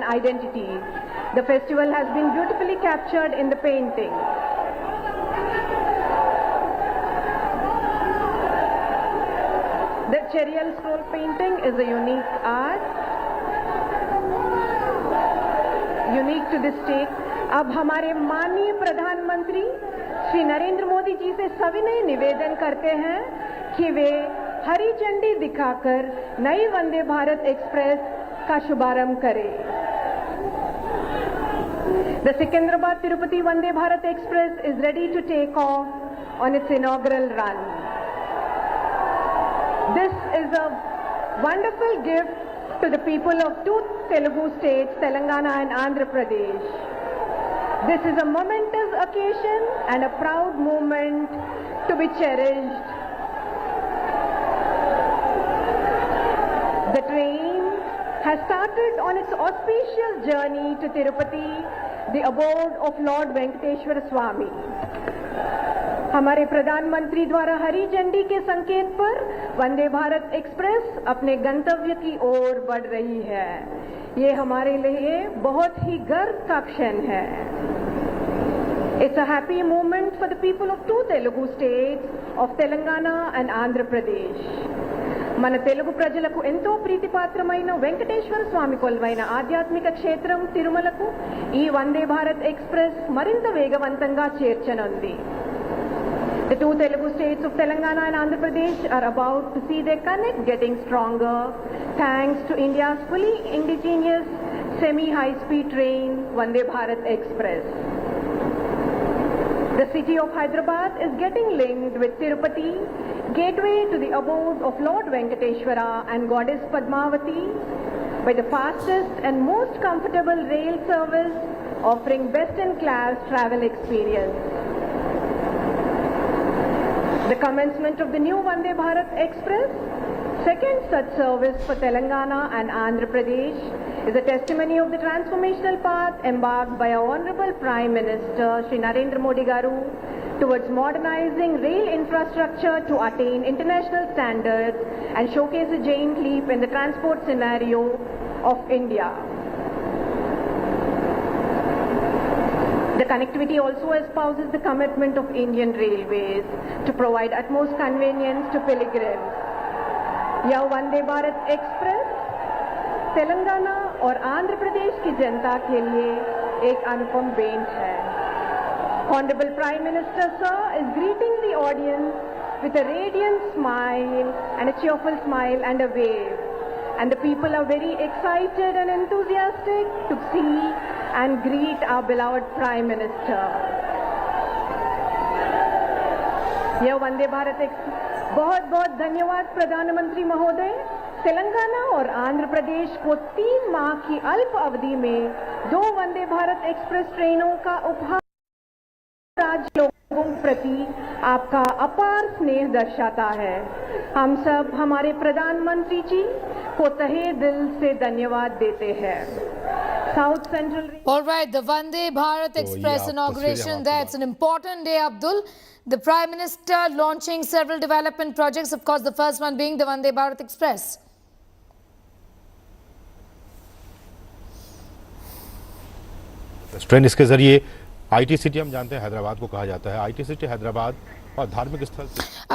identities. The festival has been beautifully captured in the painting. The Cherial scroll painting is a unique art, unique to this state. अब हमारे माननीय प्रधानमंत्री श्री नरेंद्र मोदी जी से सविनय निवेदन करते हैं कि वे हरी झंडी दिखाकर नई वंदे भारत एक्सप्रेस का शुभारंभ करें। The Secunderabad Tirupati Vande Bharat Express is ready to take off on its inaugural run. This is a wonderful gift to the people of two Telugu states, Telangana and Andhra Pradesh. This is a momentous occasion and a proud moment to be cherished. The train has started on its auspicious journey to Tirupati, the abode of Lord Venkateshwara Swami. हमारे प्रधानमंत्री द्वारा हरी झंडी के संकेत पर Vande Bharat express अपने गंतव्य की ओर बढ़ रही है। ये हमारे लिए बहुत ही गर्व का क्षण है। It's a happy moment for the people of two Telugu states of Telangana and Andhra Pradesh. మన తెలుగు ప్రజలకు ఎంతో ప్రీతిపాత్రమైన వెంకటేశ్వర స్వామి కొలువైన ఆధ్యాత్మిక క్షేత్రం తిరుమలకు ఈ వందే భారత్ ఎక్స్ప్రెస్ మరింత వేగవంతంగా చేర్చనుంది. The two Telugu states of Telangana and Andhra Pradesh are about to see their connect getting stronger thanks to India's fully indigenous semi-high-speed train Vande Bharat Express. The city of Hyderabad is getting linked with Tirupati, gateway to the abode of Lord Venkateshwara and Goddess Padmavati, by the fastest and most comfortable rail service offering best-in-class travel experience. The commencement of the new Vande Bharat Express, second such service for Telangana and Andhra Pradesh, is a testimony of the transformational path embarked by our Honorable Prime Minister Shri Narendra Modi Garu towards modernizing rail infrastructure to attain international standards and showcase a giant leap in the transport scenario of India. The connectivity also espouses the commitment of Indian Railways to provide utmost convenience to pilgrims. यह वंदे Bharat express Telangana और आंध्र प्रदेश की जनता के लिए एक अनुपम भेंट है. Honorable Prime Minister Sir is greeting the audience with a radiant smile and a cheerful smile and a wave. And the people are very excited and enthusiastic to see and greet our beloved Prime Minister. यह वंदे Bharat express बहुत बहुत धन्यवाद प्रधानमंत्री महोदय. तेलंगाना और आंध्र प्रदेश को 3 माह की अल्प अवधि में 2 वंदे भारत एक्सप्रेस ट्रेनों का उपहार राज्य लोगों प्रति आपका अपार स्नेह दर्शाता है. हम सब हमारे प्रधानमंत्री जी को तहे दिल से धन्यवाद देते हैं. South Central. All right, the Vande Bharat Express inauguration. That's an important day, Abdul. The Prime Minister launching several development projects. Of course, the first one being the Vande Bharat Express. Train इसके जरिए IT city हम जानते हैं हैदराबाद को कहा जाता है. IT city Hyderabad और धार्मिक स्थल.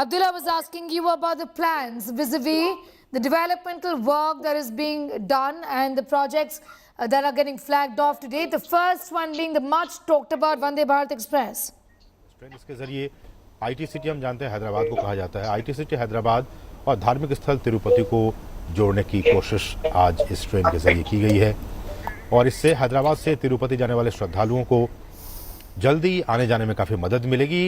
Abdullah was asking you about the plans vis-a-vis the developmental work that is being done and the projects that are getting flagged off today. The first one being the much talked about Vande Bharat Express. Train इसके जरिए IT city हम जानते हैं हैदराबाद को कहा जाता है. IT city Hyderabad और धार्मिक स्थल तिरुपति को जोड़ने की कोशिश आज इस ट्रेन के जरिए की गई है और इससे हैदराबाद से तिरुपति जाने वाले श्रद्धालुओं को जल्दी आने जाने में काफी मदद मिलेगी.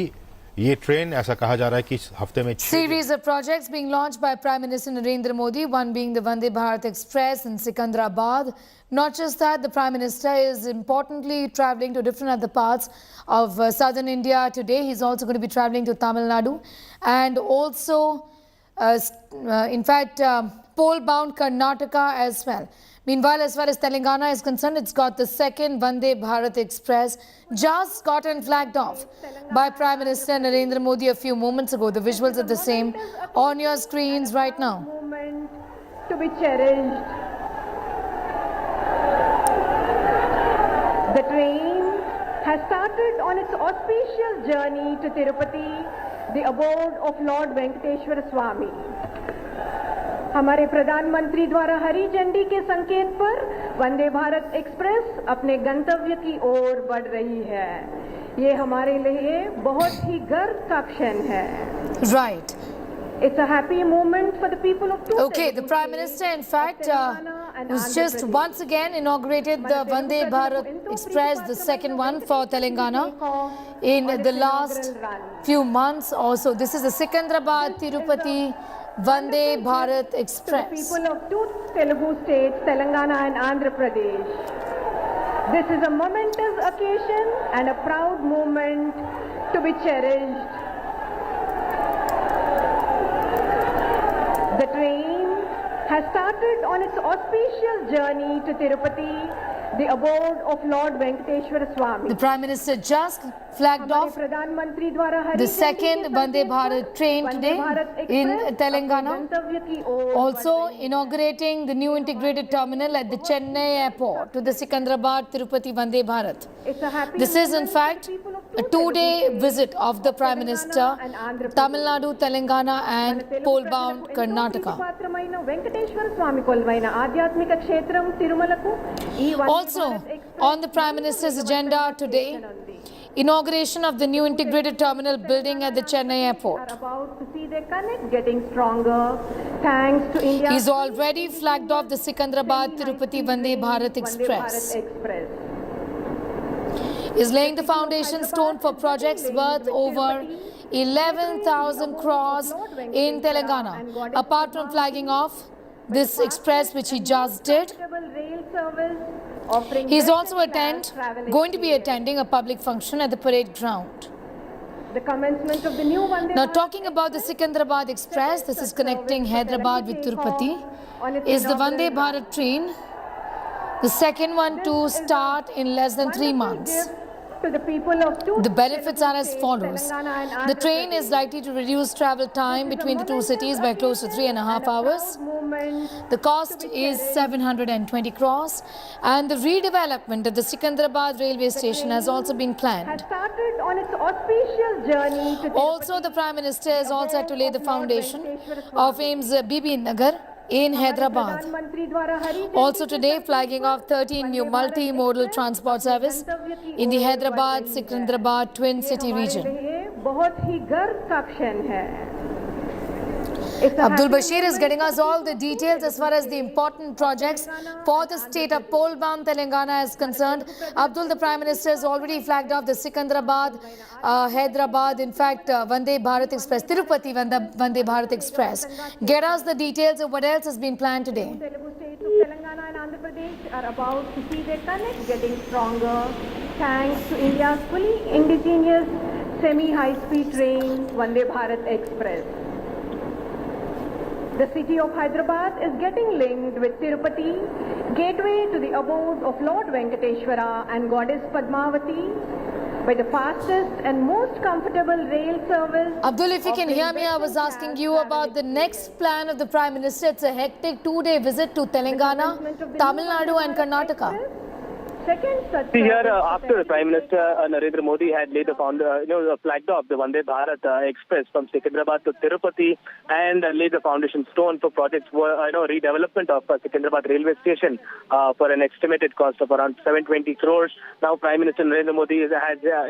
ये ट्रेन ऐसा कहा जा रहा है कि इस हफ्ते में series of projects being launched by Prime Minister Narendra Modi, one being the Vande Bharat Express in Secunderabad. Not just that, the Prime Minister is importantly travelling to different other parts of southern India today. He's also going to be travelling to Tamil Nadu and also in fact pole-bound Karnataka as well. Meanwhile, as far as Telangana is concerned, it's got the second Vande Bharat Express just gotten flagged off by Prime Minister Narendra Modi a few moments ago. The visuals are the same on your screens right now. Moment to be cherished. The train has started on its auspicious journey to Tirupati, the abode of Lord Venkateshwara Swami. हमारे प्रधानमंत्री द्वारा हरी झंडी के संकेत पर Vande Bharat express अपने गंतव्य की ओर बढ़ रही है। ये हमारे लिए बहुत ही गर्व का क्षण है। Right. It's a happy moment for the people of two. Okay, the Prime Minister, in fact, who's just once again inaugurated the Vande Bharat Express, the second one for Telangana, in the last few months also. This is the Secunderabad Tirupati Vande Bharat Express. To the people of two Telugu states, Telangana and Andhra Pradesh. This is a momentous occasion and a proud moment to be cherished. The train has started on its auspicious journey to Tirupati, the abode of Lord Venkateshwara Swami. The Prime Minister just flagged off the second Vande Bharat train today in Telangana, also inaugurating the new integrated terminal at the Chennai airport to the Secunderabad Tirupati Vande Bharat. This is in fact a two-day visit of the Prime Minister, Tamil Nadu, Telangana and pole-bound Karnataka. Also, on the Prime Minister's agenda today, inauguration of the new integrated terminal building at the Chennai airport. He's already flagged off the Secunderabad Tirupati Vande Bharat Express. Is laying the foundation stone for projects worth over 11,000 crores in Telangana. Apart from flagging off this express, which he just did, he is also going to be attending a public function at the parade ground. Now, talking about the Secunderabad Express, this is connecting Hyderabad with Tirupati, is the Vande Bharat train, the second one to start in less than 3 months. The benefits are as follows. The train is likely to reduce travel time between the two cities by close to 3.5 hours. The cost is 720 crores, and the redevelopment of the Secunderabad railway station has also been planned. Also, the Prime Minister has also had to lay the foundation of AIIMS Bibi Nagar in Hyderabad. Also today, flagging off 13 new multi-modal transport service in the Hyderabad, Secunderabad twin city region. Abdul Bashir is getting us all the details as far as the important projects for the state of pole-bound Telangana is concerned. Abdul, the Prime Minister has already flagged off the Secunderabad, Hyderabad, in fact, Vande Bharat Express, Tirupati Vande Bharat Express. Get us the details of what else has been planned today. Telangana and Andhra Pradesh are about to see their connect getting stronger thanks to India's fully indigenous semi-high-speed train Vande Bharat Express. The city of Hyderabad is getting linked with Tirupati, gateway to the abode of Lord Venkateshwara and Goddess Padmavati, by the fastest and most comfortable rail service. Abdul, if you can hear me, I was asking you about the next plan of the Prime Minister. It's a hectic two-day visit to Telangana, Tamil Nadu and Karnataka. See here, after the Prime Minister Narendra Modi had laid the flagged off the Vande Bharat Express from Secunderabad to Tirupati and laid the foundation stone for projects redevelopment of Secunderabad railway station for an estimated cost of around 720 crores. Now Prime Minister Narendra Modi has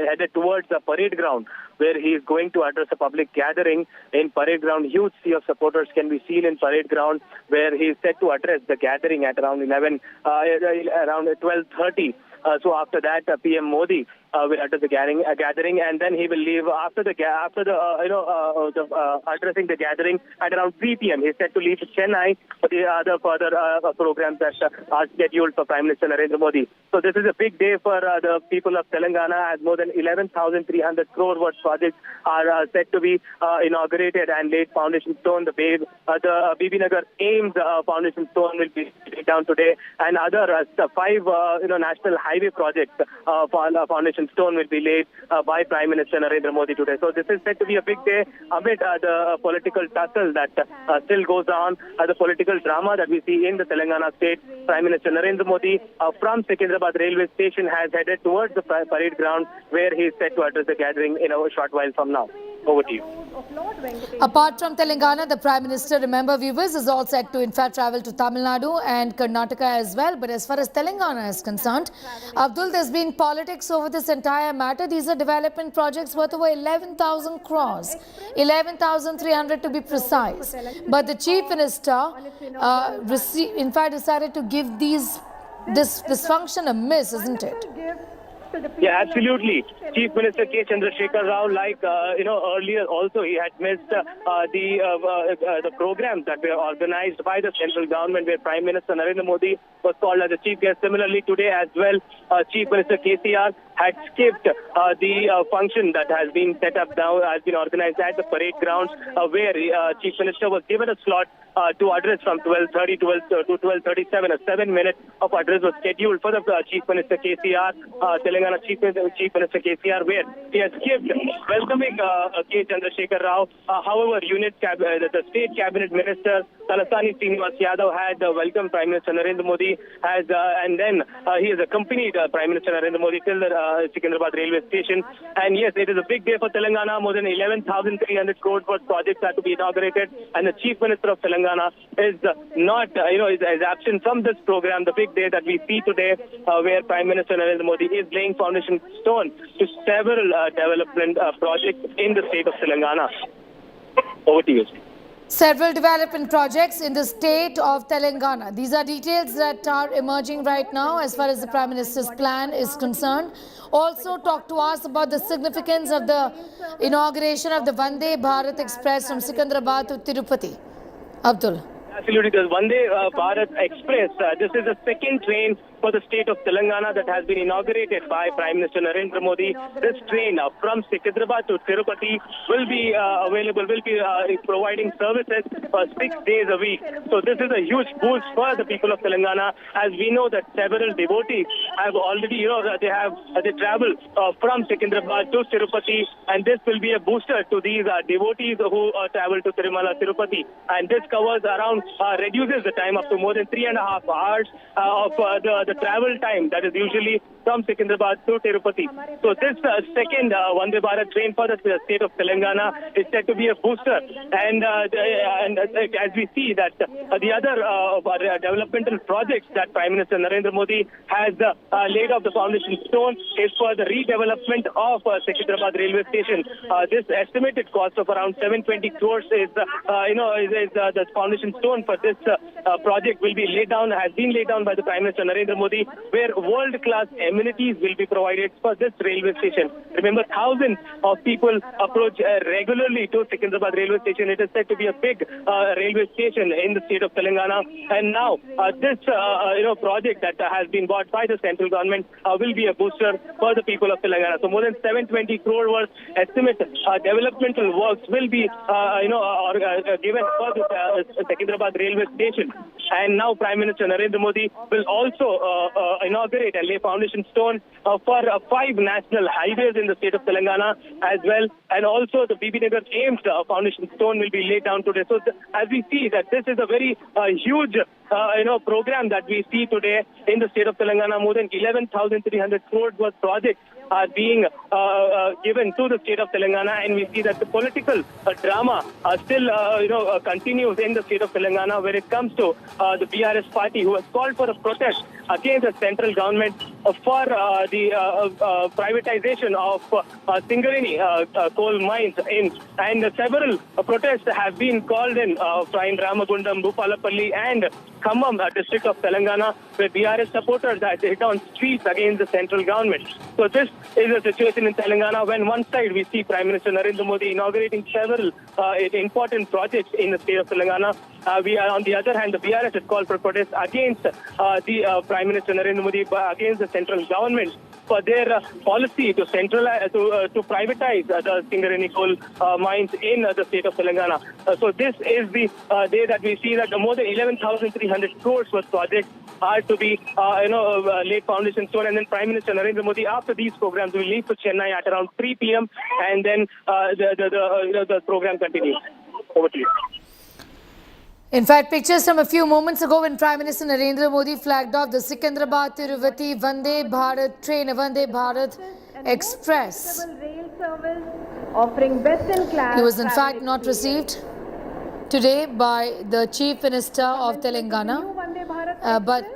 headed towards the parade ground, where he is going to address a public gathering in parade ground. Huge sea of supporters can be seen in parade ground, where he is set to address the gathering at around 12:30. So after that, PM Modi will address the gathering, and then he will leave after addressing the gathering at around 3 p.m. He is set to leave Chennai for the other further programs that are scheduled for Prime Minister Narendra Modi. So this is a big day for the people of Telangana, as more than 11,300 crore worth projects are set to be inaugurated and laid foundation stone. The Bibi Nagar AIIMS foundation stone will be laid down today, and other 5 national highway projects foundation foundation stone will be laid by Prime Minister Narendra Modi today. So this is said to be a big day amid the political tussle that still goes on, the political drama that we see in the Telangana state. Prime Minister Narendra Modi from Secunderabad railway station has headed towards the parade ground where he is set to address the gathering in a short while from now. Over to you. Apart from Telangana, the Prime Minister, remember viewers, is all set to in fact travel to Tamil Nadu and Karnataka as well. But as far as Telangana is concerned, Abdul, there's been politics over this entire matter. These are development projects worth over 11,000 crores, 11,300 to be precise. But the Chief Minister, in fact, decided to give this function a miss, isn't it? Yeah, absolutely. Chief Minister K. Chandrasekhar Rao, earlier also he had missed the programs that were organized by the central government where Prime Minister Narendra Modi was called as a chief guest. Similarly, today as well, Chief Minister KCR had skipped the function that has been set up now, has been organized at the parade grounds where Chief Minister was given a slot to address from 12:30 to 12:37. A 7-minute of address was scheduled for the Chief Minister KCR, Telangana Chief Minister KCR, where he has skipped welcoming K. Chandrasekhar Rao. However, the State Cabinet Minister Talasani Srinivas Yadav had welcomed Prime Minister Narendra Modi and then he has accompanied Prime Minister Narendra Modi till the Secunderabad railway station. And yes, it is a big day for Telangana. More than 11,300 crores worth projects are to be inaugurated, and the Chief Minister of Telangana is not, is absent from this program. The big day that we see today, where Prime Minister Narendra Modi is laying foundation stone to several development projects in the state of Telangana. Over to you. Several development projects in the state of Telangana. These are details that are emerging right now as far as the Prime Minister's plan is concerned. Also talk to us about the significance of the inauguration of the Vande Bharat Express from Secunderabad to Tirupati. Abdul. Absolutely, the Vande Bharat Express. This is the second train for the state of Telangana that has been inaugurated by Prime Minister Narendra Modi. This train from Secunderabad to Tirupati will be providing services for 6 days a week. So this is a huge boost for the people of Telangana, as we know that several devotees have already, they travel from Secunderabad to Tirupati, and this will be a booster to these devotees who travel to Tirupati. And this covers around, reduces the time up to more than 3.5 hours of the travel time that is usually from Secunderabad to Tirupati. So this second Vande Bharat train for the state of Telangana is said to be a booster. And as we see that the other developmental projects that Prime Minister Narendra Modi has laid off the foundation stone is for the redevelopment of Secunderabad railway station. This estimated cost of around 720 crores is the foundation stone for this project will be laid down, has been laid down by the Prime Minister Narendra Modi, where world-class amenities will be provided for this railway station. Remember, thousands of people approach regularly to Secunderabad railway station. It is said to be a big railway station in the state of Telangana. And now this project that has been bought by the central government will be a booster for the people of Telangana. So more than 720 crore worth estimate developmental works will be given for the Secunderabad railway station. And now Prime Minister Narendra Modi will also inaugurate and lay foundation stone for 5 national highways in the state of Telangana as well. And also the Bibi Nagar AIIMS foundation stone will be laid down today. So as we see that this is a very huge program that we see today in the state of Telangana. More than 11,300 crores worth projects are being given to the state of Telangana, and we see that the political drama still continues in the state of Telangana when it comes to the BRS party, who has called for a protest against the central government for the privatization of Singareni coal mines and several protests have been called in Ramagundam, Bhupalapalli and Khammam district of Telangana, where BRS supporters had hit on streets against the central government. So this is a situation in Telangana when one side we see Prime Minister Narendra Modi inaugurating several important projects in the state of Telangana. On the other hand, the BRS has called for protest against the Prime Minister Narendra Modi, against the central government. for their policy to centralize, to privatize the Singareni coal mines in the state of Telangana. So this is the day that we see that more than 11,300 crores worth projects are to be, laid foundation stone, and then Prime Minister Narendra Modi, after these programs, will leave for Chennai at around 3 p.m. and then the program continues. Over to you. In fact, pictures from a few moments ago when Prime Minister Narendra Modi flagged off the Secunderabad Tirupati Vande Bharat train, Vande Bharat Express. Rail service offering best-in-class. He was in travel fact not experience. received today by the Chief Minister of Telangana, but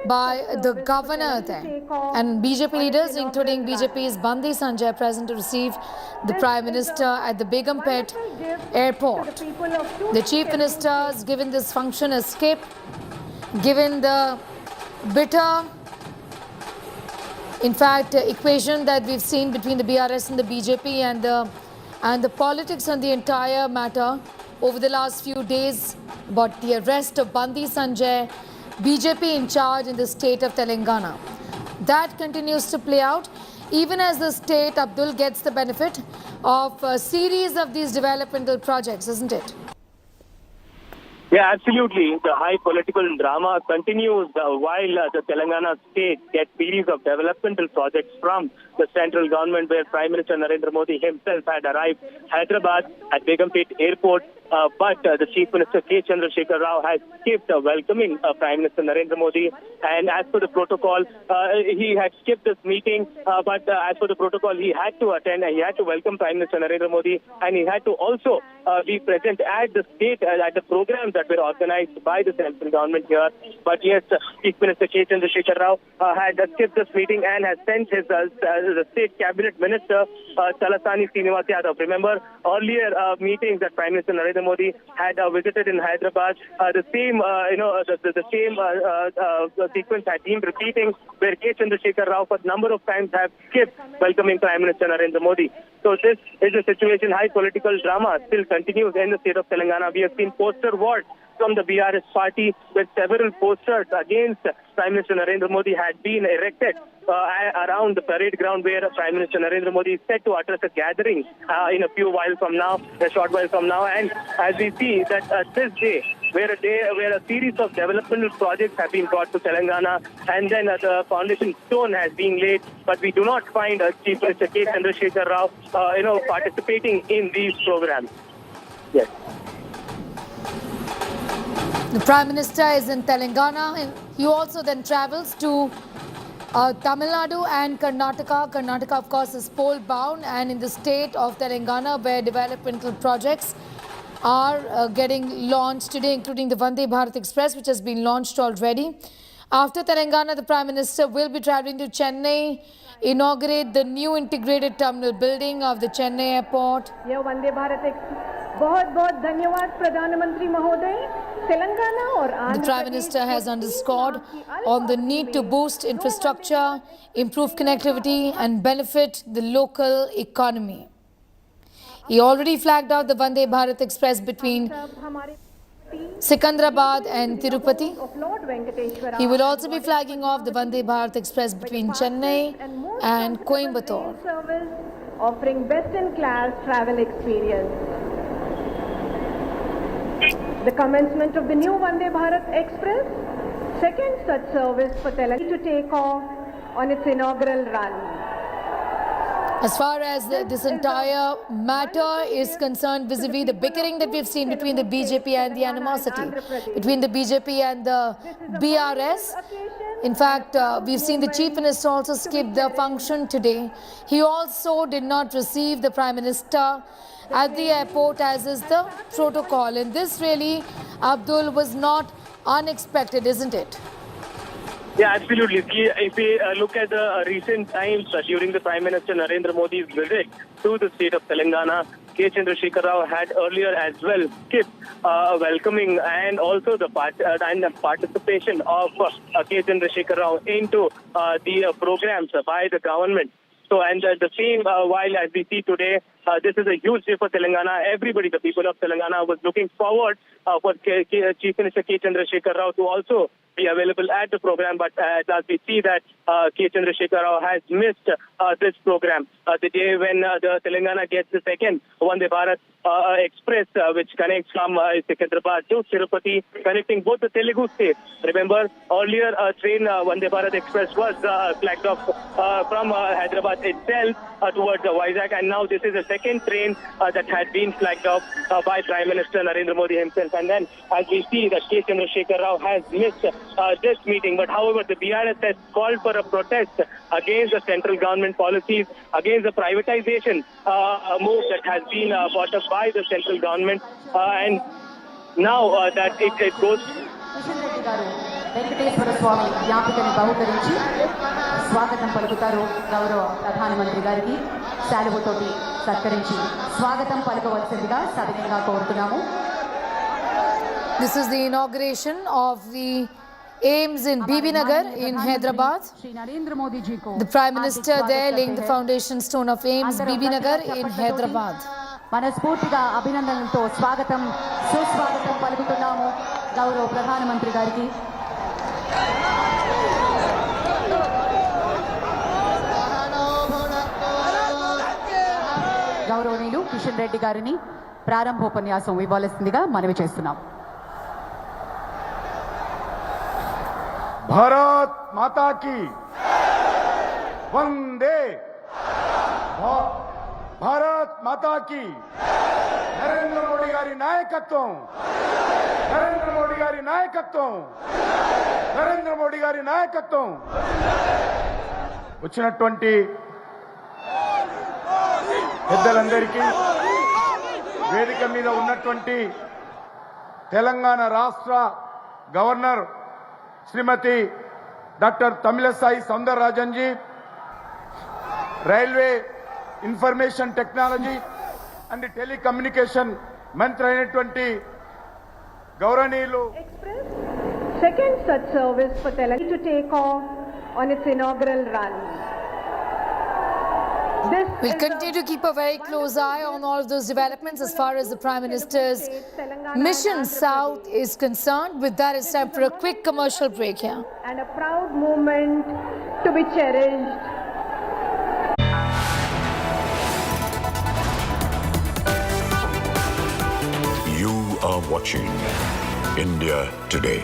by the governor there. And BJP leaders, including BJP's Bandi Sanjay, present to receive the Prime Minister at the Begumpet airport. The Chief Minister has given this function a skip, given the bitter, in fact, equation that we've seen between the BRS and the BJP and the politics on the entire matter over the last few days about the arrest of Bandi Sanjay, BJP in charge in the state of Telangana. That continues to play out even as the state, Abdul, gets the benefit of a series of these developmental projects, isn't it? Yeah, absolutely. The high political drama continues while the Telangana state gets series of developmental projects from the central government, where Prime Minister Narendra Modi himself had arrived Hyderabad at Begumpet Airport. But the Chief Minister K. Chandrasekhar Rao has skipped welcoming Prime Minister Narendra Modi. And as per the protocol, he had skipped this meeting. But as per the protocol, he had to attend. He had to welcome Prime Minister Narendra Modi. And he had to also be present at the state, at the programs that were organized by the central government here. But yes, Chief Minister K. Chandrasekhar Rao had skipped this meeting and has sent his the State Cabinet Minister Talasani Srinivas Yadav. Remember earlier meetings that Prime Minister Narendra Modi had visited in Hyderabad, the same sequence had been repeating, where K. Chandrasekhar Rao for a number of times have skipped welcoming Prime Minister Narendra Modi. So this is a situation. High political drama still continues in the state of Telangana. We have seen poster wars from the BRS party, with several posters against Prime Minister Narendra Modi had been erected around the parade ground, where Prime Minister Narendra Modi is set to address a gathering in a short while from now. And as we see that this day, where a series of developmental projects have been brought to Telangana, and then the foundation stone has been laid, but we do not find Chief Minister K. Chandrasekhar Rao, participating in these programs. Yes. The Prime Minister is in Telangana, and he also then travels to Tamil Nadu and Karnataka. Karnataka, of course, is pole bound, and in the state of Telangana, where developmental projects are getting launched today, including the Vande Bharat Express, which has been launched already. After Telangana, the Prime Minister will be traveling to Chennai, inaugurate the new integrated terminal building of the Chennai airport. यह वंदे भारत बहुत-बहुत धन्यवाद प्रधानमंत्री महोदय. तेलंगाना और The Prime Minister has underscored on the need to boost infrastructure, improve connectivity and benefit the local economy. He already flagged out the Vande Bharat Express between Secunderabad and Tirupati. He will also be flagging off the Vande Bharat Express between Chennai and Coimbatore. Offering best-in-class travel experience. The commencement of the new Vande Bharat Express, second such service for Telangana, to take off on its inaugural run. As far as this entire matter is concerned, vis-a-vis the bickering that we've seen between the BJP and the animosity between the BJP and the BRS, in fact, we've seen the Chief Minister also skip the function today. He also did not receive the Prime Minister at the airport, as is the protocol. And this really, Abdul, was not unexpected, isn't it? Yeah, absolutely. If we look at the recent times during the Prime Minister Narendra Modi's visit to the state of Telangana, K. Chandrasekhar Rao had earlier as well skipped welcoming and also the participation of K. Chandrasekhar Rao into the programs by the government. So, and the same while as we see today, This is a huge day for Telangana. Everybody, the people of Telangana, was looking forward for Chief Minister K. Chandrasekhar Rao to also be available at the program. But as we see that K. Chandrasekhar Rao has missed this program. The day when the Telangana gets the second Vande Bharat Express, which connects from Secunderabad to Tirupati, connecting both the Telugu states. Remember, earlier train Vande Bharat Express was flagged off from Hyderabad itself towards Vizag, and now this is the second train that had been flagged off by Prime Minister Narendra Modi himself. And then, as we see that K. Chandrasekhar Rao has missed this meeting, but however, the BRS has called for a protest against the central government policies, against the privatization move that has been brought up by the central government, and now that it goes. Venkateswara స్వామి జ్ఞాపికని బహుకరించి స్వాగతం పలుకుతారు గౌరవ ప్రధానమంత్రి గారికి శాలువతోటి సత్కరించి స్వాగతం పలకవలసిందిగా సవినయంగా కోరుతున్నాము. This is the inauguration of the AIIMS in Bibi Nagar in Hyderabad. The Prime Minister there laying the foundation stone of AIIMS Bibi Nagar in Hyderabad. మనస్ఫూర్తిగా అభినందనలతో స్వాగతం సుస్వాగతం పలుకుతున్నాము గౌరవ ప్రధానమంత్రి గారికి. గౌరవనీయులు కిషన్ రెడ్డి గారిని ప్రారంభోపన్యాసం ఇవ్వాల్సిందిగా మనవి చేస్తున్నాం. भारत माता की वंदे भारत माता की नरेंद्र मोदी गारी नायकत्వం नरेंद्र मोदी गारी नायकत्వం नरेंद्र मोदी गारी नायकत्వం వచ్చినటువంటి పెద్దలందరికీ వేదిక మీద ఉన్నటువంటి తెలంగాణ రాష్ట్ర governor Shrimati doctor Tamilisai Soundararajan ji, railway information technology and telecommunication మంత్రి అయినటువంటి గౌరవనీయులు Second such service for Telangana to take off on its inaugural run. We'll continue to keep a very close eye on all of those developments as far as the Prime Minister's mission south is concerned. With that, it's time for a quick commercial break here. And a proud moment to be cherished. You are watching India Today.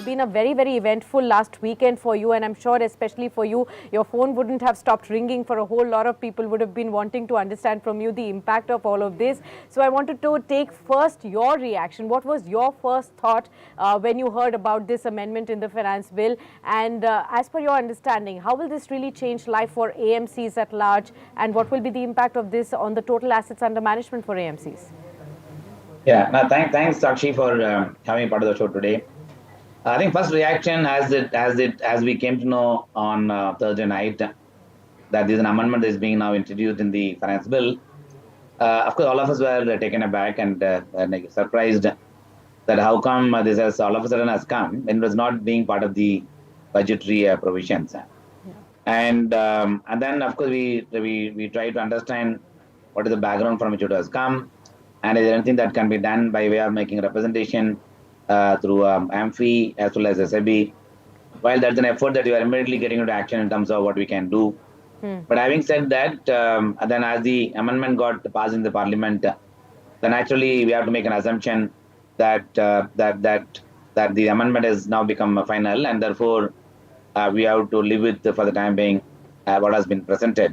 Been a very eventful last weekend for you, and I'm sure especially for you, your phone wouldn't have stopped ringing. For a whole lot of people would have been wanting to understand from you the impact of all of this. So I wanted to take first your reaction. What was your first thought when you heard about this amendment in the finance bill, and as per your understanding, how will this really change life for AMCs at large, and what will be the impact of this on the total assets under management for AMCs? Yeah, no, thanks Sakshi for having part of the show today. I think first reaction as we came to know on Thursday night that there is an amendment that is being now introduced in the finance bill. Of course, all of us were taken aback and surprised that how come this has all of a sudden has come when it was not being part of the budgetary provisions. And then of course we try to understand what is the background from which it has come, and is there anything that can be done by way of making representation through AMFI as well as SAB. While that's an effort that we are immediately getting into action in terms of what we can do. But having said that, then as the amendment got passed in the parliament, then naturally we have to make an assumption that that the amendment has now become final, and therefore we have to live with for the time being what has been presented.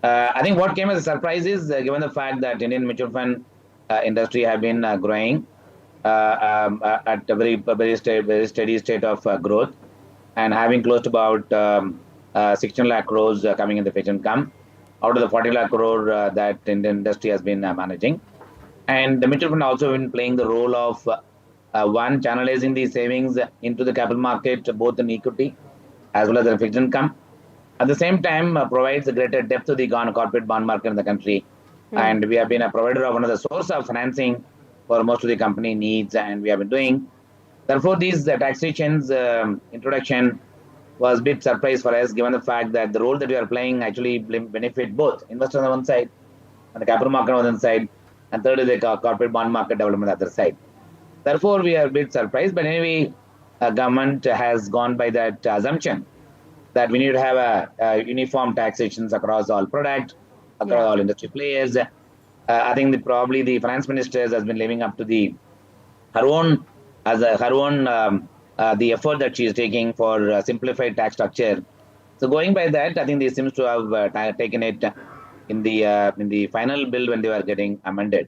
I think what came as a surprise is given the fact that Indian mutual fund industry have been growing at a very steady state of growth, and having close to about 16 lakh crores coming in the fixed income out of the 40 lakh crore that Indian industry has been managing. And the mutual fund also been playing the role of one, channelizing the savings into the capital market, both in equity as well as in fixed income. At the same time, provides a greater depth to the corporate bond market in the country. And we have been a provider of one of the source of financing for most of the company needs, and we have been doing. Therefore, these taxations introduction was a bit surprise for us, given the fact that the role that we are playing actually benefit both investors on one side and the capital market on one side, and third is the corporate bond market development on the other side. Therefore, we are a bit surprised. But anyway, government has gone by that assumption that we need to have a uniform taxations across all products, across all industry players. I think probably the finance minister has been living up to the effort that she is taking for simplified tax structure. So going by that, I think they seems to have taken it in the final bill when they were getting amended.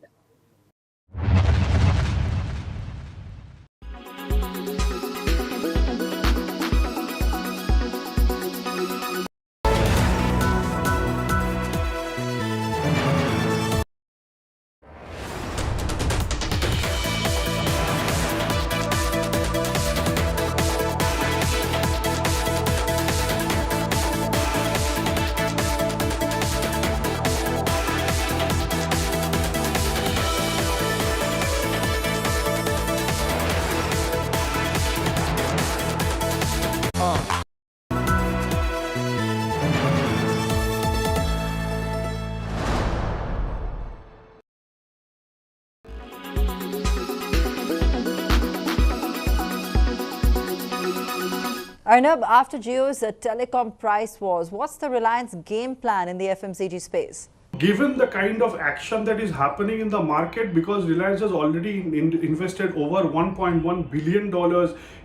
Arnab, after Jio's telecom price wars, what's the Reliance game plan in the FMCG space? Given the kind of action that is happening in the market, because Reliance has already invested over $1.1 billion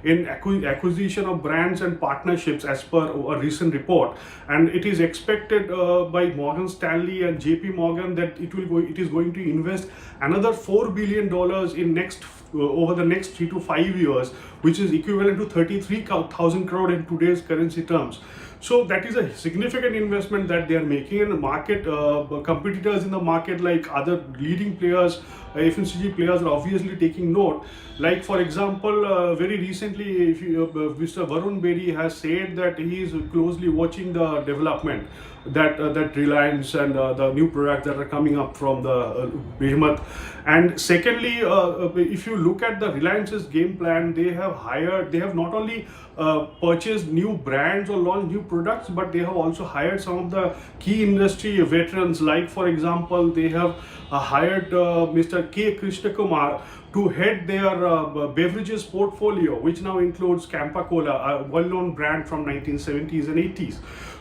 in acquisition of brands and partnerships as per a recent report, and it is expected by Morgan Stanley and JP Morgan that it is going to invest another $4 billion in over the next 3 to 5 years, which is equivalent to 33,000 crore in today's currency terms. So that is a significant investment that they are making, and market competitors in the market like other leading players, FMCG players, are obviously taking note. Like for example, very recently, Mr. Varun Bedi has said that he is closely watching the development that Reliance and the new products that are coming up from the behemoth. And secondly, if you look at the Reliance's game plan, they have not only purchased new brands or launched new products, but they have also hired some of the key industry veterans. Like for example, they have hired Mr. K. Krishnakumar to head their beverages portfolio, which now includes Campa Cola, a well-known brand from 1970s and 80s.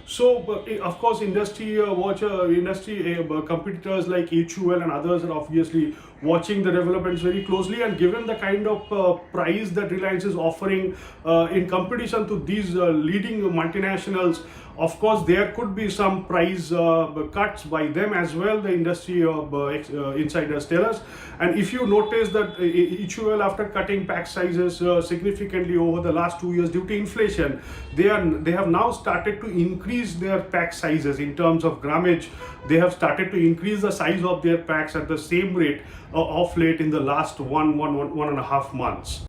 So, of course, industry competitors like HUL and others are obviously watching the developments very closely, and given the kind of price that Reliance is offering in competition to these leading multinationals, of course, there could be some price cuts by them as well, the industry insiders tell us. And if you notice that HUL, after cutting pack sizes significantly over the last 2 years due to inflation, they have now started to increase their pack sizes in terms of grammage. They have started to increase the size of their packs at the same rate of late in the last one and a half months.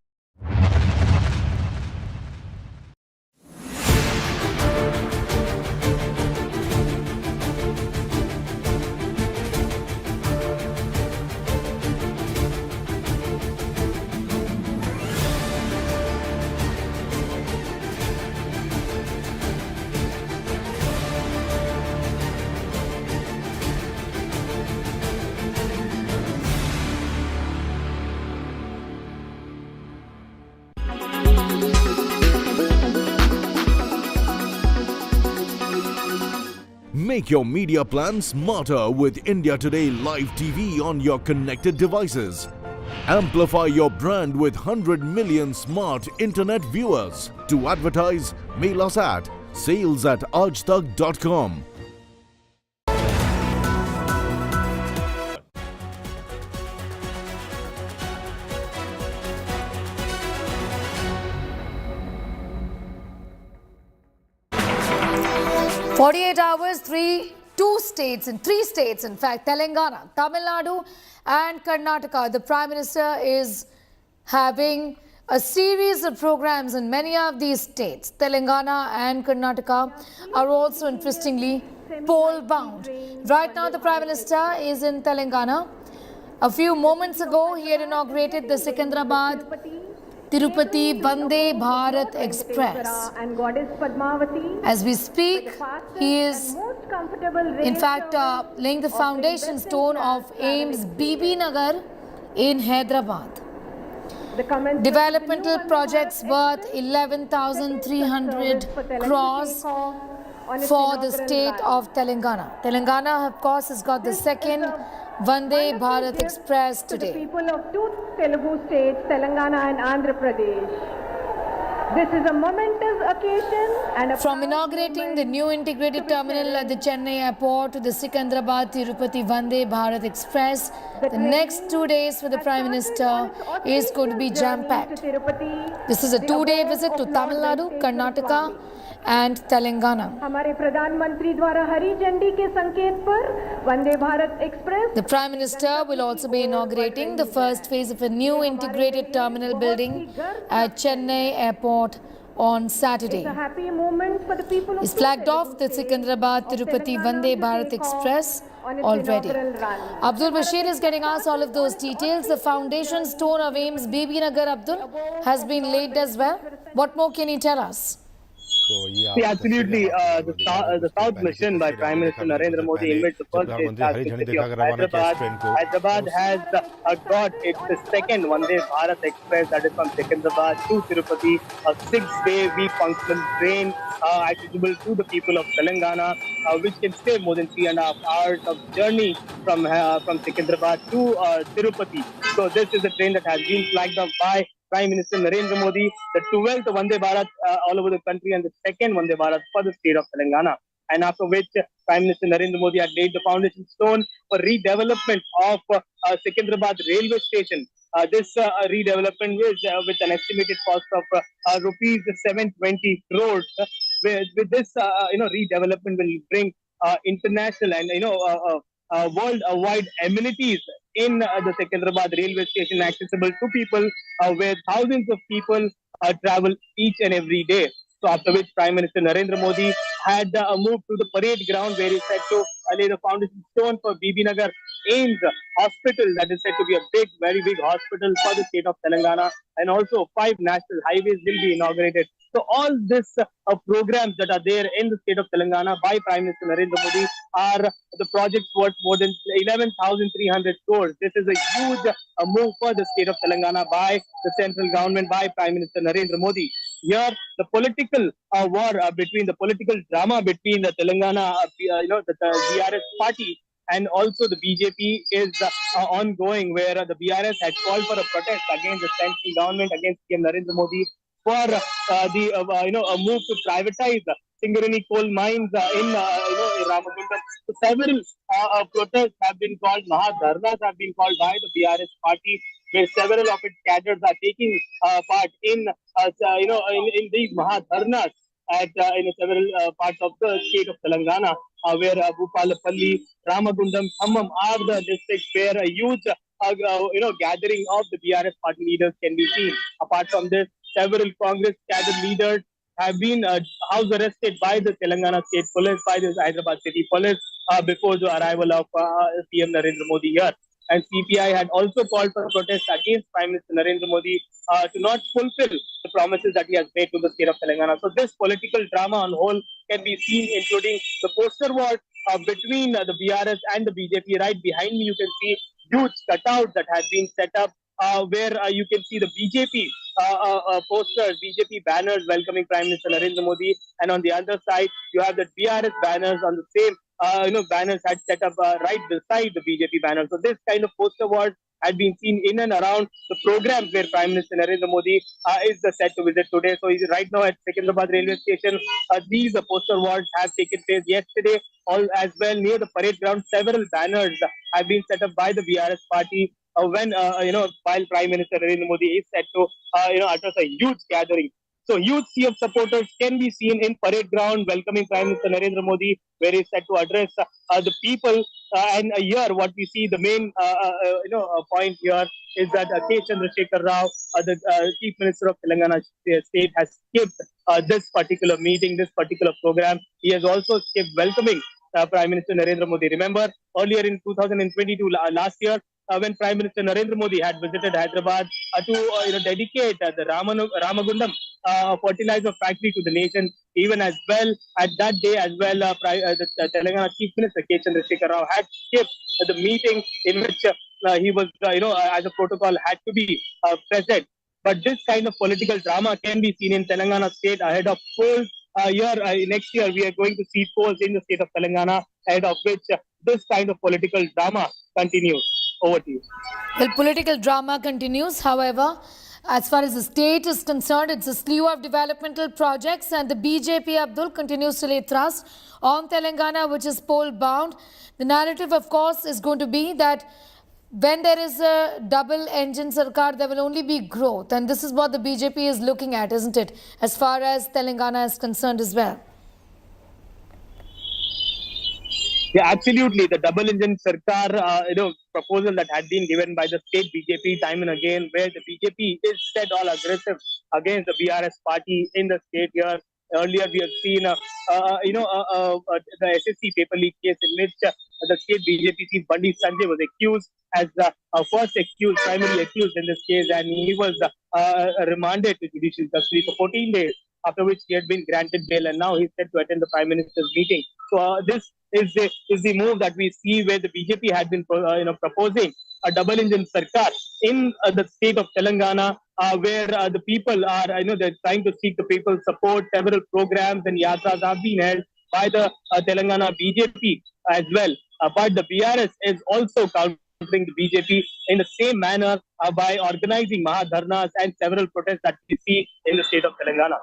Make your media plan smarter with India Today Live TV on your connected devices. Amplify your brand with 100 million smart internet viewers. To advertise, mail us at sales@aajtak.com. Three states, in fact, Telangana, Tamil Nadu and Karnataka. The Prime Minister is having a series of programs in many of these states. Telangana and Karnataka are also interestingly pole-bound. Right now, the Prime Minister is in Telangana. A few moments ago, he had inaugurated the Secunderabad Tirupati Vande Bharat Express. As we speak, he is in fact laying the foundation stone of AIIMS Bibi Nagar in Hyderabad. Developmental projects worth 11,300 crores for the state of Telangana. Telangana, of course, has got the second Vande Bharat Express today. People of two Telugu states, Telangana and Andhra Pradesh. This is a momentous occasion and from inaugurating the new integrated terminal at the Chennai airport to the Secunderabad Tirupati Vande Bharat Express, the next 2 days for the Prime Minister is going to be jam-packed. This is a 2-day visit to Tamil Nadu, Karnataka and Telangana. हमारे प्रधानमंत्री द्वारा हरी झंडी के संकेत पर Vande Bharat express. The Prime Minister will also be inaugurating the first phase of a new integrated terminal building at Chennai airport on Saturday. It's a happy moment for the people of He's flagged off the Secunderabad Tirupati Vande Bharat Express already. Abdul Bashir is getting us all of those details. The foundation stone of AIIMS Bibi Nagar, Abdul, has been laid as well. What more can you tell us? See, absolutely. The South mission by Prime Minister Narendra Modi in which the first state has the city of Hyderabad. Hyderabad has got its second Vande Bharat Express, that is from Secunderabad to Tirupati, a 6-day week functional train accessible to the people of Telangana, which can save more than 3.5 hours of journey from Secunderabad to Tirupati. So this is a train that has been flagged up by Prime Minister Narendra Modi, the 12th Vande Bharat all over the country and the second Vande Bharat for the state of Telangana. And after which Prime Minister Narendra Modi had laid the foundation stone for redevelopment of Secunderabad railway station. This redevelopment is with an estimated cost of rupees 720 crores. With this, redevelopment will bring international and worldwide amenities in the Secunderabad railway station accessible to people where thousands of people travel each and every day. So after which Prime Minister Narendra Modi had moved to the parade ground where he said to lay the foundation stone for Bibi Nagar AIIMS hospital, that is said to be a very big hospital for the state of Telangana, and also 5 national highways will be inaugurated. So all this programs that are there in the state of Telangana by Prime Minister Narendra Modi are the projects worth more than 11,300 crores. This is a huge move for the state of Telangana by the central government, by Prime Minister Narendra Modi. Here, the political war the political drama between the Telangana, the BRS party and also the BJP is ongoing, where the BRS had called for a protest against the central government, against PM Narendra Modi, for a move to privatize Singareni coal mines in Ramagundam. So several protests have been called, Mahadharnas have been called by the BRS party, where several of its cadres are taking part in these Mahadharnas at several parts of the state of Telangana, where Bhupalapalli, Ramagundam, Khammam are the districts where a huge gathering of the BRS party leaders can be seen. Apart from this, several Congress cadre leaders have been house arrested by the Telangana State Police, by the Hyderabad City Police before the arrival of PM Narendra Modi here. And CPI had also called for a protest against Prime Minister Narendra Modi to not fulfill the promises that he has made to the state of Telangana. So this political drama on whole can be seen, including the poster war between the BRS and the BJP. Right behind me, you can see huge cutouts that have been set up where you can see the BJP posters, BJP banners welcoming Prime Minister Narendra Modi, and on the other side you have the BRS banners on the same banners had set up right beside the BJP banner. So this kind of poster wars had been seen in and around the programs where Prime Minister Narendra Modi is set to visit today. So he's right now at Secunderabad railway station. These poster wars have taken place yesterday, all as well near the parade ground. Several banners have been set up by the BRS party while Prime Minister Narendra Modi is set to utter a huge gathering. So huge sea of supporters can be seen in parade ground welcoming Prime Minister Narendra Modi, where he is set to address the people. And here, what we see, the main point here is that K. Chandrasekhar Rao, the Chief Minister of Telangana state, has skipped this particular meeting, this particular program. He has also skipped welcoming Prime Minister Narendra Modi. Remember, earlier in 2022, last year, when Prime Minister Narendra Modi had visited Hyderabad to dedicate the Ramagundam fertilizer factory to the nation, even as well, at that day as well, the Telangana Chief Minister K. Chandrasekhar Rao had skipped the meeting in which he was, as a protocol, had to be present. But this kind of political drama can be seen in Telangana state ahead of polls. Next year, we are going to see polls in the state of Telangana, ahead of which this kind of political drama continues. Over to you. Well, political drama continues. However, as far as the state is concerned, it's a slew of developmental projects, and the BJP Abdul continues to lay thrust on Telangana, which is poll bound. The narrative, of course, is going to be that when there is a double engine sarkar, there will only be growth. And this is what the BJP is looking at, isn't it? As far as Telangana is concerned as well. Yeah, absolutely. The double engine sarkar, proposal that had been given by the state BJP time and again, where the BJP is set all aggressive against the BRS party in the state here. Earlier, we have seen, the SSC paper leak case in which the state BJP chief Bandi Sanjay was accused as the first accused, primary accused in this case, and he was remanded to judicial custody for 14 days, after which he had been granted bail, and now he's set to attend the Prime Minister's meeting. So this is the move that we see, where the BJP had been proposing a double engine sarkar in the state of Telangana, where the people are, they're trying to seek the people's support. Several programs and yatras have been held by the Telangana BJP as well. But the BRS is also countering the BJP in the same manner by organizing Mahadharnas and several protests that we see in the state of Telangana.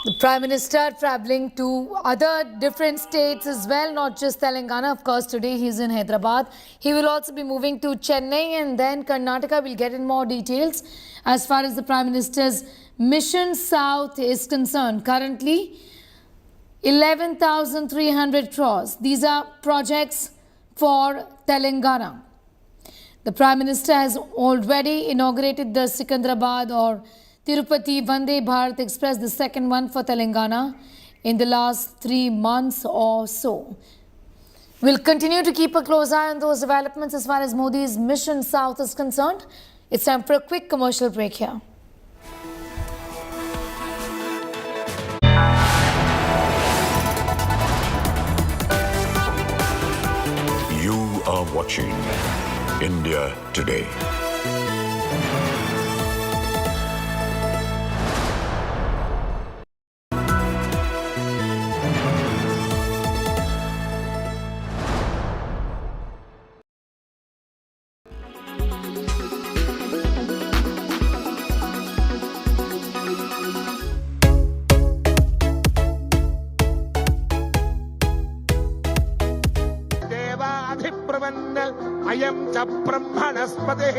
The Prime Minister travelling to other different states as well, not just Telangana. Of course, today he's in Hyderabad. He will also be moving to Chennai and then Karnataka. We'll get in more details as far as the Prime Minister's Mission South is concerned. Currently, 11,300 crores. These are projects for Telangana. The Prime Minister has already inaugurated the Secunderabad or Tirupati Vande Bharat Express, the second one for Telangana, in the last 3 months or so. We'll continue to keep a close eye on those developments as far as Modi's Mission South is concerned. It's time for a quick commercial break here. You are watching India Today. अयं च ब्रह्मणस्पतिः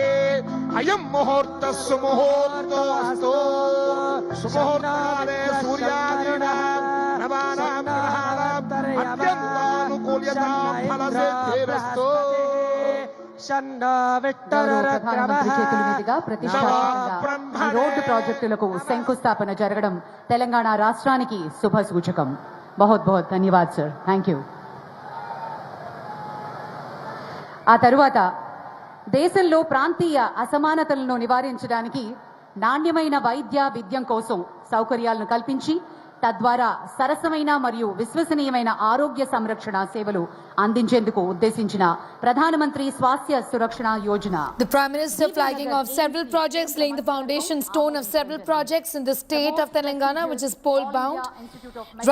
अयं मुहूर्तः सुमुहूर्तोऽस्तु सुमुहूर्ताले सूर्यादीनां नवानां ग्रहाणां अत्यन्तानुकूल्यतां फलसिद्धिरस्तु road ప్రాజెక్టులకు శంకుస్థాపన జరగడం తెలంగాణ రాష్ట్రానికి శుభ సూచకం. బహుత్ బహుత్ ధన్యవాద్ సార్. Thank you. ఆ తరువాత దేశంలో ప్రాంతీయ అసమానతలను నివారించడానికి నాణ్యమైన వైద్య విద్యం కోసం సౌకర్యాలను కల్పించి తద్వారా సరసమైన మరియు విశ్వసనీయమైన ఆరోగ్య సంరక్షణ సేవలు అందించేందుకు ఉద్దేశించిన ప్రధానమంత్రి స్వాస్థ్య సురక్షణ Yojana. The Prime Minister flagging off several projects, laying the foundation stone of several projects in the state of Telangana, which is poll bound.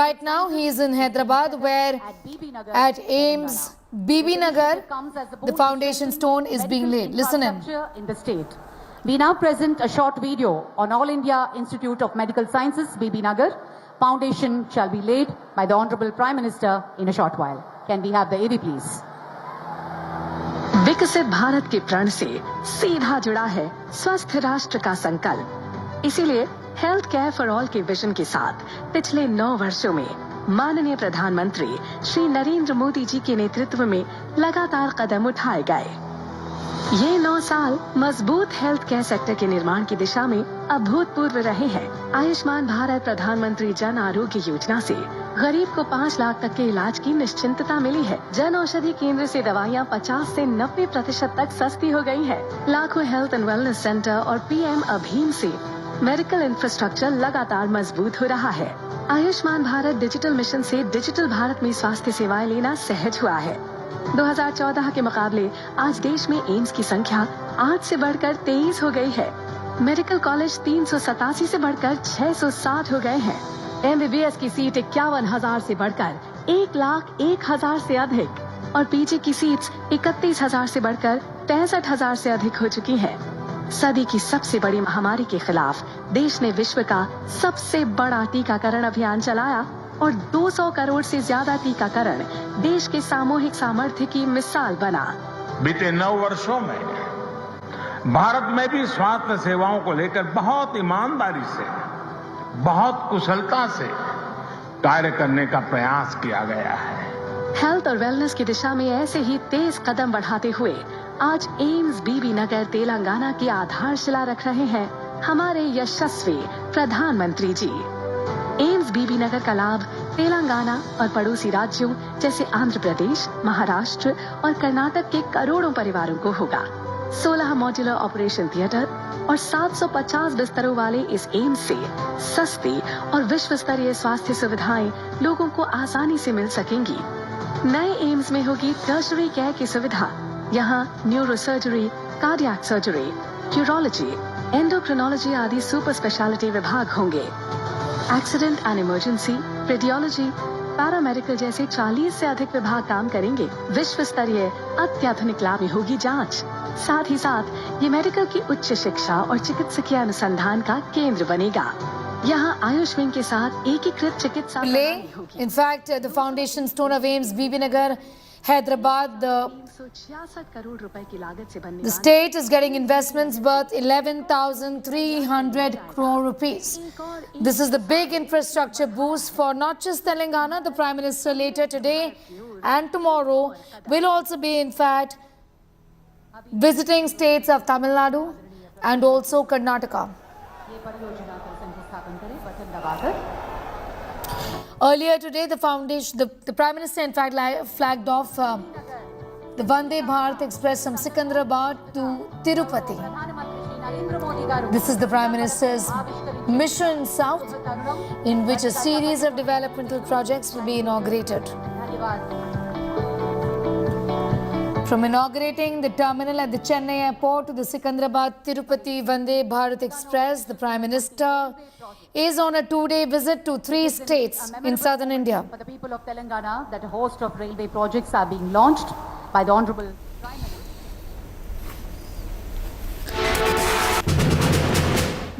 Right now he is in Hyderabad, where at AIIMS Bibi Nagar the foundation stone is being laid. Listen in. In the state. We now present a short video on All India Institute of Medical Sciences, Bibi Nagar. Foundation shall be laid by the Honorable Prime Minister in a short while. Can we have the AV please? विकसित भारत के प्रण से सीधा जुड़ा है स्वस्थ राष्ट्र का संकल्प. इसीलिए हेल्थ केयर फॉर ऑल के विजन के साथ पिछले 9 वर्षों में माननीय प्रधानमंत्री श्री नरेंद्र मोदी जी के नेतृत्व में लगातार कदम उठाए गए। ये 9 साल मजबूत हेल्थ केयर सेक्टर के निर्माण की दिशा में अभूतपूर्व रहे हैं। आयुष्मान भारत प्रधानमंत्री जन आरोग्य योजना से गरीब को 5 लाख तक के इलाज की निश्चिंतता मिली है। जन औषधि केंद्र से दवाइयाँ 50 से 90% तक सस्ती हो गई है। लाखों हेल्थ एंड वेलनेस सेंटर और PM अभीम से मेडिकल इंफ्रास्ट्रक्चर लगातार मजबूत हो रहा है। आयुष्मान भारत डिजिटल मिशन से डिजिटल भारत में स्वास्थ्य सेवाएं लेना सहज हुआ है। 2014 के मुकाबले आज देश में एम्स की संख्या 8 से बढ़कर 23 हो गई है। मेडिकल कॉलेज 387 से बढ़कर 660 हो गए हैं। MBBS की सीट 51,000 से बढ़कर 1,01,000 से अधिक और PG की सीट्स 31,000 से बढ़कर 65,000 से अधिक हो चुकी है। सदी की सबसे बड़ी महामारी के खिलाफ देश ने विश्व का सबसे बड़ा टीकाकरण अभियान चलाया और 200 करोड़ से ज्यादा टीकाकरण देश के सामूहिक सामर्थ्य की मिसाल बना। बीते 9 वर्षों में भारत में भी स्वास्थ्य सेवाओं को लेकर बहुत ईमानदारी से, बहुत कुशलता से कार्य करने का प्रयास किया गया है। हेल्थ और वेलनेस की दिशा में ऐसे ही तेज कदम बढ़ाते हुए आज एम्स बीबी नगर तेलंगाना की आधारशिला रख रहे हैं हमारे यशस्वी प्रधानमंत्री जी। एम्स बीबी नगर का लाभ तेलंगाना और पड़ोसी राज्यों जैसे आंध्र प्रदेश, महाराष्ट्र और कर्नाटक के करोड़ों परिवारों को होगा। 16 मॉड्यूलर ऑपरेशन थिएटर और 750 बिस्तरों वाले इस एम्स से सस्ती और विश्व स्तरीय स्वास्थ्य सुविधाएं लोगों को आसानी से मिल सकेंगी। नए एम्स में होगी टर्शरी केयर की सुविधा। यहाँ neuro surgery, cardiac surgery, urology, endocrinology आदि सुपर स्पेशलिटी विभाग होंगे। Accident and emergency, radiology, paramedical जैसे 40 से अधिक विभाग काम करेंगे। विश्व स्तरीय अत्याधुनिक लैब में होगी जांच। साथ ही साथ ये मेडिकल की उच्च शिक्षा और चिकित्सकीय अनुसंधान का केंद्र बनेगा। यहाँ आयुष विंग के साथ एकीकृत चिकित्सा In fact, the foundation stone of AIIMS Bibi Nagar, Hyderabad, the state is getting investments worth 11,300 crore rupees. This is the big infrastructure boost for not just Telangana. The Prime Minister later today and tomorrow will also be in fact visiting states of Tamil Nadu and also Karnataka. Earlier today, the foundation, the Prime Minister in fact flagged off the Vande Bharat Express from Secunderabad to Tirupati. This is the Prime Minister's mission south, in which a series of developmental projects will be inaugurated. From inaugurating the terminal at the Chennai airport to the Secunderabad Tirupati Vande Bharat Express, the Prime Minister is on a 2-day visit to 3 states in southern India. For the people of Telangana, that a host of railway projects are being launched by the Honorable Prime Minister.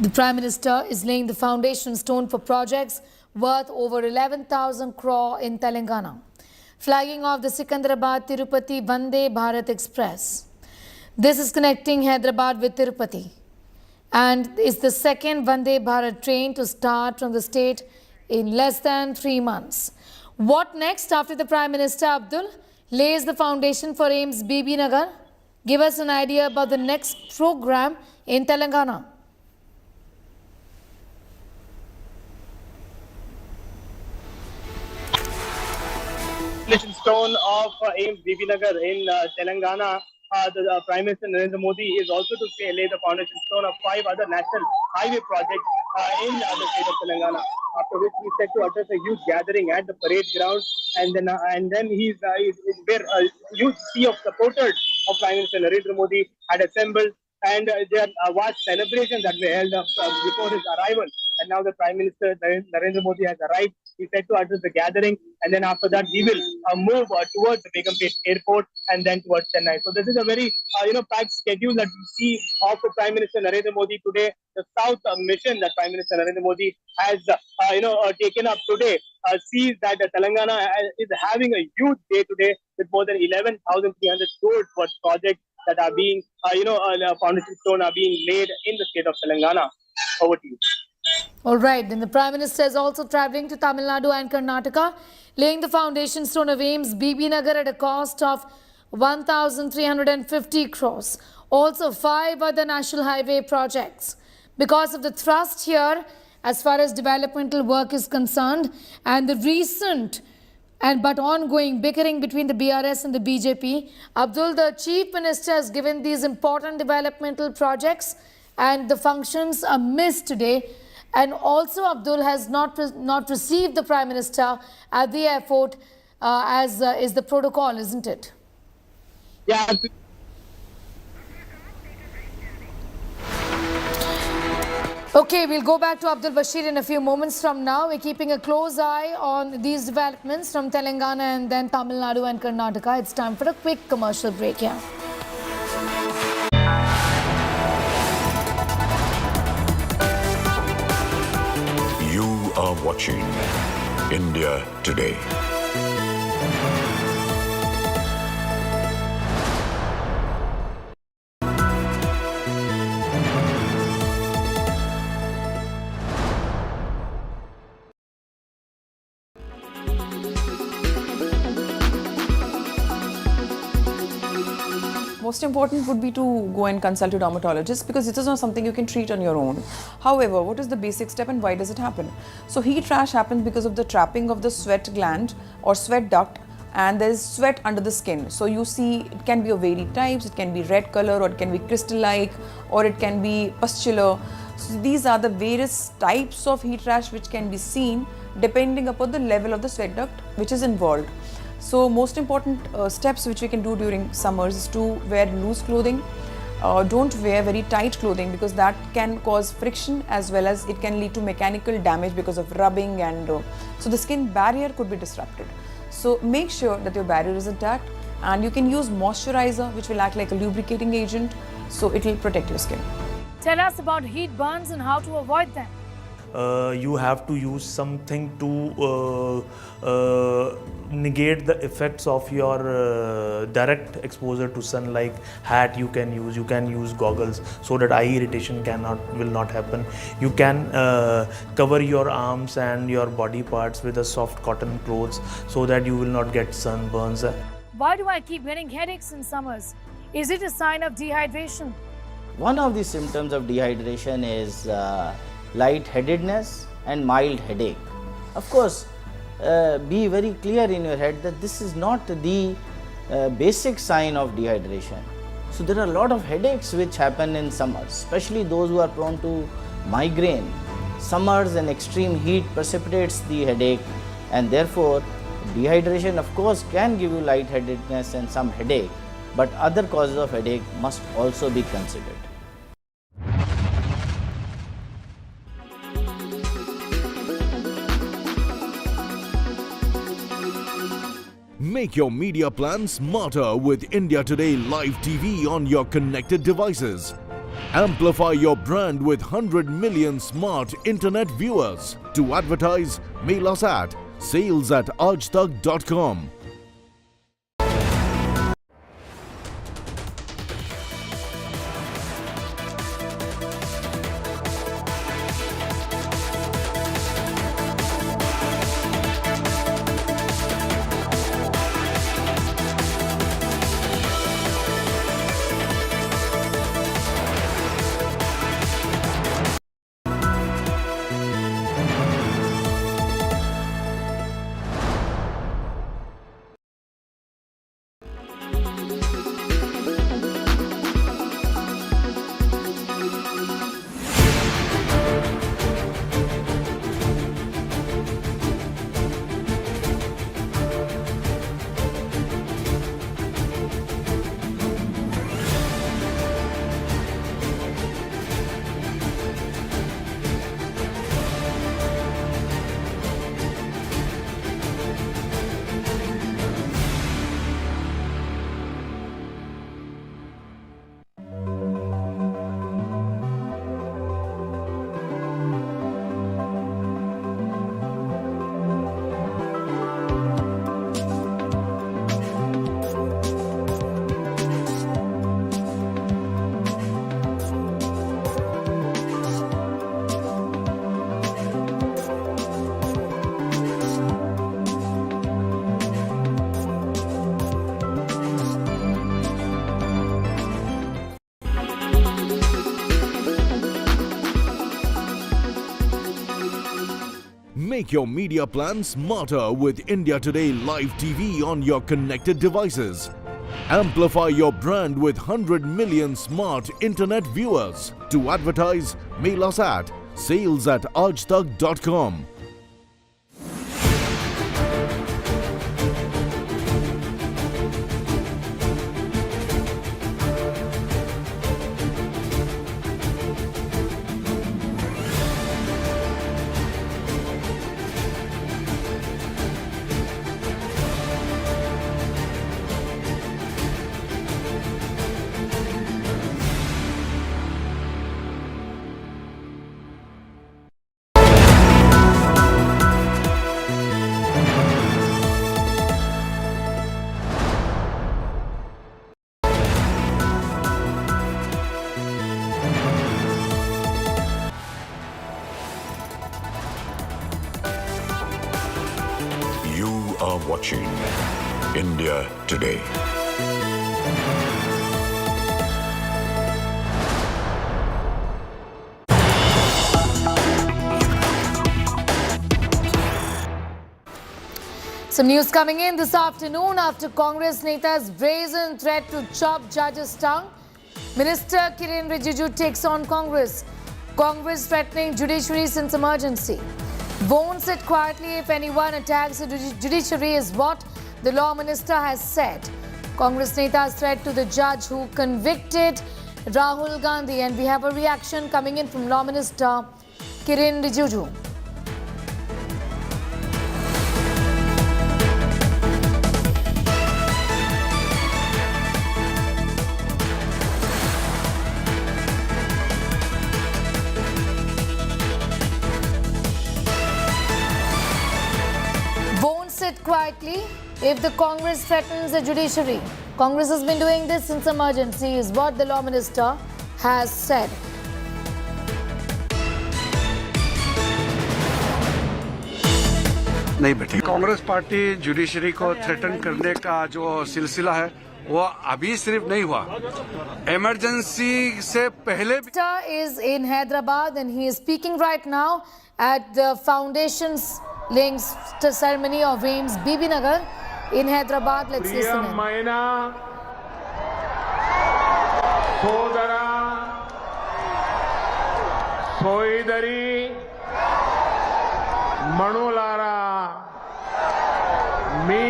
The Prime Minister is laying the foundation stone for projects worth over 11,000 crore in Telangana, flagging off the Secunderabad Tirupati Vande Bharat Express. This is connecting Hyderabad with Tirupati and is the second Vande Bharat train to start from the state in less than 3 months. What next after the Prime Minister Abdul lays the foundation for AIIMS Bibi Nagar? Give us an idea about the next program in Telangana. Stone of AIIMS Bibi Nagar in Telangana. The Prime Minister Narendra Modi is also to lay the foundation stone of 5 other national highway projects in the state of Telangana. After which he is set to address a huge gathering at the parade ground, and then he's where a huge sea of supporters of Prime Minister Narendra Modi had assembled, and there are vast celebrations that were held before his arrival. And now the Prime Minister Narendra Modi has arrived. He's set to address the gathering, and then after that he will move towards the Begumpet airport and then towards Chennai. So this is a very packed schedule that we see of the Prime Minister Narendra Modi today. The South mission that Prime Minister Narendra Modi has taken up today sees that Telangana is having a huge day today with more than 11,300 crores worth projects that are being foundation stone are being laid in the state of Telangana. Over to you. All right, then the Prime Minister is also travelling to Tamil Nadu and Karnataka, laying the foundation stone of AIIMS Bibi Nagar at a cost of 1,350 crores. Also 5 other national highway projects. Because of the thrust here, as far as developmental work is concerned, and the recent but ongoing bickering between the BRS and the BJP, Abdul, the Chief Minister, has given these important developmental projects, and the functions are missed today. And also, Abdul has not received the Prime Minister at the airport, as is the protocol, isn't it? Yeah. Okay, we'll go back to Abdul Bashir in a few moments from now. We're keeping a close eye on these developments from Telangana and then Tamil Nadu and Karnataka. It's time for a quick commercial break here. You are watching India Today. Most important would be to go and consult a dermatologist, because this is not something you can treat on your own. However, what is the basic step and why does it happen? So heat rash happens because of the trapping of the sweat gland or sweat duct, and there is sweat under the skin. So you see it can be of varied types. It can be red color, or it can be crystal-like, or it can be pustular. So these are the various types of heat rash which can be seen depending upon the level of the sweat duct which is involved. So most important steps which we can do during summers is to wear loose clothing. Don't wear very tight clothing, because that can cause friction, as well as it can lead to mechanical damage because of rubbing, and so the skin barrier could be disrupted. So make sure that your barrier is intact, and you can use moisturizer which will act like a lubricating agent, so it will protect your skin. Tell us about heat burns and how to avoid them. You have to use something to negate the effects of your direct exposure to sun, like hat you can use goggles, so that eye irritation will not happen. You can cover your arms and your body parts with a soft cotton clothes, so that you will not get sunburns. Why do I keep getting headaches in summers? Is it a sign of dehydration? One of the symptoms of dehydration is lightheadedness and mild headache. Of course, be very clear in your head that this is not the basic sign of dehydration. So there are a lot of headaches which happen in summers, especially those who are prone to migraine. Summers and extreme heat precipitates the headache, and therefore dehydration of course can give you lightheadedness and some headache, but other causes of headache must also be considered. Make your media plan smarter with India Today Live TV on your connected devices. Amplify your brand with 100 million smart internet viewers. To advertise, mail us at sales@aajtak.com. Make your media plan smarter with India Today Live TV on your connected devices. Amplify your brand with 100 million smart internet viewers. To advertise, mail us at sales@aajtak.com. are watching India Today. Some news coming in this afternoon after Congress Neta's brazen threat to chop judge's tongue. Minister Kiren Rijiju takes on Congress. Congress threatening judiciary since emergency. Won't sit quietly if anyone attacks the judiciary is what the law minister has said. Congress Neta's threat to the judge who convicted Rahul Gandhi. And we have a reaction coming in from law minister Kiren Rijiju. Sit quietly if the Congress threatens the judiciary. Congress has been doing this since emergency is what the law minister has said. नहीं बेटे Congress party judiciary को threaten करने का जो सिलसिला है वो अभी सिर्फ नहीं हुआ इमरजेंसी से पहले is in Hyderabad and he is speaking right now at the foundation's laying ceremony of AIIMS Bibi Nagar in Hyderabad. Let's listen in. Mayna Sodara Soidari Manulara मी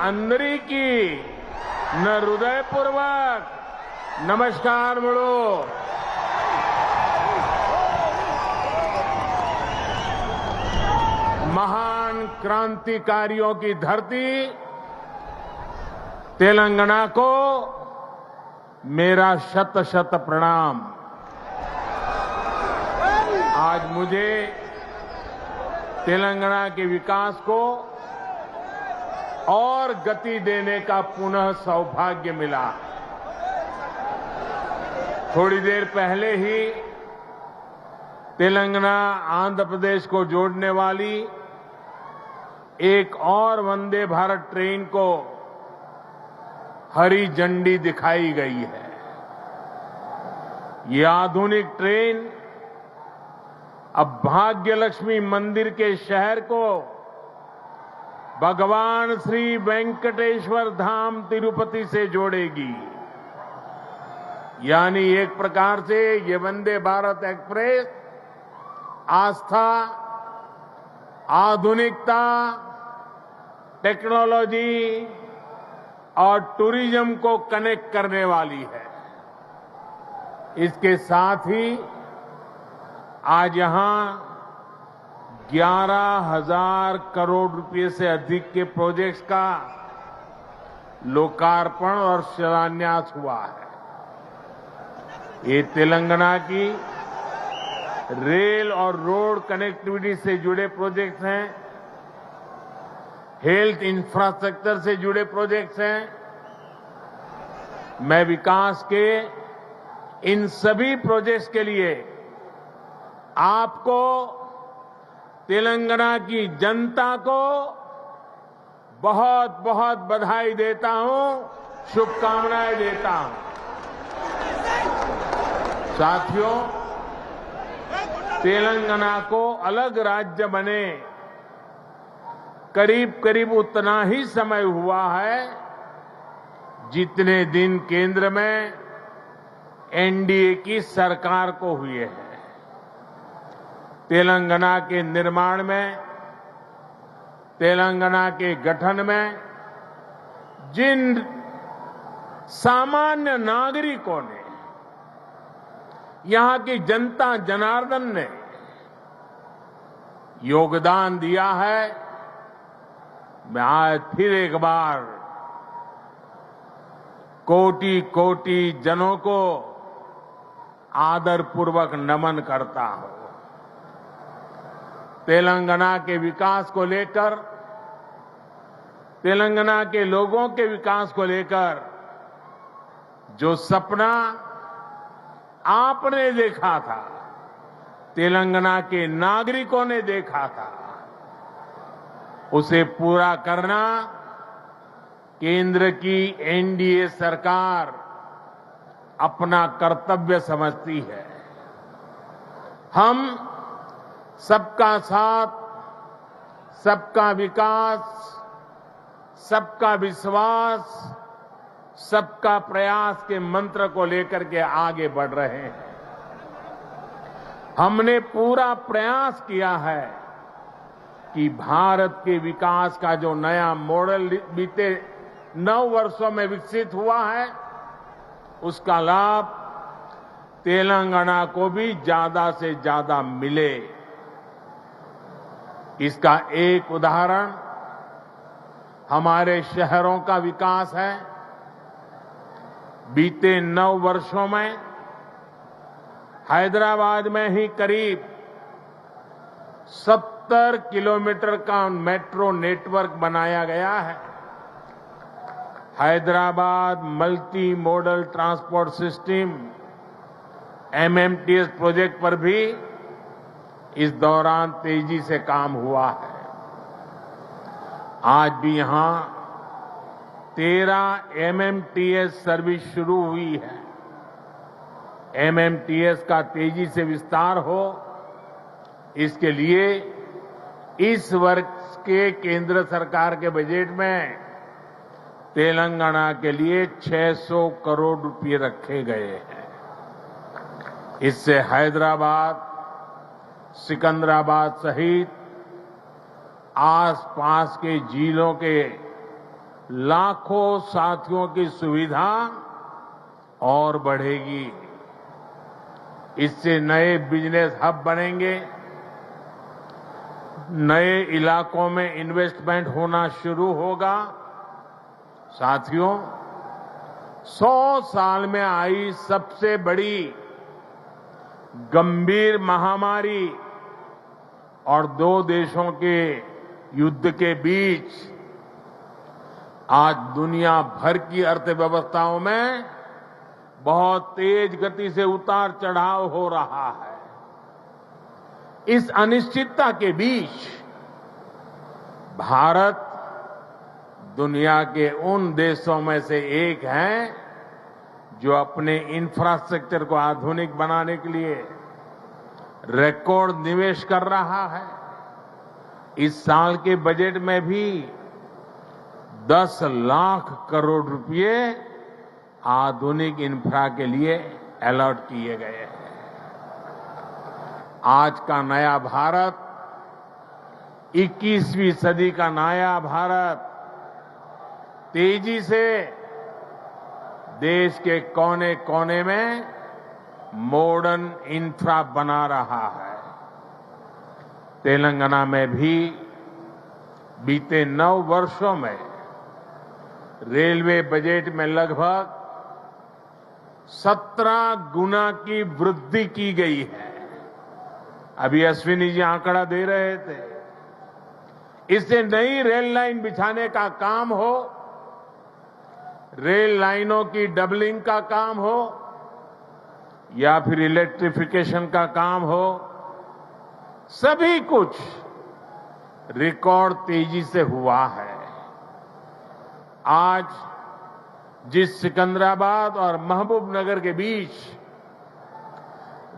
अंदरी की न हृदयपूर्वक नमस्कार बोलो महान क्रांतिकारियों की धरती तेलंगाना को मेरा शत शत प्रणाम। आज मुझे तेलंगाना के विकास को और गति देने का पुनः सौभाग्य मिला। थोड़ी देर पहले ही तेलंगाना आंध्र प्रदेश को जोड़ने वाली एक और वंदे भारत ट्रेन को हरी झंडी दिखाई गई है। ये आधुनिक ट्रेन अब भाग्यलक्ष्मी मंदिर के शहर को भगवान श्री वेंकटेश्वर धाम तिरुपति से जोड़ेगी। यानी एक प्रकार से ये वंदे भारत एक्सप्रेस आस्था, आधुनिकता, टेक्नोलॉजी और टूरिज्म को कनेक्ट करने वाली है। इसके साथ ही आज यहां 11,000 करोड़ रुपए से अधिक के प्रोजेक्ट्स का लोकार्पण और शिलान्यास हुआ है। ये तेलंगाना की रेल और रोड कनेक्टिविटी से जुड़े प्रोजेक्ट्स हैं, हेल्थ इंफ्रास्ट्रक्चर से जुड़े प्रोजेक्ट्स हैं। मैं विकास के इन सभी प्रोजेक्ट्स के लिए आपको, तेलंगाना की जनता को बहुत बहुत बधाई देता हूं, शुभकामनाएं देता हूं। साथियों, तेलंगाना को अलग राज्य बने करीब करीब उतना ही समय हुआ है जितने दिन केंद्र में एनडीए की सरकार को हुए हैं। तेलंगाना के निर्माण में, तेलंगाना के गठन में जिन सामान्य नागरिकों ने, यहां की जनता जनार्दन ने योगदान दिया है, मैं आज फिर एक बार कोटि कोटि जनों को आदरपूर्वक नमन करता हूं। तेलंगाना के विकास को लेकर, तेलंगाना के लोगों के विकास को लेकर जो सपना आपने देखा था, तेलंगाना के नागरिकों ने देखा था, उसे पूरा करना केंद्र की एनडीए सरकार अपना कर्तव्य समझती है। हम सबका साथ, सबका विकास, सबका विश्वास, सबका प्रयास के मंत्र को लेकर के आगे बढ़ रहे हैं। हमने पूरा प्रयास किया है कि भारत के विकास का जो नया मॉडल बीते 9 वर्षों में विकसित हुआ है, उसका लाभ तेलंगाना को भी ज्यादा से ज्यादा मिले। इसका एक उदाहरण हमारे शहरों का विकास है। बीते 9 वर्षों में हैदराबाद में ही करीब 70 किलोमीटर का मेट्रो नेटवर्क बनाया गया है। Hyderabad multi modal transport system MMTS project पर भी इस दौरान तेजी से काम हुआ है। आज भी यहां 13 MMTS सर्विस शुरू हुई है। MMTS का तेजी से विस्तार हो, इसके लिए इस वर्ष के केंद्र सरकार के बजट में तेलंगाना के लिए 600 करोड़ रुपए रखे गए हैं। इससे हैदराबाद, सिकंदराबाद सहित आसपास के जिलों के लाखों साथियों की सुविधा और बढ़ेगी। इससे नए बिजनेस हब बनेंगे, नए इलाकों में इन्वेस्टमेंट होना शुरू होगा। साथियों, 100 साल में आई सबसे बड़ी गंभीर महामारी और 2 देशों के युद्ध के बीच आज दुनिया भर की अर्थव्यवस्थाओं में बहुत तेज गति से उतार चढ़ाव हो रहा है। इस अनिश्चितता के बीच भारत दुनिया के उन देशों में से एक है जो अपने इंफ्रास्ट्रक्चर को आधुनिक बनाने के लिए रिकॉर्ड निवेश कर रहा है। इस साल के बजट में भी 10 लाख करोड़ रुपए आधुनिक इंफ्रा के लिए अलॉट किए गए हैं। आज का नया भारत, 21वीं सदी का नया भारत तेजी से देश के कोने कोने में मॉडर्न इंफ्रा बना रहा है। तेलंगाना में भी बीते 9 वर्षों में रेलवे बजट में लगभग 17 गुना की वृद्धि की गई है। अभी अश्विनी जी आंकड़ा दे रहे थे। इससे नई रेल लाइन बिछाने का काम हो, रेल लाइनों की डबलिंग का काम हो या फिर इलेक्ट्रिफिकेशन का काम हो, सभी कुछ रिकॉर्ड तेजी से हुआ है। आज जिस सिकंदराबाद और महबूबनगर के बीच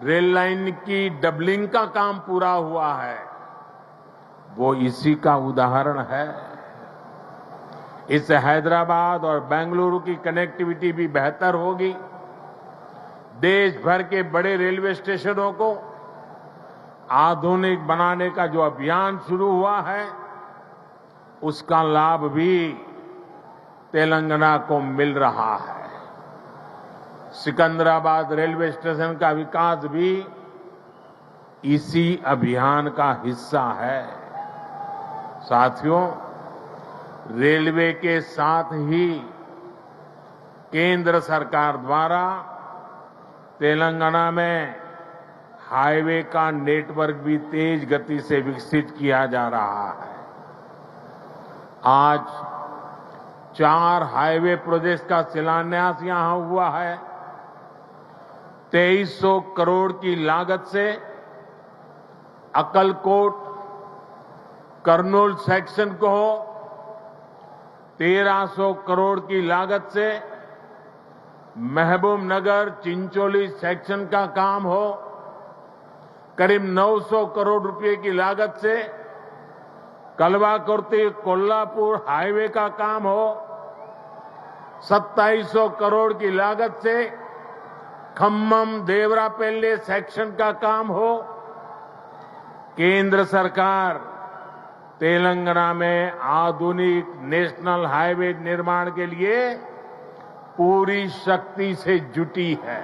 रेल लाइन की डबलिंग का काम पूरा हुआ है, वो इसी का उदाहरण है। इससे हैदराबाद और बेंगलुरु की कनेक्टिविटी भी बेहतर होगी। देश भर के बड़े रेलवे स्टेशनों को आधुनिक बनाने का जो अभियान शुरू हुआ है, उसका लाभ भी तेलंगाना को मिल रहा है। सिकंदराबाद रेलवे स्टेशन का विकास भी इसी अभियान का हिस्सा है। साथियों, रेलवे के साथ ही केंद्र सरकार द्वारा तेलंगाना में हाईवे का नेटवर्क भी तेज गति से विकसित किया जा रहा है। आज 4 हाईवे प्रोजेक्ट्स का शिलान्यास यहां हुआ है। 2300 करोड़ की लागत से अक्कलकोट कर्नूल सेक्शन को हो, 1300 करोड़ की लागत से महबूब नगर चिंचोली सेक्शन का काम हो, करीब 900 करोड़ रुपए की लागत से कलवाकुर्ती कोल्हापुर हाईवे का काम हो, 2700 करोड़ की लागत से खम्मम देवरापल्ली सेक्शन का काम हो। केंद्र सरकार तेलंगाना में आधुनिक नेशनल हाईवे निर्माण के लिए पूरी शक्ति से जुटी है।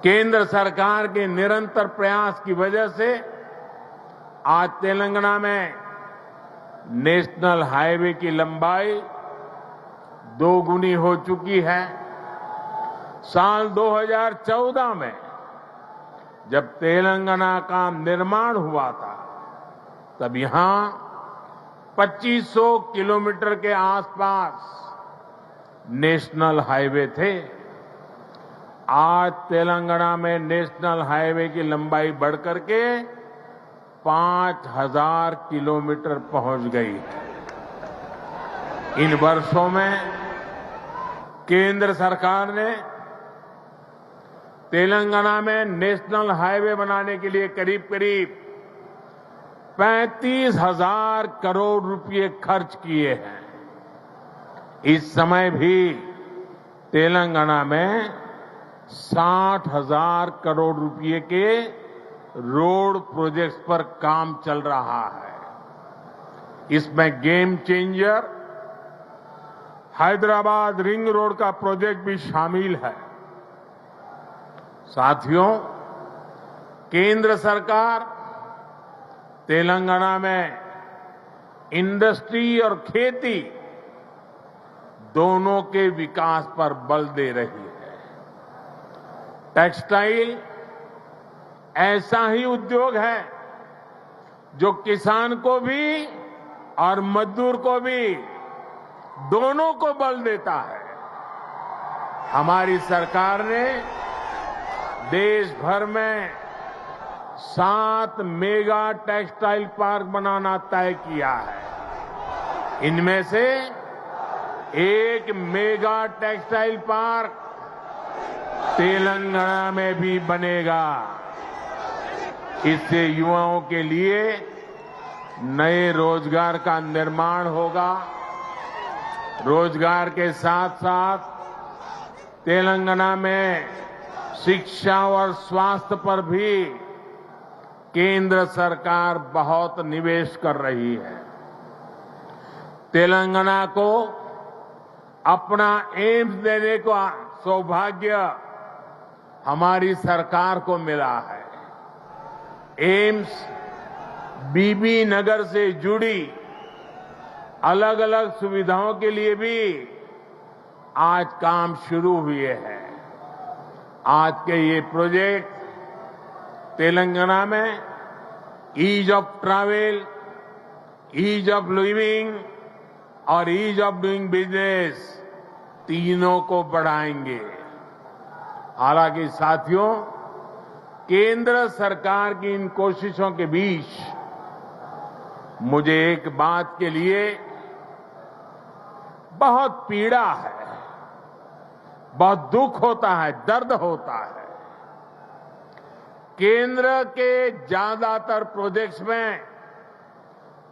केंद्र सरकार के निरंतर प्रयास की वजह से आज तेलंगाना में नेशनल हाईवे की लंबाई 2 गुनी हो चुकी है। साल 2014 में जब तेलंगाना का निर्माण हुआ था, तब यहां 2500 किलोमीटर के आसपास नेशनल हाईवे थे। आज तेलंगाना में नेशनल हाईवे की लंबाई बढ़कर के 5000 किलोमीटर पहुंच गई है। इन वर्षों में केंद्र सरकार ने तेलंगाना में नेशनल हाईवे बनाने के लिए करीब करीब 35,000 करोड़ रुपए खर्च किए हैं। इस समय भी तेलंगाना में 60,000 करोड़ रुपए के रोड प्रोजेक्ट्स पर काम चल रहा है। इसमें game changer Hyderabad ring road का प्रोजेक्ट भी शामिल है। साथियों, केंद्र सरकार तेलंगाना में इंडस्ट्री और खेती दोनों के विकास पर बल दे रही है। टेक्सटाइल ऐसा ही उद्योग है जो किसान को भी और मजदूर को भी दोनों को बल देता है। हमारी सरकार ने देश भर में 7 मेगा टेक्सटाइल पार्क बनाना तय किया है। इनमें से एक मेगा टेक्सटाइल पार्क तेलंगाना में भी बनेगा। इससे युवाओं के लिए नए रोजगार का निर्माण होगा। रोजगार के साथ साथ तेलंगाना में शिक्षा और स्वास्थ्य पर भी केंद्र सरकार बहुत निवेश कर रही है। तेलंगाना को अपना एम्स देने का सौभाग्य हमारी सरकार को मिला है। एम्स बीबी नगर से जुड़ी अलग अलग सुविधाओं के लिए भी आज काम शुरू हुए हैं। आज के ये प्रोजेक्ट तेलंगाना में ease of travel, ease of living और ईज ऑफ डूइंग बिजनेस तीनों को बढ़ाएंगे। हालांकि साथियों, केंद्र सरकार की इन कोशिशों के बीच मुझे एक बात के लिए बहुत पीड़ा है, बहुत दुख होता है, दर्द होता है। केंद्र के ज्यादातर प्रोजेक्ट्स में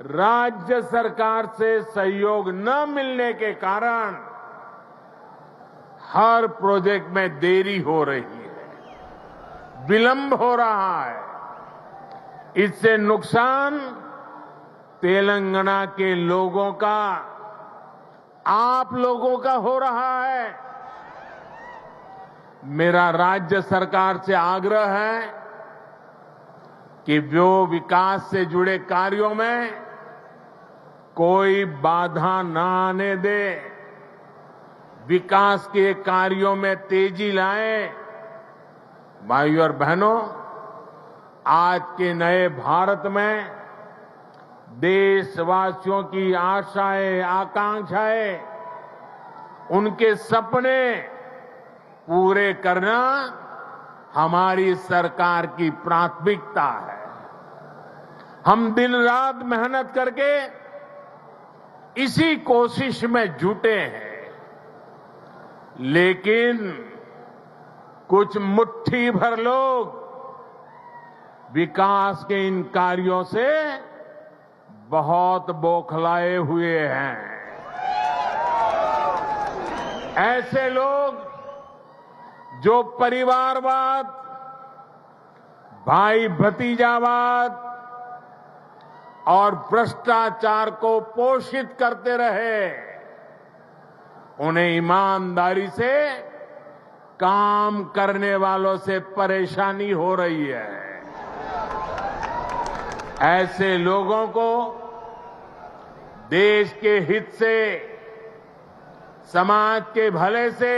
राज्य सरकार से सहयोग न मिलने के कारण हर प्रोजेक्ट में देरी हो रही है, विलंब हो रहा है। इससे नुकसान तेलंगाना के लोगों का, आप लोगों का हो रहा है। मेरा राज्य सरकार से आग्रह है कि वो विकास से जुड़े कार्यों में कोई बाधा न आने दे, विकास के कार्यों में तेजी लाएं। भाइयों और बहनों, आज के नए भारत में देशवासियों की आशाएं, आकांक्षाएं, उनके सपने पूरे करना हमारी सरकार की प्राथमिकता है। हम दिन रात मेहनत करके इसी कोशिश में जुटे हैं, लेकिन कुछ मुट्ठी भर लोग विकास के इन कार्यों से बहुत बौखलाए हुए हैं। ऐसे लोग जो परिवारवाद, भाई भतीजावाद और भ्रष्टाचार को पोषित करते रहे, उन्हें ईमानदारी से काम करने वालों से परेशानी हो रही है। ऐसे लोगों को देश के हित से, समाज के भले से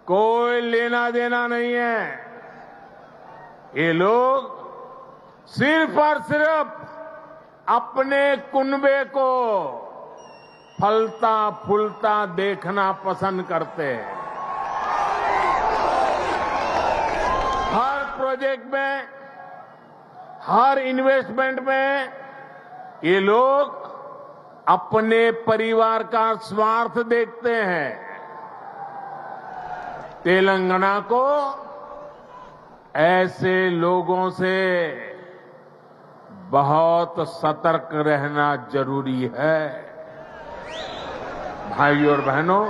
कोई लेना देना नहीं है। ये लोग सिर्फ और सिर्फ अपने कुनबे को फलता फूलता देखना पसंद करते हैं। हर प्रोजेक्ट में, हर इन्वेस्टमेंट में ये लोग अपने परिवार का स्वार्थ देखते हैं। तेलंगाना को ऐसे लोगों से बहुत सतर्क रहना जरूरी है। भाइयों और बहनों,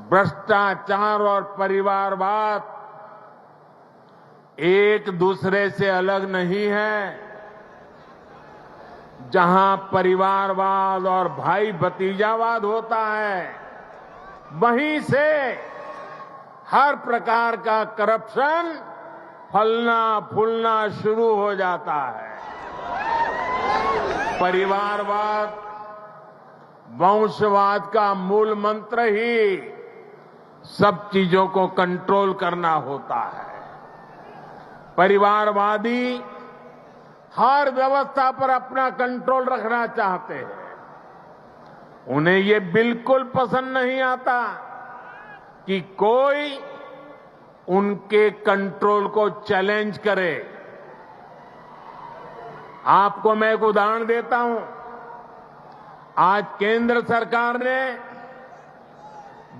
भ्रष्टाचार और परिवारवाद एक दूसरे से अलग नहीं है। जहां परिवारवाद और भाई भतीजावाद होता है, वहीं से हर प्रकार का करप्शन फलना फूलना शुरू हो जाता है। परिवारवाद, वंशवाद का मूल मंत्र ही सब चीजों को कंट्रोल करना होता है। परिवारवादी हर व्यवस्था पर अपना कंट्रोल रखना चाहते हैं। उन्हें ये बिल्कुल पसंद नहीं आता कि कोई उनके कंट्रोल को चैलेंज करे। आपको मैं एक उदाहरण देता हूं। आज केंद्र सरकार ने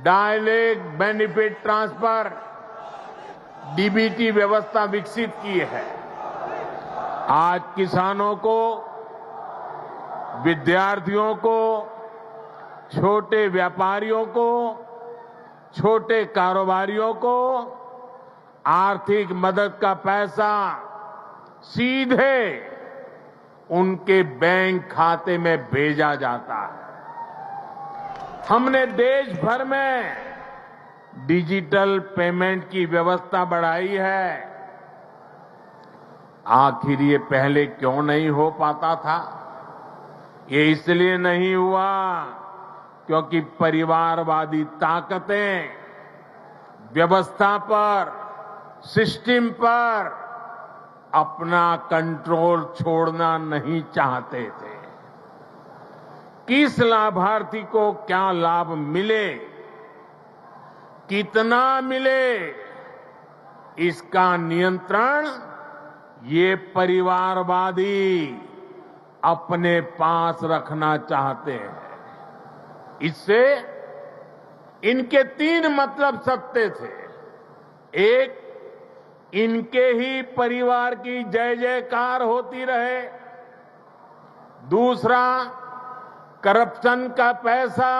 डायरेक्ट बेनिफिट ट्रांसफर डीबीटी व्यवस्था विकसित की है। आज किसानों को, विद्यार्थियों को, छोटे व्यापारियों को, छोटे कारोबारियों को आर्थिक मदद का पैसा सीधे उनके बैंक खाते में भेजा जाता है। हमने देश भर में डिजिटल पेमेंट की व्यवस्था बढ़ाई है। आखिर ये पहले क्यों नहीं हो पाता था? ये इसलिए नहीं हुआ क्योंकि परिवारवादी ताकतें व्यवस्था पर, सिस्टम पर अपना कंट्रोल छोड़ना नहीं चाहते थे। किस लाभार्थी को क्या लाभ मिले, कितना मिले, इसका नियंत्रण ये परिवारवादी अपने पास रखना चाहते हैं। इससे इनके 3 मतलब सत्य थे। एक, इनके ही परिवार की जय जयकार होती रहे। दूसरा, करप्शन का पैसा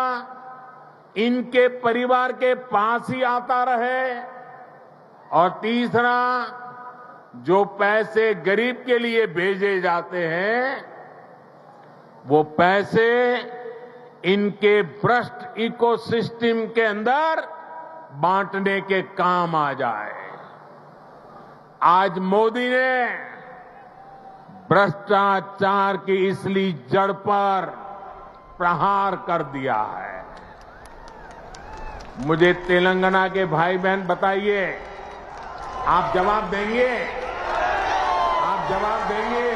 इनके परिवार के पास ही आता रहे, और तीसरा, जो पैसे गरीब के लिए भेजे जाते हैं वो पैसे इनके भ्रष्ट इकोसिस्टम के अंदर बांटने के काम आ जाए। आज मोदी ने भ्रष्टाचार की इसलिए जड़ पर प्रहार कर दिया है। मुझे तेलंगाना के भाई बहन बताइए, आप जवाब देंगे? आप जवाब देंगे?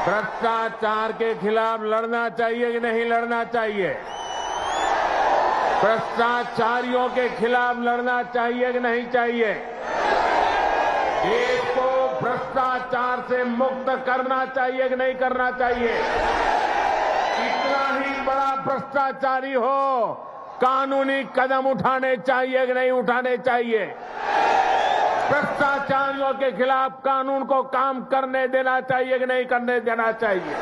भ्रष्टाचार के खिलाफ लड़ना चाहिए कि नहीं लड़ना चाहिए? भ्रष्टाचारियों के खिलाफ लड़ना चाहिए कि नहीं चाहिए? देश को भ्रष्टाचार से मुक्त करना चाहिए कि नहीं करना चाहिए? कितना ही बड़ा भ्रष्टाचारी हो, कानूनी कदम उठाने चाहिए कि नहीं उठाने चाहिए? भ्रष्टाचारियों के खिलाफ कानून को काम करने देना चाहिए कि नहीं करने देना चाहिए?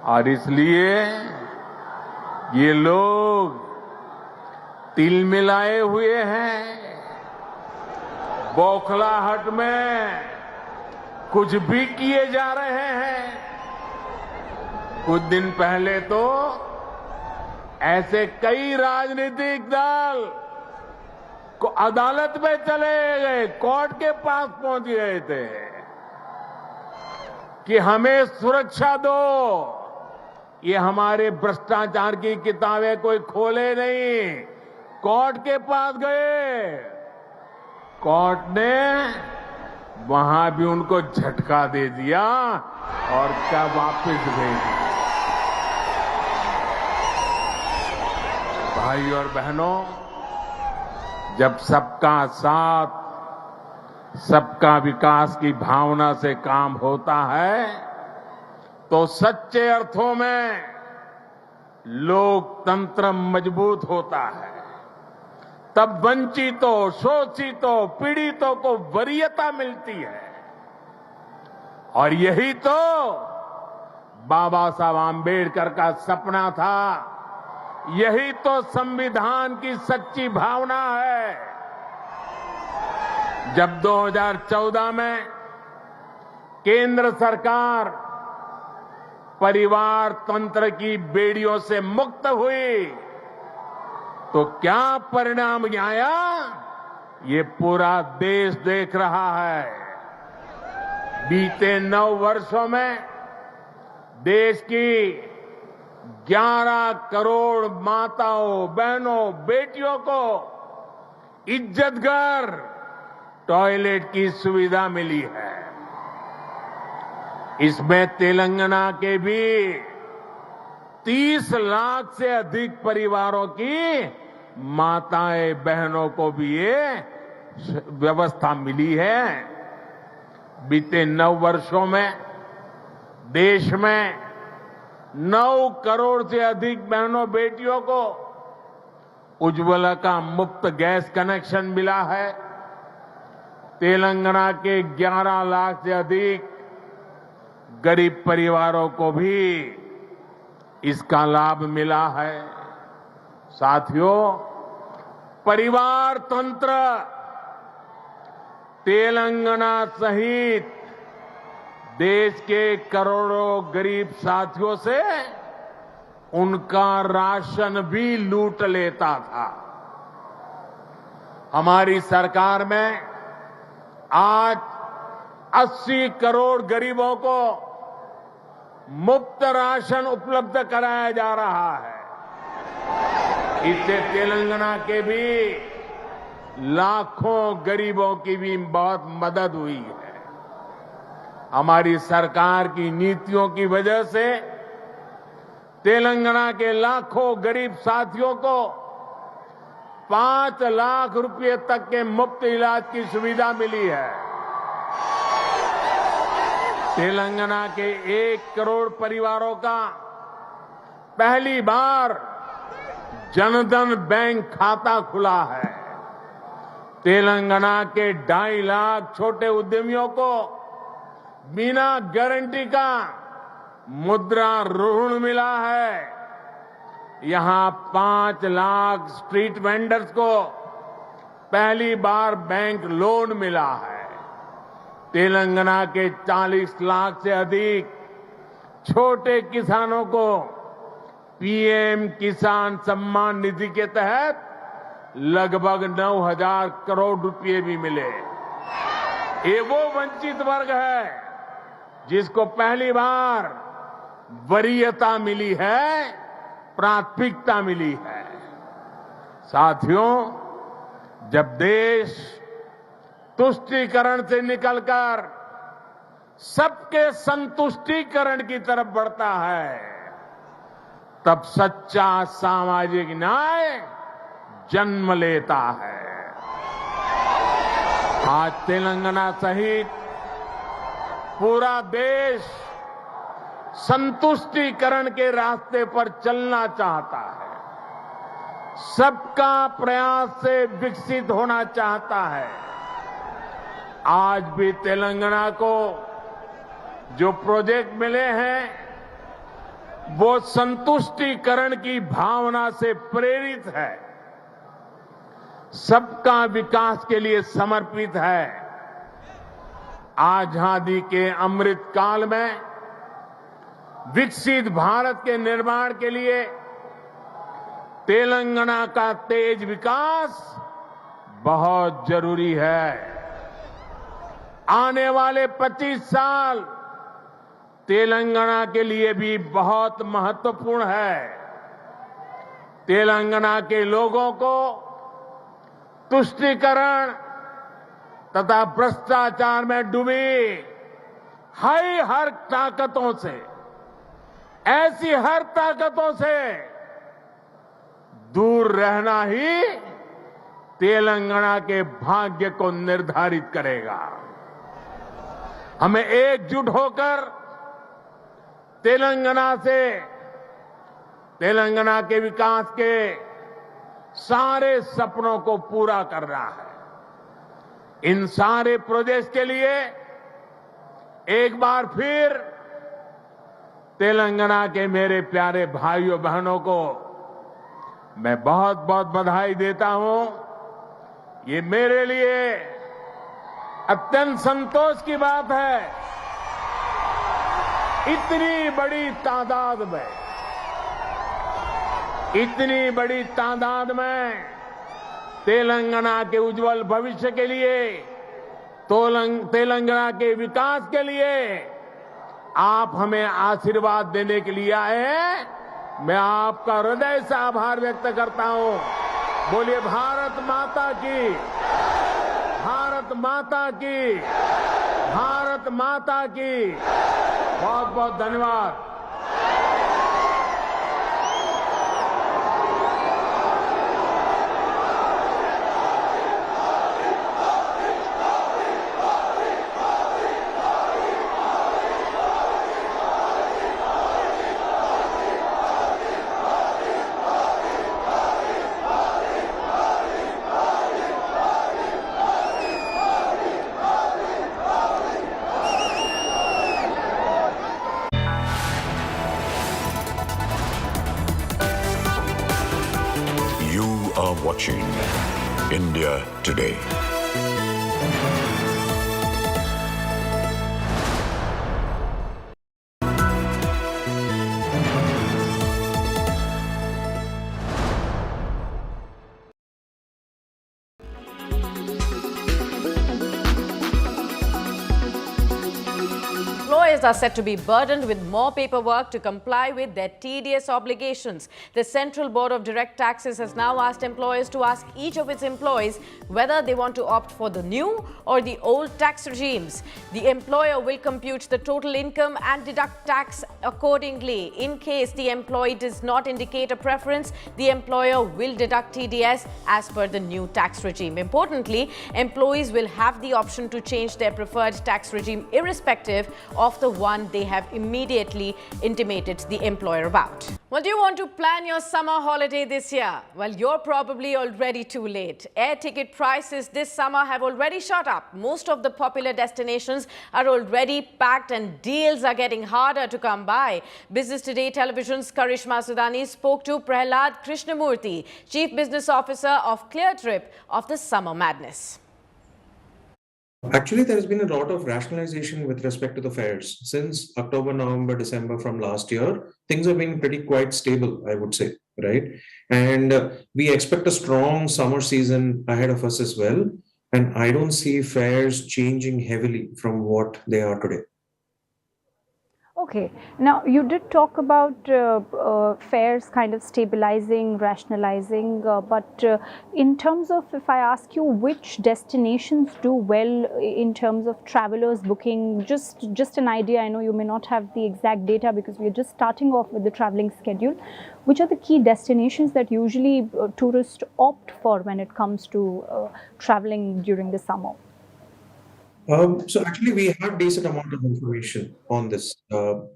और इसलिए ये लोग तिल मिलाए हुए हैं, बौखलाहट में कुछ भी किए जा रहे हैं। कुछ दिन पहले तो ऐसे कई राजनीतिक दल को अदालत में चले गए, कोर्ट के पास पहुंच गए थे कि हमें सुरक्षा दो, ये हमारे भ्रष्टाचार की किताबें कोई खोले नहीं। कोर्ट के पास गए, कोर्ट ने वहां भी उनको झटका दे दिया और क्या वापस भेज दिया। भाई और बहनों, जब सबका साथ, सबका विकास की भावना से काम होता है तो सच्चे अर्थों में लोकतंत्र मजबूत होता है। तब वंचितों, शोषितों, पीड़ितों को वरीयता मिलती है। और यही तो बाबा साहब आम्बेडकर का सपना था, यही तो संविधान की सच्ची भावना है। जब 2014 में केंद्र सरकार परिवार तंत्र की बेड़ियों से मुक्त हुई तो क्या परिणाम आया, ये पूरा देश देख रहा है। बीते 9 वर्षों में देश की 11 करोड़ माताओं, बहनों, बेटियों को इज्जतघर टॉयलेट की सुविधा मिली है। इसमें तेलंगाना के भी 30 लाख से अधिक परिवारों की माताएं, बहनों को भी ये व्यवस्था मिली है। बीते 9 वर्षों में देश में 9 करोड़ से अधिक बहनों, बेटियों को उज्ज्वला का मुफ्त गैस कनेक्शन मिला है। तेलंगाना के 11 लाख से अधिक गरीब परिवारों को भी इसका लाभ मिला है। साथियों, परिवार तंत्र तेलंगाना सहित देश के करोड़ों गरीब साथियों से उनका राशन भी लूट लेता था। हमारी सरकार में आज 80 करोड़ गरीबों को मुफ्त राशन उपलब्ध कराया जा रहा है। इससे तेलंगाना के भी लाखों गरीबों की भी बहुत मदद हुई है। हमारी सरकार की नीतियों की वजह से तेलंगाना के लाखों गरीब साथियों को 5 लाख रुपए तक के मुफ्त इलाज की सुविधा मिली है। तेलंगाना के 1 करोड़ परिवारों का पहली बार जनधन बैंक खाता खुला है। तेलंगाना के 2.5 लाख छोटे उद्यमियों को बिना गारंटी का मुद्रा ऋण मिला है। यहां 5 लाख स्ट्रीट वेंडर्स को पहली बार बैंक लोन मिला है। तेलंगाना के 40 लाख से अधिक छोटे किसानों को पीएम किसान सम्मान निधि के तहत लगभग 9,000 करोड़ रुपए भी मिले। ये वो वंचित वर्ग है जिसको पहली बार वरीयता मिली है, प्राथमिकता मिली है। साथियों, जब देश तुष्टीकरण से निकलकर सबके संतुष्टीकरण की तरफ बढ़ता है, तब सच्चा सामाजिक न्याय जन्म लेता है। आज तेलंगाना सहित पूरा देश संतुष्टीकरण के रास्ते पर चलना चाहता है, सबका प्रयास से विकसित होना चाहता है। आज भी तेलंगाना को जो प्रोजेक्ट मिले हैं वो संतुष्टीकरण की भावना से प्रेरित है, सबका विकास के लिए समर्पित है। आजादी के अमृत काल में विकसित भारत के निर्माण के लिए तेलंगाना का तेज विकास बहुत जरूरी है। आने वाले 25 साल तेलंगाना के लिए भी बहुत महत्वपूर्ण है। तेलंगाना के लोगों को तुष्टीकरण तथा भ्रष्टाचार में डूबी हर ताकतों से, ऐसी हर ताकतों से दूर रहना ही तेलंगाना के भाग्य को निर्धारित करेगा। हमें एकजुट होकर तेलंगाना के विकास के सारे सपनों को पूरा करना है। इन सारे प्रोजेक्ट्स के लिए एक बार फिर तेलंगाना के मेरे प्यारे भाइयों बहनों को मैं बहुत बहुत बधाई देता हूं। ये मेरे लिए अत्यंत संतोष की बात है, इतनी बड़ी तादाद में तेलंगाना के उज्जवल भविष्य के लिए, तेलंगाना के विकास के लिए आप हमें आशीर्वाद देने के लिए आए हैं। मैं आपका हृदय से आभार व्यक्त करता हूं। बोलिए भारत माता की, भारत माता की, भारत माता की। बहुत बहुत धन्यवाद। Watching India Today. Employers are said to be burdened with more paperwork to comply with their tedious obligations. The Central Board of Direct Taxes has now asked employers to ask each of its employees whether they want to opt for the new or the old tax regimes. The employer will compute the total income and deduct tax accordingly. In case the employee does not indicate a preference, the employer will deduct TDS as per the new tax regime. Importantly, employees will have the option to change their preferred tax regime irrespective of of the one they have immediately intimated the employer about. Well, do you want to plan your summer holiday this year? Well, you're probably already too late. Air ticket prices this summer have already shot up. Most of the popular destinations are already packed and deals are getting harder to come by. Business Today Television's Karishma Sudani spoke to Prahlad Krishnamurthy, Chief Business Officer of Clear Trip, of the summer madness. Actually, there has been a lot of rationalization with respect to the fares. Since October, November, December from last year, things have been pretty quite stable, I would say, right? And we expect a strong summer season ahead of us as well. And I don't see fares changing heavily from what they are today. Okay. Now, you did talk about fares kind of stabilizing, rationalizing, but in terms of, if I ask you, which destinations do well in terms of travelers booking, just an idea. I know you may not have the exact data because we are just starting off with the traveling schedule. Which are the key destinations that usually tourists opt for when it comes to traveling during the summer? So actually, we have decent amount of information on this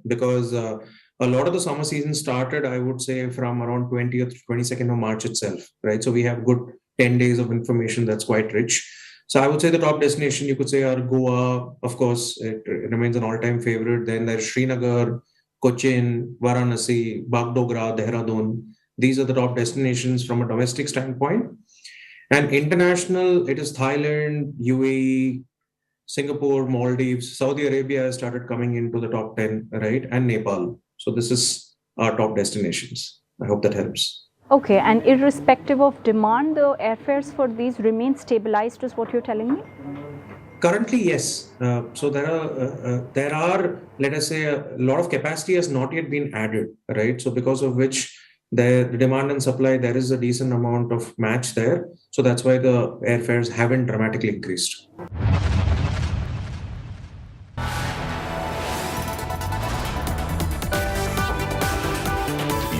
because a lot of the summer season started, I would say, from around 20th to 22nd of March itself, right? So we have good 10 days of information that's quite rich. So I would say the top destination you could say are Goa, of course, it remains an all-time favorite. Then there's Srinagar, Cochin, Varanasi, Bagdogra, Dehradun. These are the top destinations from a domestic standpoint. And international, it is Thailand, UAE, Singapore, Maldives, Saudi Arabia has started coming into the top 10, right? And Nepal. So this is our top destinations. I hope that helps. Okay, and irrespective of demand, the airfares for these remain stabilized, is what you're telling me? Currently, yes. So there are, let us say, a lot of capacity has not yet been added, right? So because of which the demand and supply, there is a decent amount of match there. So that's why the airfares haven't dramatically increased.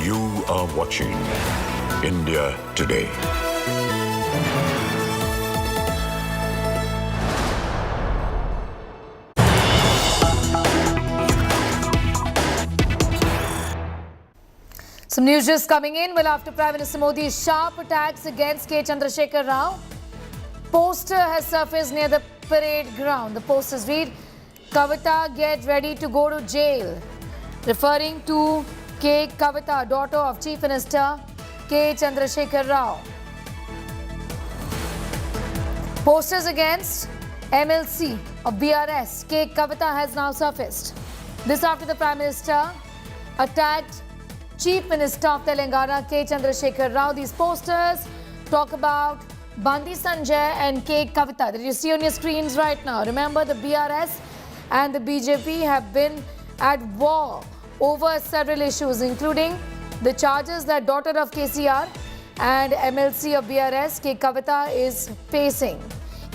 You are watching India Today. Some news just coming in. Well, after Prime Minister Modi's sharp attacks against K. Chandrasekhar Rao, poster has surfaced near the parade ground. The posters read, "Kavita, get ready to go to jail," referring to K. Kavita, daughter of Chief Minister K. Chandrasekhar Rao. Posters against MLC of BRS K. Kavita has now surfaced. This after the Prime Minister attacked Chief Minister of Telangana K. Chandrasekhar Rao. These posters talk about Bandi Sanjay and K. Kavita that you see on your screens right now. Remember, the BRS and the BJP have been at war over several issues, including the charges that daughter of KCR and MLC of BRS K. Kavita is facing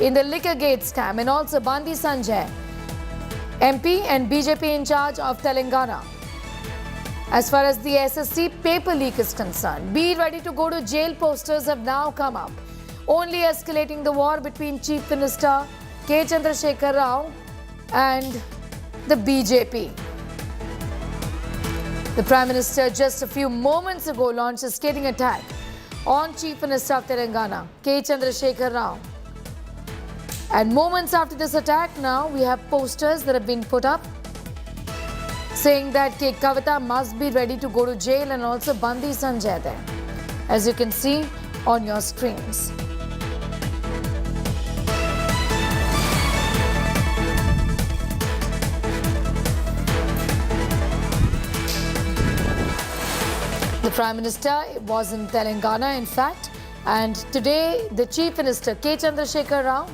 in the liquor gate scam, and also Bandi Sanjay, MP and BJP in charge of Telangana. As far as the SSC paper leak is concerned, "Be ready to go to jail" posters have now come up, only escalating the war between Chief Minister K. Chandrasekhar Rao and the BJP. The Prime Minister just a few moments ago launched a scathing attack on Chief Minister of Telangana K. Chandrasekhar Rao. And moments after this attack, now we have posters that have been put up saying that K. Kavita must be ready to go to jail, and also Bandi Sanjay there, as you can see on your screens. The Prime Minister was in Telangana, in fact, and today the Chief Minister K. Chandrasekhar Rao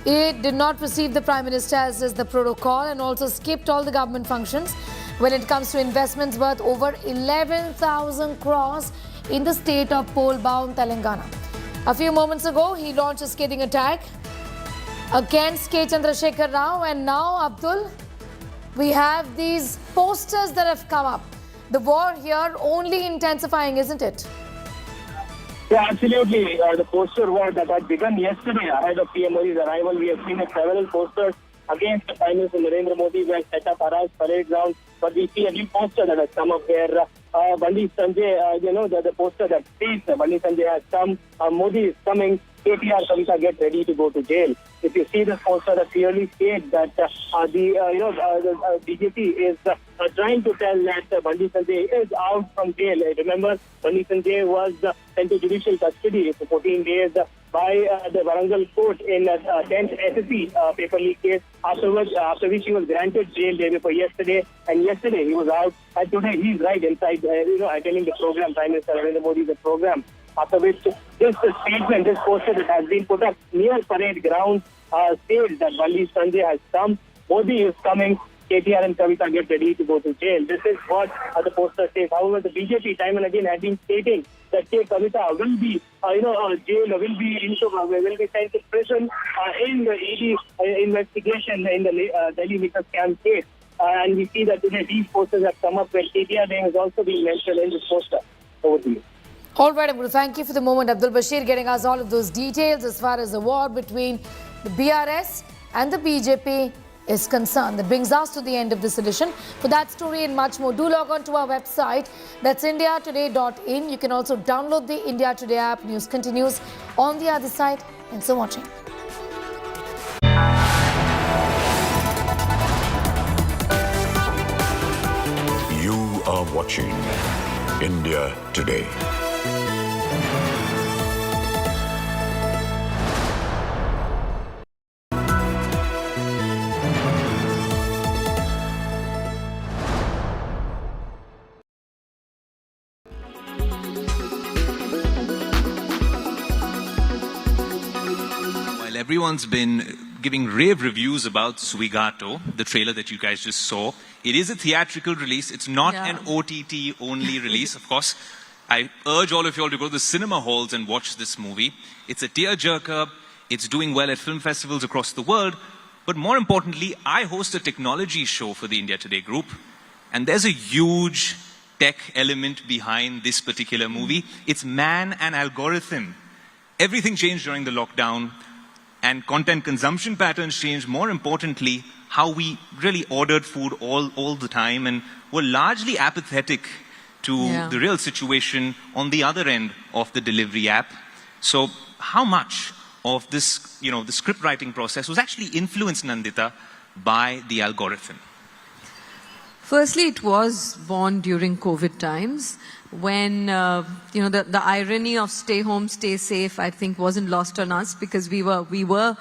did not receive the Prime Minister as is the protocol, and also skipped all the government functions when it comes to investments worth over 11,000 crores in the state of poll-bound Telangana. A few moments ago, he launched a scathing attack against K. Chandrasekhar Rao, and now, Abdul, we have these posters that have come up. The war here only intensifying, isn't it? Yeah, absolutely. The poster war that had begun yesterday ahead of PM Modi's arrival, we have seen several posters against the Prime Minister Narendra Modi were set up around parade ground. But we see a new poster that has come up where Bandi Sanjay, the poster that says Bandi Sanjay has come, Modi is coming, KTR, Kavita, get ready to go to jail. If you see this poster that clearly states that the BJP is trying to tell that Bandi Sanjay is out from jail. Remember, Bandi Sanjay was sent to judicial custody for 14 days by the Warangal court in 10th SSC paper leak case, after which he was granted jail day before yesterday, and yesterday he was out, and today he's right inside, attending the program, Prime Minister Narendra Modi's program. After which this statement, this poster that has been put up near parade ground states that Bandi Sanjay has come, Modi is coming, KTR and Kavita get ready to go to jail. This is what the poster says. However, the BJP time and again has been stating that Kavita will be, jail, will be sent to prison in the ED investigation in the Delhi liquor scam case. And we see that today these posters have come up where KTR name has also been mentioned in this poster. Over to you. All right, I'm going to thank you for the moment, Abdul Bashir, getting us all of those details as far as the war between the BRS and the BJP is concerned. That brings us to the end of this edition. For that story and much more, do log on to our website. That's indiatoday.in. You can also download the India Today app. News continues on the other side. Thanks for watching. You are watching India Today. Everyone's been giving rave reviews about Swigato, the trailer that you guys just saw. It is a theatrical release. It's not an OTT only release, of course. I urge all of you all to go to the cinema halls and watch this movie. It's a tearjerker. It's doing well at film festivals across the world. But more importantly, I host a technology show for the India Today group. And there's a huge tech element behind this particular movie. It's man and algorithm. Everything changed during the lockdown. And content consumption patterns changed. More importantly, how we really ordered food all the time and were largely apathetic to the real situation on the other end of the delivery app. So how much of this, the script writing process was actually influenced, Nandita, by the algorithm? Firstly, it was born during COVID times when, the irony of stay home, stay safe, I think wasn't lost on us because we were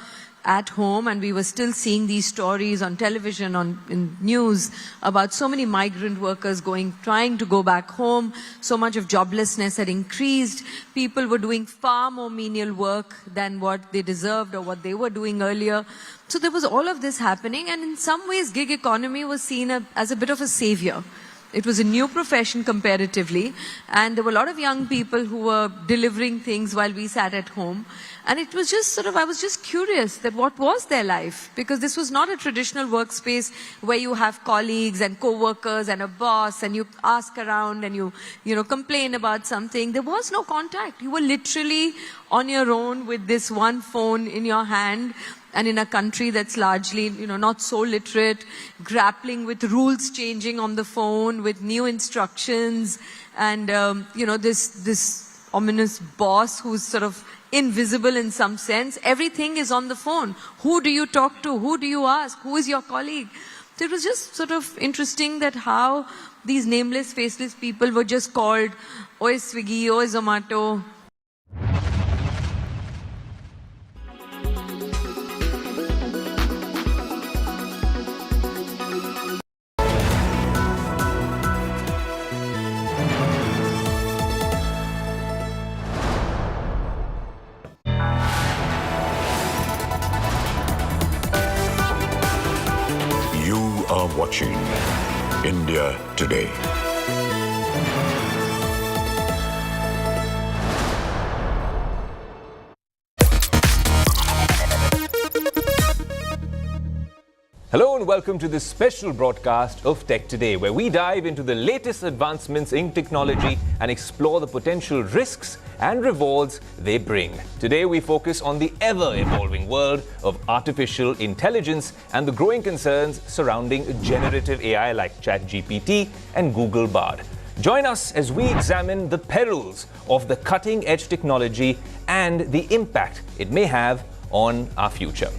at home and we were still seeing these stories on television, in news about so many migrant workers trying to go back home. So much of joblessness had increased. People were doing far more menial work than what they deserved or what they were doing earlier. So there was all of this happening, and in some ways gig economy was seen as a bit of a savior. It was a new profession comparatively, and there were a lot of young people who were delivering things while we sat at home. And it was just I was just curious that what was their life? Because this was not a traditional workspace where you have colleagues and co-workers and a boss and you ask around and you complain about something. There was no contact. You were literally on your own with this one phone in your hand. And in a country that's largely, not so literate, grappling with rules changing on the phone, with new instructions, and, this ominous boss who's sort of invisible in some sense. Everything is on the phone. Who do you talk to? Who do you ask? Who is your colleague? So it was just sort of interesting that how these nameless, faceless people were just called, Oi Swiggy, Oi Zomato. Watching India Today. Hello and welcome to this special broadcast of Tech Today, where we dive into the latest advancements in technology and explore the potential risks and rewards they bring. Today we focus on the ever-evolving world of artificial intelligence and the growing concerns surrounding generative AI like ChatGPT and Google Bard. Join us as we examine the perils of the cutting-edge technology and the impact it may have on our future.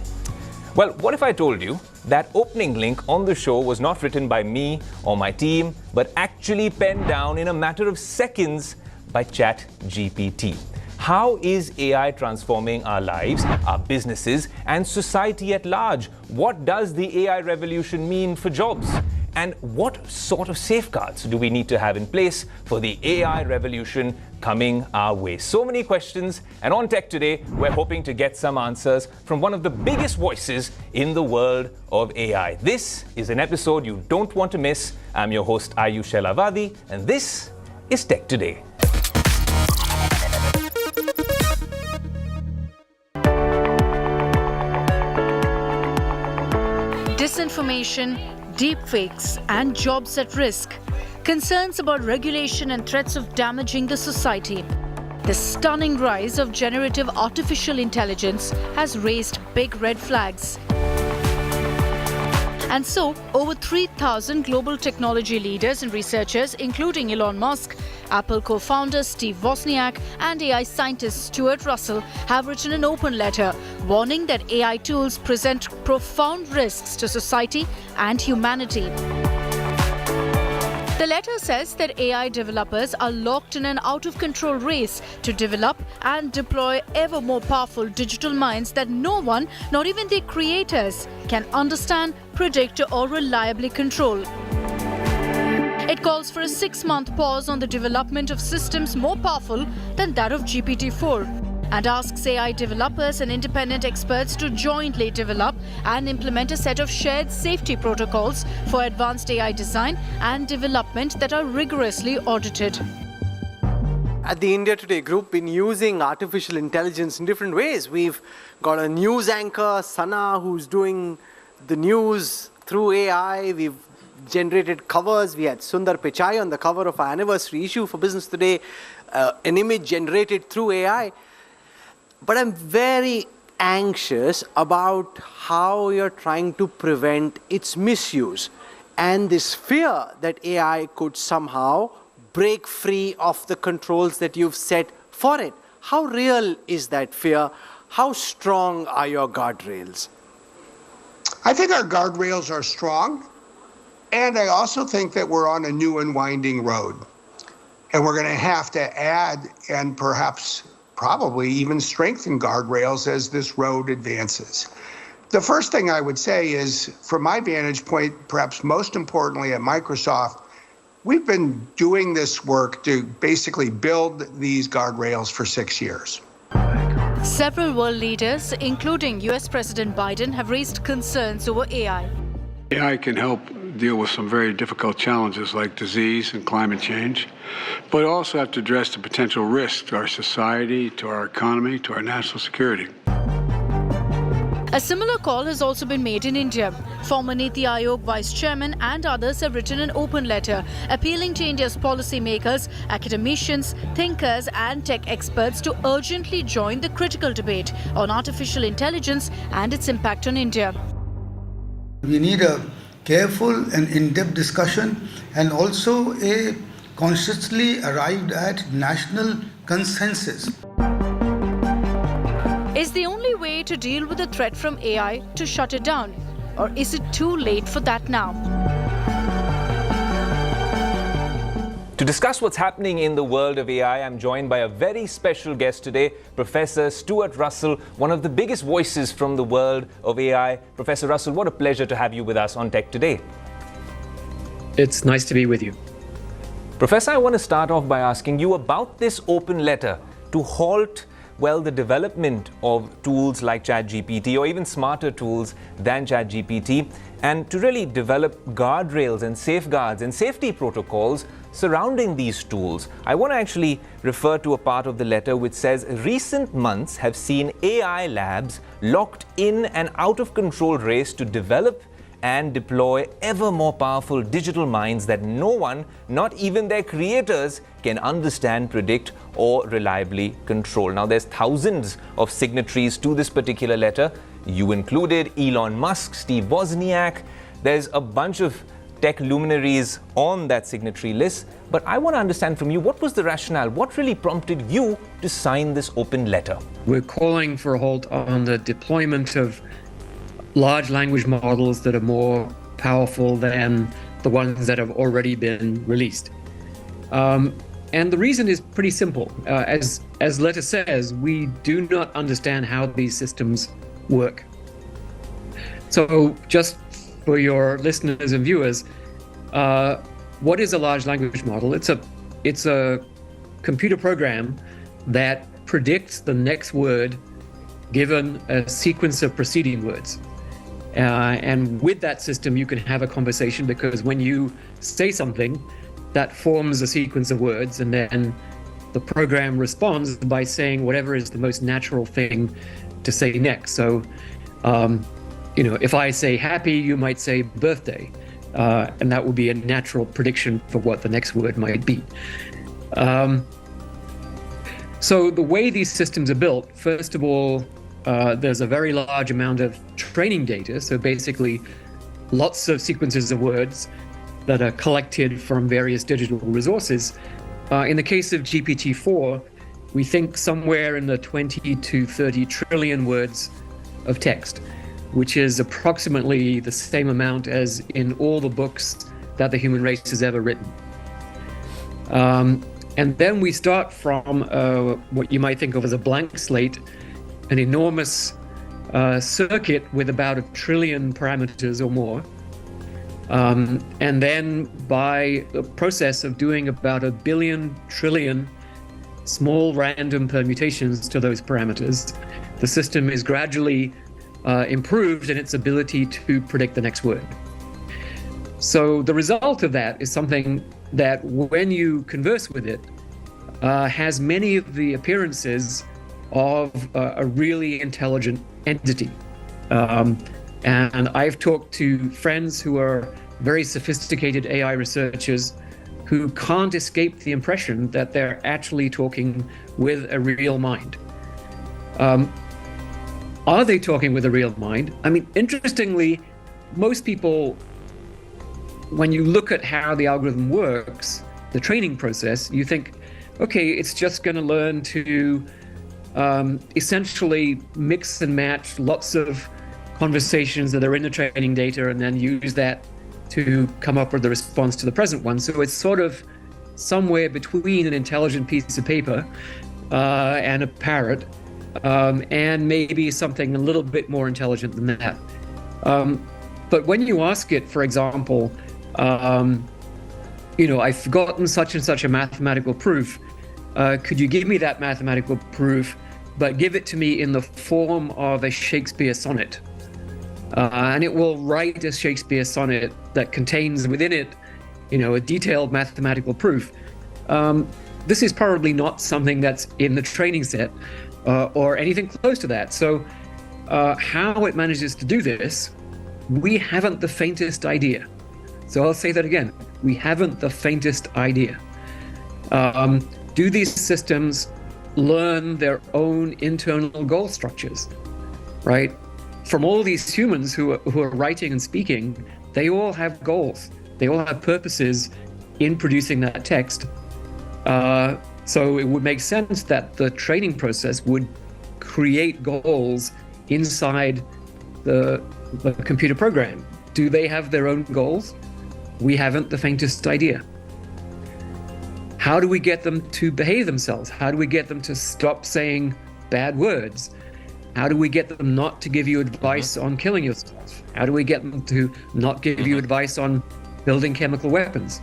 Well, what if I told you that opening link on the show was not written by me or my team, but actually penned down in a matter of seconds by ChatGPT? How is AI transforming our lives, our businesses, and society at large? What does the AI revolution mean for jobs? And what sort of safeguards do we need to have in place for the AI revolution coming our way? So many questions, and on Tech Today, we're hoping to get some answers from one of the biggest voices in the world of AI. This is an episode you don't want to miss. I'm your host, Ayush Elavadi, and this is Tech Today. Disinformation, deepfakes, and jobs at risk. Concerns about regulation and threats of damaging the society. The stunning rise of generative artificial intelligence has raised big red flags. And so, over 3,000 global technology leaders and researchers, including Elon Musk, Apple co-founder Steve Wozniak, and AI scientist Stuart Russell, have written an open letter warning that AI tools present profound risks to society and humanity. The letter says that AI developers are locked in an out-of-control race to develop and deploy ever more powerful digital minds that no one, not even their creators, can understand, predict, or reliably control. It calls for a 6-month pause on the development of systems more powerful than that of GPT-4 and asks AI developers and independent experts to jointly develop and implement a set of shared safety protocols for advanced AI design and development that are rigorously audited. At the India Today group, been using artificial intelligence in different ways. We've got a news anchor, Sana, who's doing the news through AI. We've generated covers. We had Sundar Pichai on the cover of our anniversary issue for Business Today, an image generated through AI. But I'm very anxious about how you're trying to prevent its misuse and this fear that AI could somehow break free of the controls that you've set for it. How real is that fear? How strong are your guardrails? I think our guardrails are strong. And I also think that we're on a new and winding road. And we're going to have to add and probably even strengthen guardrails as this road advances. The first thing I would say is, from my vantage point, perhaps most importantly at Microsoft, we've been doing this work to basically build these guardrails for 6 years. Several world leaders, including US President Biden, have raised concerns over AI. AI can help deal with some very difficult challenges like disease and climate change, but also have to address the potential risk to our society, to our economy, to our national security. A similar call has also been made in India. Former Niti Aayog Vice Chairman and others have written an open letter appealing to India's policymakers, academicians, thinkers and tech experts to urgently join the critical debate on artificial intelligence and its impact on India. We need a careful and in-depth discussion and also a consciously arrived at national consensus. Is the only way to deal with the threat from AI to shut it down? Or is it too late for that now? To discuss what's happening in the world of AI, I'm joined by a very special guest today, Professor Stuart Russell, one of the biggest voices from the world of AI. Professor Russell, what a pleasure to have you with us on Tech Today. It's nice to be with you. Professor, I want to start off by asking you about this open letter to halt, well, the development of tools like ChatGPT or even smarter tools than ChatGPT, and to really develop guardrails and safeguards and safety protocols surrounding these tools. I want to actually refer to a part of the letter which says recent months have seen AI labs locked in an out-of-control race to develop and deploy ever more powerful digital minds that no one, not even their creators, can understand, predict, or reliably control. Now, there's thousands of signatories to this particular letter. You included Elon Musk, Steve Wozniak. There's a bunch of tech luminaries on that signatory list. But I want to understand from you, what was the rationale? What really prompted you to sign this open letter? We're calling for a halt on the deployment of large language models that are more powerful than the ones that have already been released. And the reason is pretty simple. As the letter says, we do not understand how these systems work. So just for your listeners and viewers, what is a large language model? It's a computer program that predicts the next word given a sequence of preceding words. And with that system, you can have a conversation, because when you say something, that forms a sequence of words, and then the program responds by saying whatever is the most natural thing to say next. So, if I say happy, you might say birthday, and that would be a natural prediction for what the next word might be. So the way these systems are built, first of all, there's a very large amount of training data. So basically, lots of sequences of words that are collected from various digital resources. In the case of GPT-4, we think somewhere in the 20 to 30 trillion words of text, which is approximately the same amount as in all the books that the human race has ever written. And then we start from what you might think of as a blank slate, an enormous circuit with about 1 trillion parameters or more. And then by the process of doing about 1 billion trillion small random permutations to those parameters, the system is gradually improved in its ability to predict the next word. So the result of that is something that when you converse with it, has many of the appearances of a really intelligent entity. And I've talked to friends who are very sophisticated AI researchers who can't escape the impression that they're actually talking with a real mind. Are they talking with a real mind? I mean, interestingly, most people, when you look at how the algorithm works, the training process, you think, okay, it's just going to learn to essentially mix and match lots of conversations that are in the training data and then use that to come up with the response to the present one. So it's sort of somewhere between an intelligent piece of paper and a parrot, and maybe something a little bit more intelligent than that. But when you ask it, for example, I've forgotten such and such a mathematical proof. Could you give me that mathematical proof, but give it to me in the form of a Shakespeare sonnet? And it will write a Shakespeare sonnet that contains within it, a detailed mathematical proof. This is probably not something that's in the training set or anything close to that. So how it manages to do this, we haven't the faintest idea. So I'll say that again. We haven't the faintest idea. Do these systems learn their own internal goal structures, right? From all these humans who are writing and speaking, they all have goals. They all have purposes in producing that text. So it would make sense that the training process would create goals inside the computer program. Do they have their own goals? We haven't the faintest idea. How do we get them to behave themselves? How do we get them to stop saying bad words? How do we get them not to give you advice on killing yourself? How do we get them to not give you advice on building chemical weapons?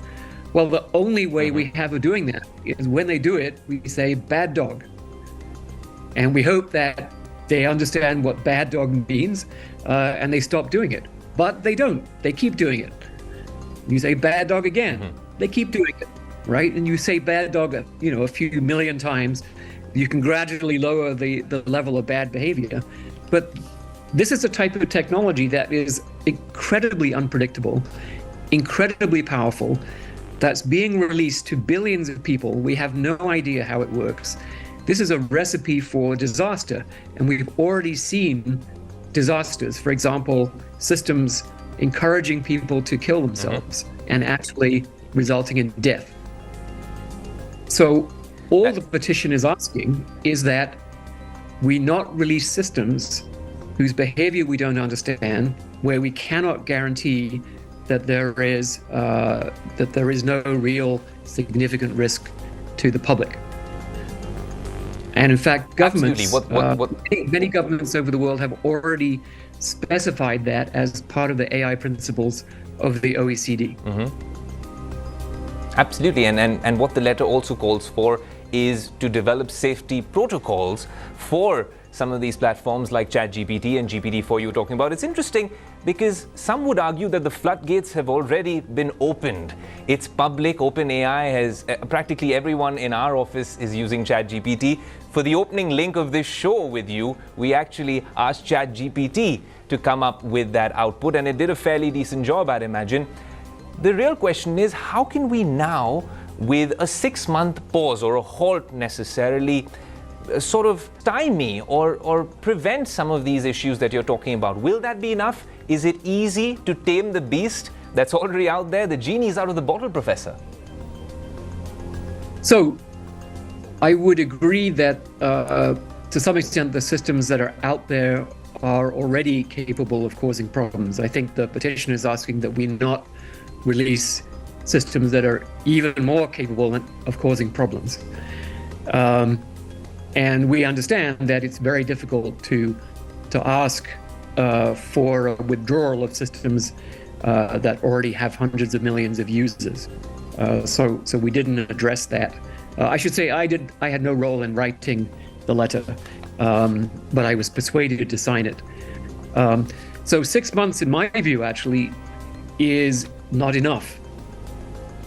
Well, the only way we have of doing that is when they do it, we say bad dog. And we hope that they understand what bad dog means and they stop doing it. But they don't. They keep doing it. You say bad dog again. They keep doing it, right? And you say bad dog, a few million times. You can gradually lower the level of bad behavior. But This is a type of technology that is incredibly unpredictable, incredibly powerful, that's being released to billions of people. We have no idea how it works. This is a recipe for disaster, and we've already seen disasters. For example, systems encouraging people to kill themselves and actually resulting in death. So all the petition is asking is that we not release systems whose behavior we don't understand, where we cannot guarantee that there is no real significant risk to the public. And in fact, governments, many governments over the world have already specified that as part of the AI principles of the OECD. Absolutely, and what the letter also calls for is to develop safety protocols for some of these platforms like ChatGPT and GPT-4 you were talking about. It's interesting because some would argue that the floodgates have already been opened. It's public. OpenAI has, practically everyone in our office is using ChatGPT. For the opening link of this show with you, we actually asked ChatGPT to come up with that output, and it did a fairly decent job, I'd imagine. The real question is, how can we now, with a 6-month pause or a halt necessarily, sort of stymie or prevent some of these issues that you're talking about? Will that be enough? Is it easy to tame the beast that's already out there? The genie's out of the bottle, Professor. So I would agree that to some extent the systems that are out there are already capable of causing problems. I think the petition is asking that we not release systems that are even more capable of causing problems. And we understand that it's very difficult to ask for a withdrawal of systems that already have hundreds of millions of users. So we didn't address that. I should say I had no role in writing the letter, but I was persuaded to sign it. So 6 months, in my view, actually, is not enough.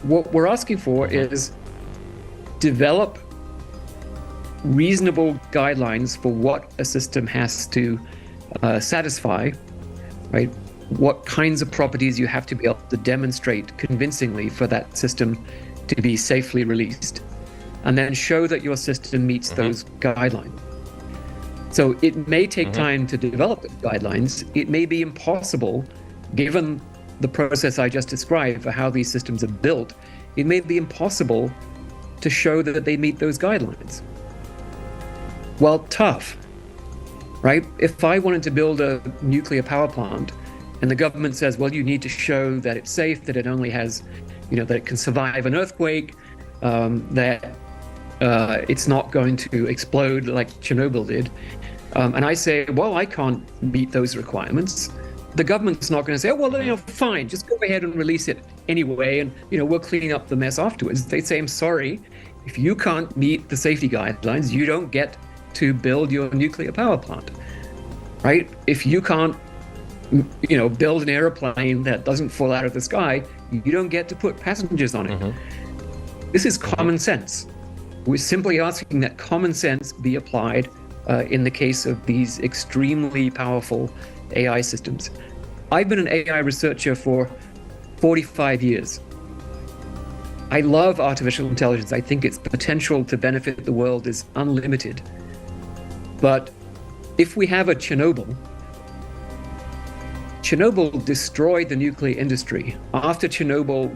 What we're asking for is develop reasonable guidelines for what a system has to satisfy, right? What kinds of properties you have to be able to demonstrate convincingly for that system to be safely released, and then show that your system meets those guidelines. So it may take time to develop the guidelines. It may be impossible, given the process I just described for how these systems are built, it may be impossible to show that they meet those guidelines. Well, tough, right? If I wanted to build a nuclear power plant and the government says, well, you need to show that it's safe, that it only has, that it can survive an earthquake, that it's not going to explode like Chernobyl did. And I say, well, I can't meet those requirements. The government's not going to say, oh, well, fine, just go ahead and release it anyway, and we'll clean up the mess afterwards. They say, I'm sorry, if you can't meet the safety guidelines, you don't get to build your nuclear power plant, right? If you can't, build an airplane that doesn't fall out of the sky, you don't get to put passengers on it. This is common sense. We're simply asking that common sense be applied in the case of these extremely powerful AI systems. I've been an AI researcher for 45 years. I love artificial intelligence. I think its potential to benefit the world is unlimited. But if we have a Chernobyl destroyed the nuclear industry. After Chernobyl,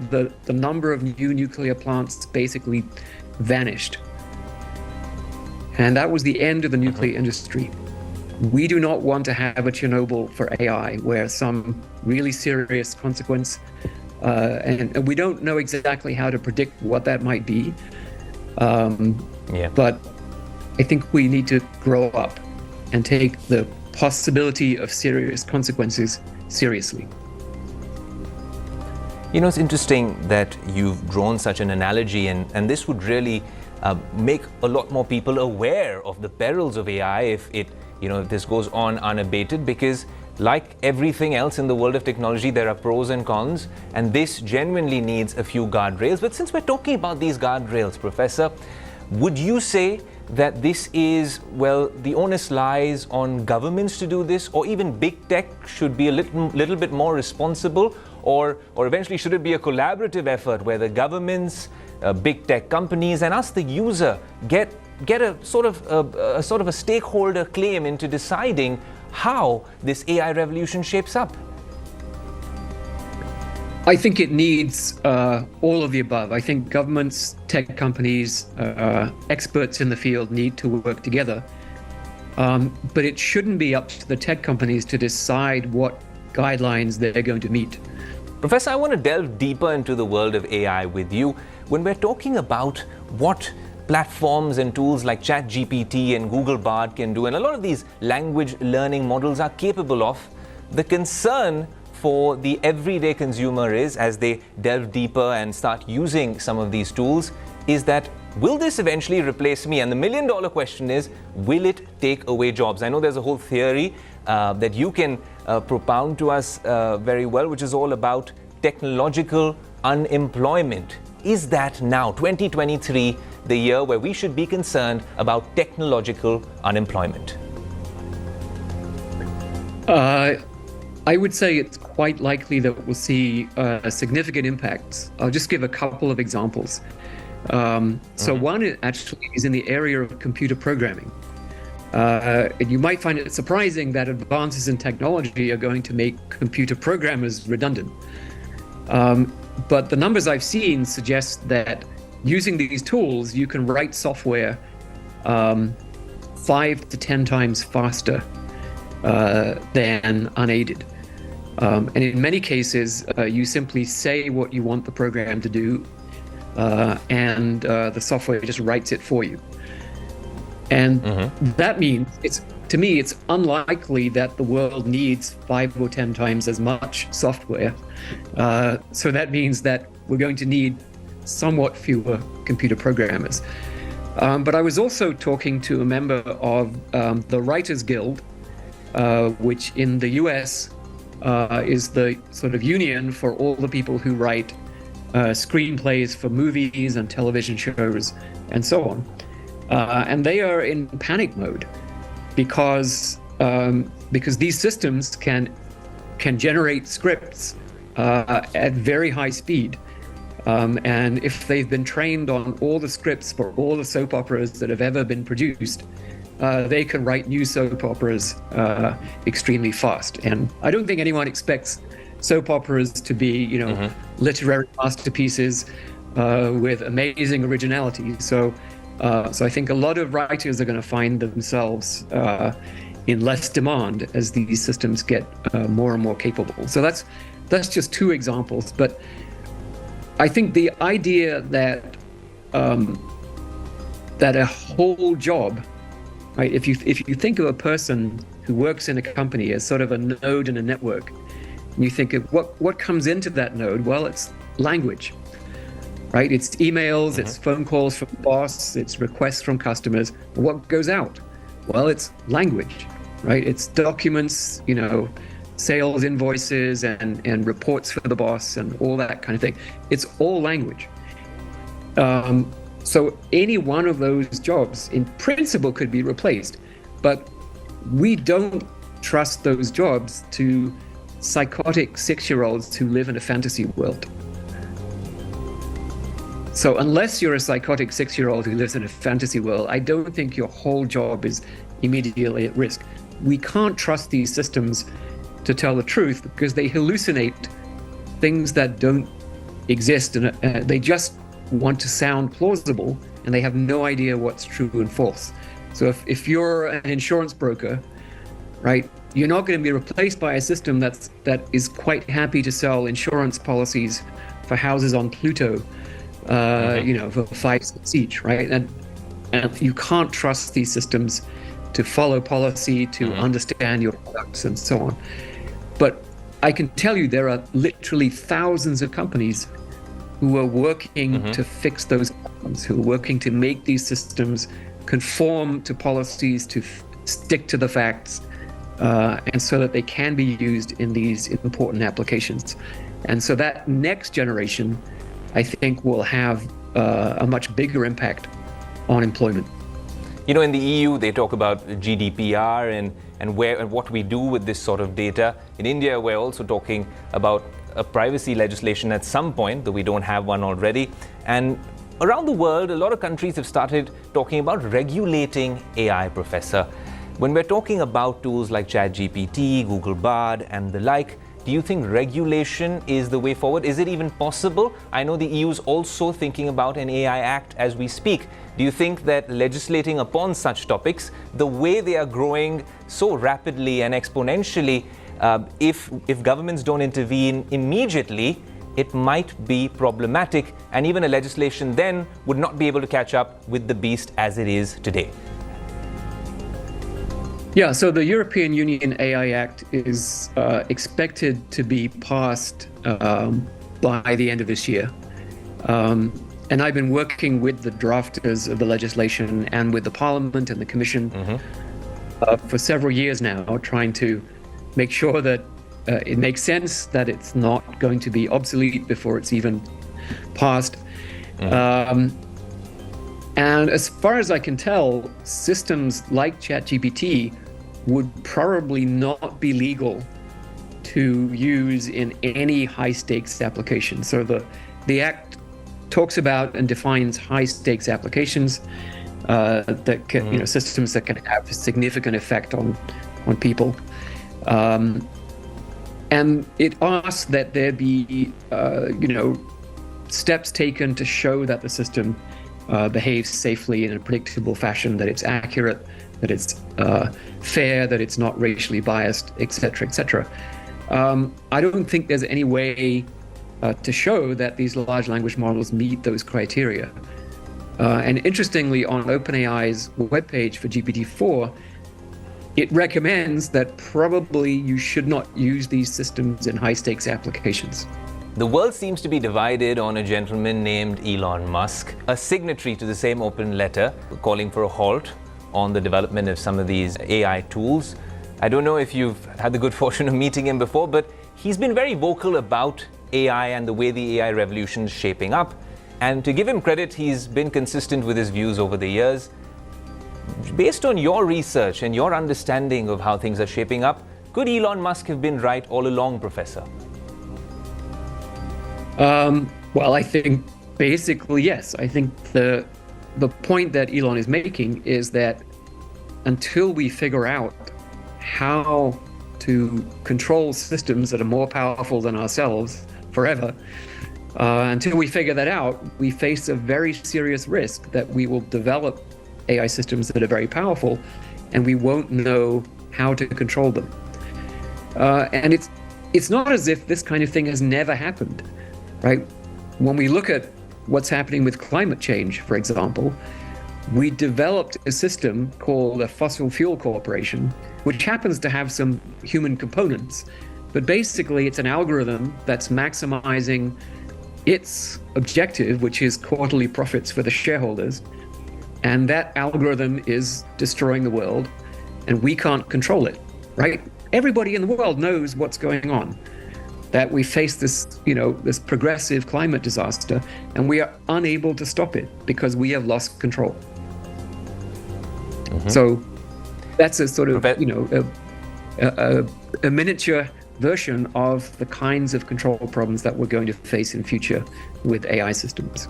the number of new nuclear plants basically vanished. And that was the end of the nuclear industry. We do not want to have a Chernobyl for AI, where some really serious consequence, and we don't know exactly how to predict what that might be. But I think we need to grow up and take the possibility of serious consequences seriously. It's interesting that you've drawn such an analogy, and this would really make a lot more people aware of the perils of AI if this goes on unabated, because like everything else in the world of technology, there are pros and cons, and this genuinely needs a few guardrails. But since we're talking about these guardrails, Professor, Would you say that this is, well, the onus lies on governments to do this, or even big tech should be a little bit more responsible, or eventually should it be a collaborative effort where the governments, big tech companies, and us, the user, get a sort of a stakeholder claim into deciding how this AI revolution shapes up? I think it needs all of the above. I think governments, tech companies, experts in the field need to work together. But it shouldn't be up to the tech companies to decide what guidelines they're going to meet. Professor, I want to delve deeper into the world of AI with you. When we're talking about what platforms and tools like ChatGPT and Google Bard can do, and a lot of these language learning models are capable of, the concern for the everyday consumer is, as they delve deeper and start using some of these tools, is that will this eventually replace me? And the million-dollar question is, will it take away jobs? I know there's a whole theory that you can propound to us very well, which is all about technological unemployment. Is that now, 2023, the year where we should be concerned about technological unemployment? I would say it's quite likely that we'll see significant impacts. I'll just give a couple of examples. So one actually is in the area of computer programming. And you might find it surprising that advances in technology are going to make computer programmers redundant. But the numbers I've seen suggest that using these tools, you can write software 5 to 10 times faster than unaided. And in many cases, you simply say what you want the program to do, and the software just writes it for you. And that means, to me, it's unlikely that the world needs 5 or 10 times as much software. So that means that we're going to need somewhat fewer computer programmers. But I was also talking to a member of the Writers Guild, which in the US is the sort of union for all the people who write screenplays for movies and television shows and so on. And they are in panic mode because these systems can generate scripts at very high speed. And if they've been trained on all the scripts for all the soap operas that have ever been produced, they can write new soap operas extremely fast. And I don't think anyone expects soap operas to be, literary masterpieces with amazing originality. So I think a lot of writers are going to find themselves in less demand as these systems get more and more capable. So that's just 2 examples. But I think the idea that that a whole job, right? If you think of a person who works in a company as sort of a node in a network, and you think of what comes into that node, well, it's language, right? It's emails, it's phone calls from the boss, it's requests from customers. What goes out? Well, it's language, right? It's documents, sales invoices and reports for the boss and all that kind of thing. It's all language. So any one of those jobs in principle could be replaced, but we don't trust those jobs to psychotic 6-year-olds who live in a fantasy world. So unless you're a psychotic 6-year-old who lives in a fantasy world, I don't think your whole job is immediately at risk. We can't trust these systems to tell the truth because they hallucinate things that don't exist, and they just want to sound plausible, and they have no idea what's true and false. So if you're an insurance broker, right, you're not going to be replaced by a system that is quite happy to sell insurance policies for houses on Pluto, for 5 cents each, right? And you can't trust these systems to follow policy, to understand your products and so on. But I can tell you there are literally thousands of companies who are working to fix those problems, who are working to make these systems conform to policies, to stick to the facts, and so that they can be used in these important applications. And so that next generation, I think, will have a much bigger impact on employment. You know, in the EU, they talk about GDPR and what we do with this sort of data. In India, we're also talking about a privacy legislation at some point, though we don't have one already. And around the world, a lot of countries have started talking about regulating AI, Professor. When we're talking about tools like ChatGPT, Google Bard, and the like, do you think regulation is the way forward? Is it even possible? I know the EU is also thinking about an AI Act as we speak. Do you think that legislating upon such topics, the way they are growing so rapidly and exponentially, if governments don't intervene immediately, it might be problematic, and even a legislation then would not be able to catch up with the beast as it is today? Yeah, so the European Union AI Act is expected to be passed by the end of this year. And I've been working with the drafters of the legislation and with the Parliament and the Commission for several years now, trying to make sure that it makes sense, that it's not going to be obsolete before it's even passed. And as far as I can tell, systems like ChatGPT would probably not be legal to use in any high-stakes application. So the Act talks about and defines high-stakes applications that can, systems that can have a significant effect on people. And it asks that there be, steps taken to show that the system behaves safely in a predictable fashion, that it's accurate, that it's fair, that it's not racially biased, etc., etc. I don't think there's any way to show that these large language models meet those criteria. And interestingly, on OpenAI's webpage for GPT-4, it recommends that probably you should not use these systems in high-stakes applications. The world seems to be divided on a gentleman named Elon Musk, a signatory to the same open letter calling for a halt on the development of some of these AI tools. I don't know if you've had the good fortune of meeting him before, but he's been very vocal about AI and the way the AI revolution is shaping up. And to give him credit, he's been consistent with his views over the years. Based on your research and your understanding of how things are shaping up, could Elon Musk have been right all along, Professor? Well, I think basically yes. I think the point that Elon is making is that until we figure out how to control systems that are more powerful than ourselves forever, until we figure that out, we face a very serious risk that we will develop AI systems that are very powerful and we won't know how to control them. And it's not as if this kind of thing has never happened, right? When we look at what's happening with climate change, for example, we developed a system called a fossil fuel corporation, which happens to have some human components, but basically it's an algorithm that's maximizing its objective, which is quarterly profits for the shareholders. And that algorithm is destroying the world, and we can't control it, right? Everybody in the world knows what's going on, that we face this, this progressive climate disaster, and we are unable to stop it because we have lost control. So that's a sort of, a miniature version of the kinds of control problems that we're going to face in future with AI systems.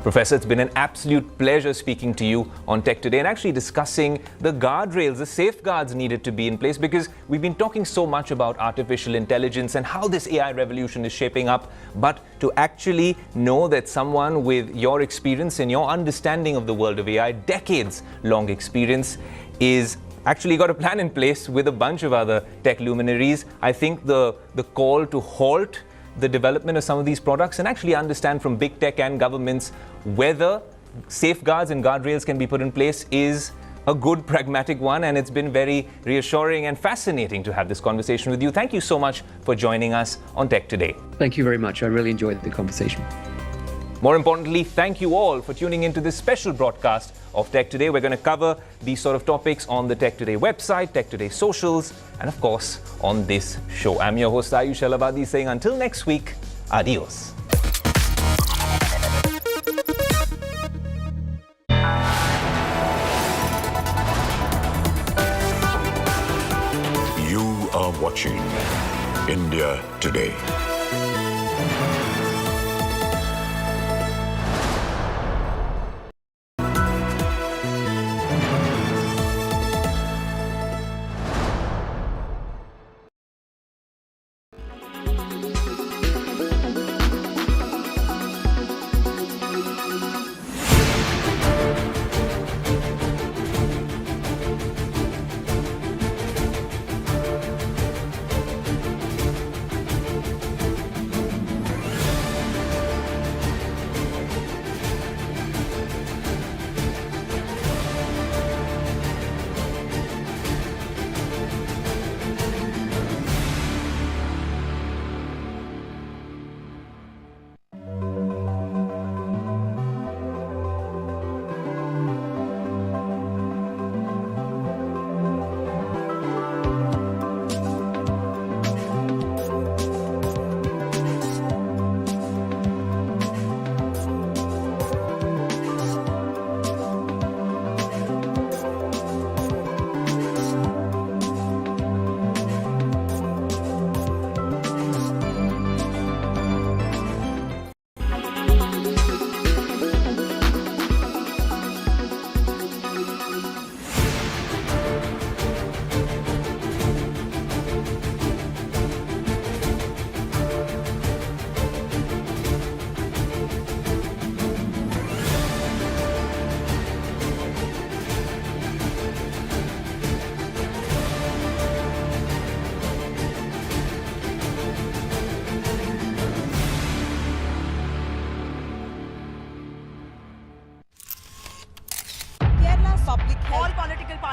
Professor, it's been an absolute pleasure speaking to you on Tech Today and actually discussing the guardrails, the safeguards needed to be in place, because we've been talking so much about artificial intelligence and how this AI revolution is shaping up. But to actually know that someone with your experience and your understanding of the world of AI, decades-long experience, is actually got a plan in place with a bunch of other tech luminaries. I think the call to halt the development of some of these products and actually understand from big tech and governments whether safeguards and guardrails can be put in place is a good, pragmatic one. And it's been very reassuring and fascinating to have this conversation with you. Thank you so much for joining us on Tech Today. Thank you very much. I really enjoyed the conversation. More importantly, thank you all for tuning into this special broadcast of Tech Today. We're going to cover these sort of topics on the Tech Today website, Tech Today socials, and of course, on this show. I'm your host, Ayush Alavadi, saying until next week, adios. watching India Today.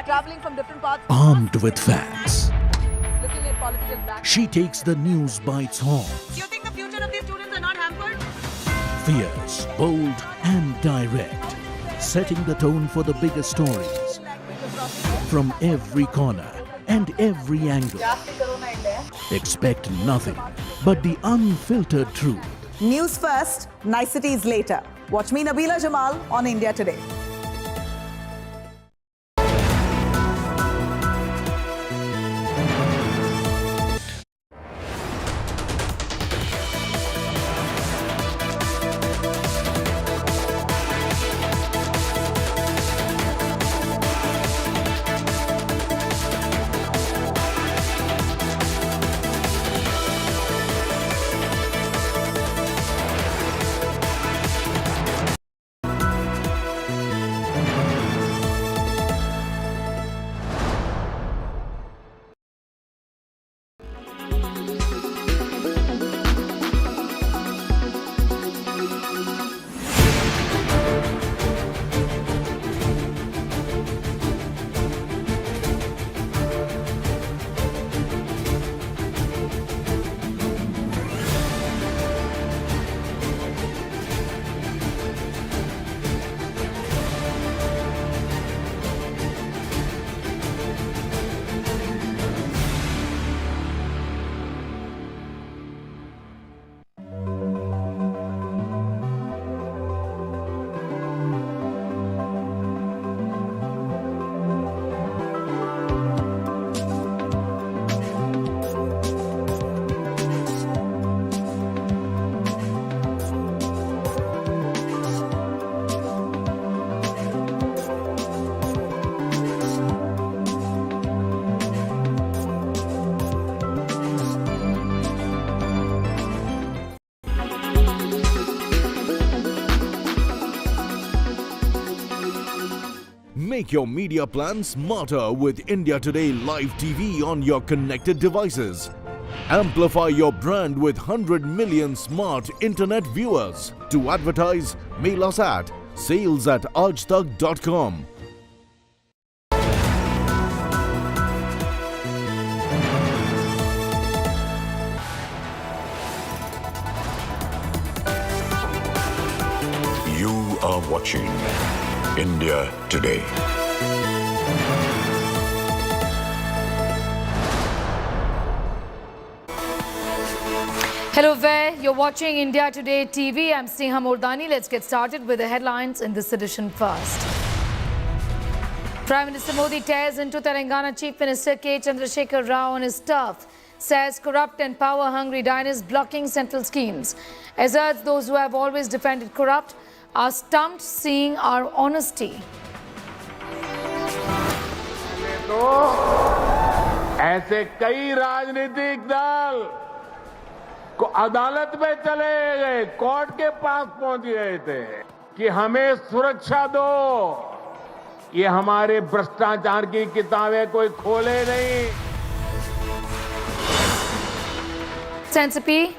Traveling from different parts. Armed with facts, Looking at political background. she takes the news by its horns. Do you think the future of these students are not hampered? Fierce, bold, and direct, setting the tone for the biggest stories from every corner and every angle. Expect nothing but the unfiltered truth. News first, niceties later. Watch me, Nabila Jamal, on India Today. Make your media plan smarter with India Today Live TV on your connected devices. Amplify your brand with 100 million smart internet viewers. To advertise, mail us at sales@aajtak.com. You are watching India Today. Hello there, you're watching India Today TV. I'm Sneha Mordani. Let's get started with the headlines in this edition first. Prime Minister Modi tears into Telangana Chief Minister K. Chandrasekhar Rao on his turf. says corrupt and power-hungry dynasts blocking central schemes. Asserts those who have always defended corrupt are stumped seeing our honesty. तो ऐसे कई राजनीतिक दल को अदालत में चले गए, कोर्ट के पास पहुंच गए थे कि हमें सुरक्षा दो। ये हमारे भ्रष्टाचार की किताबें कोई खोले नहीं। Sensipi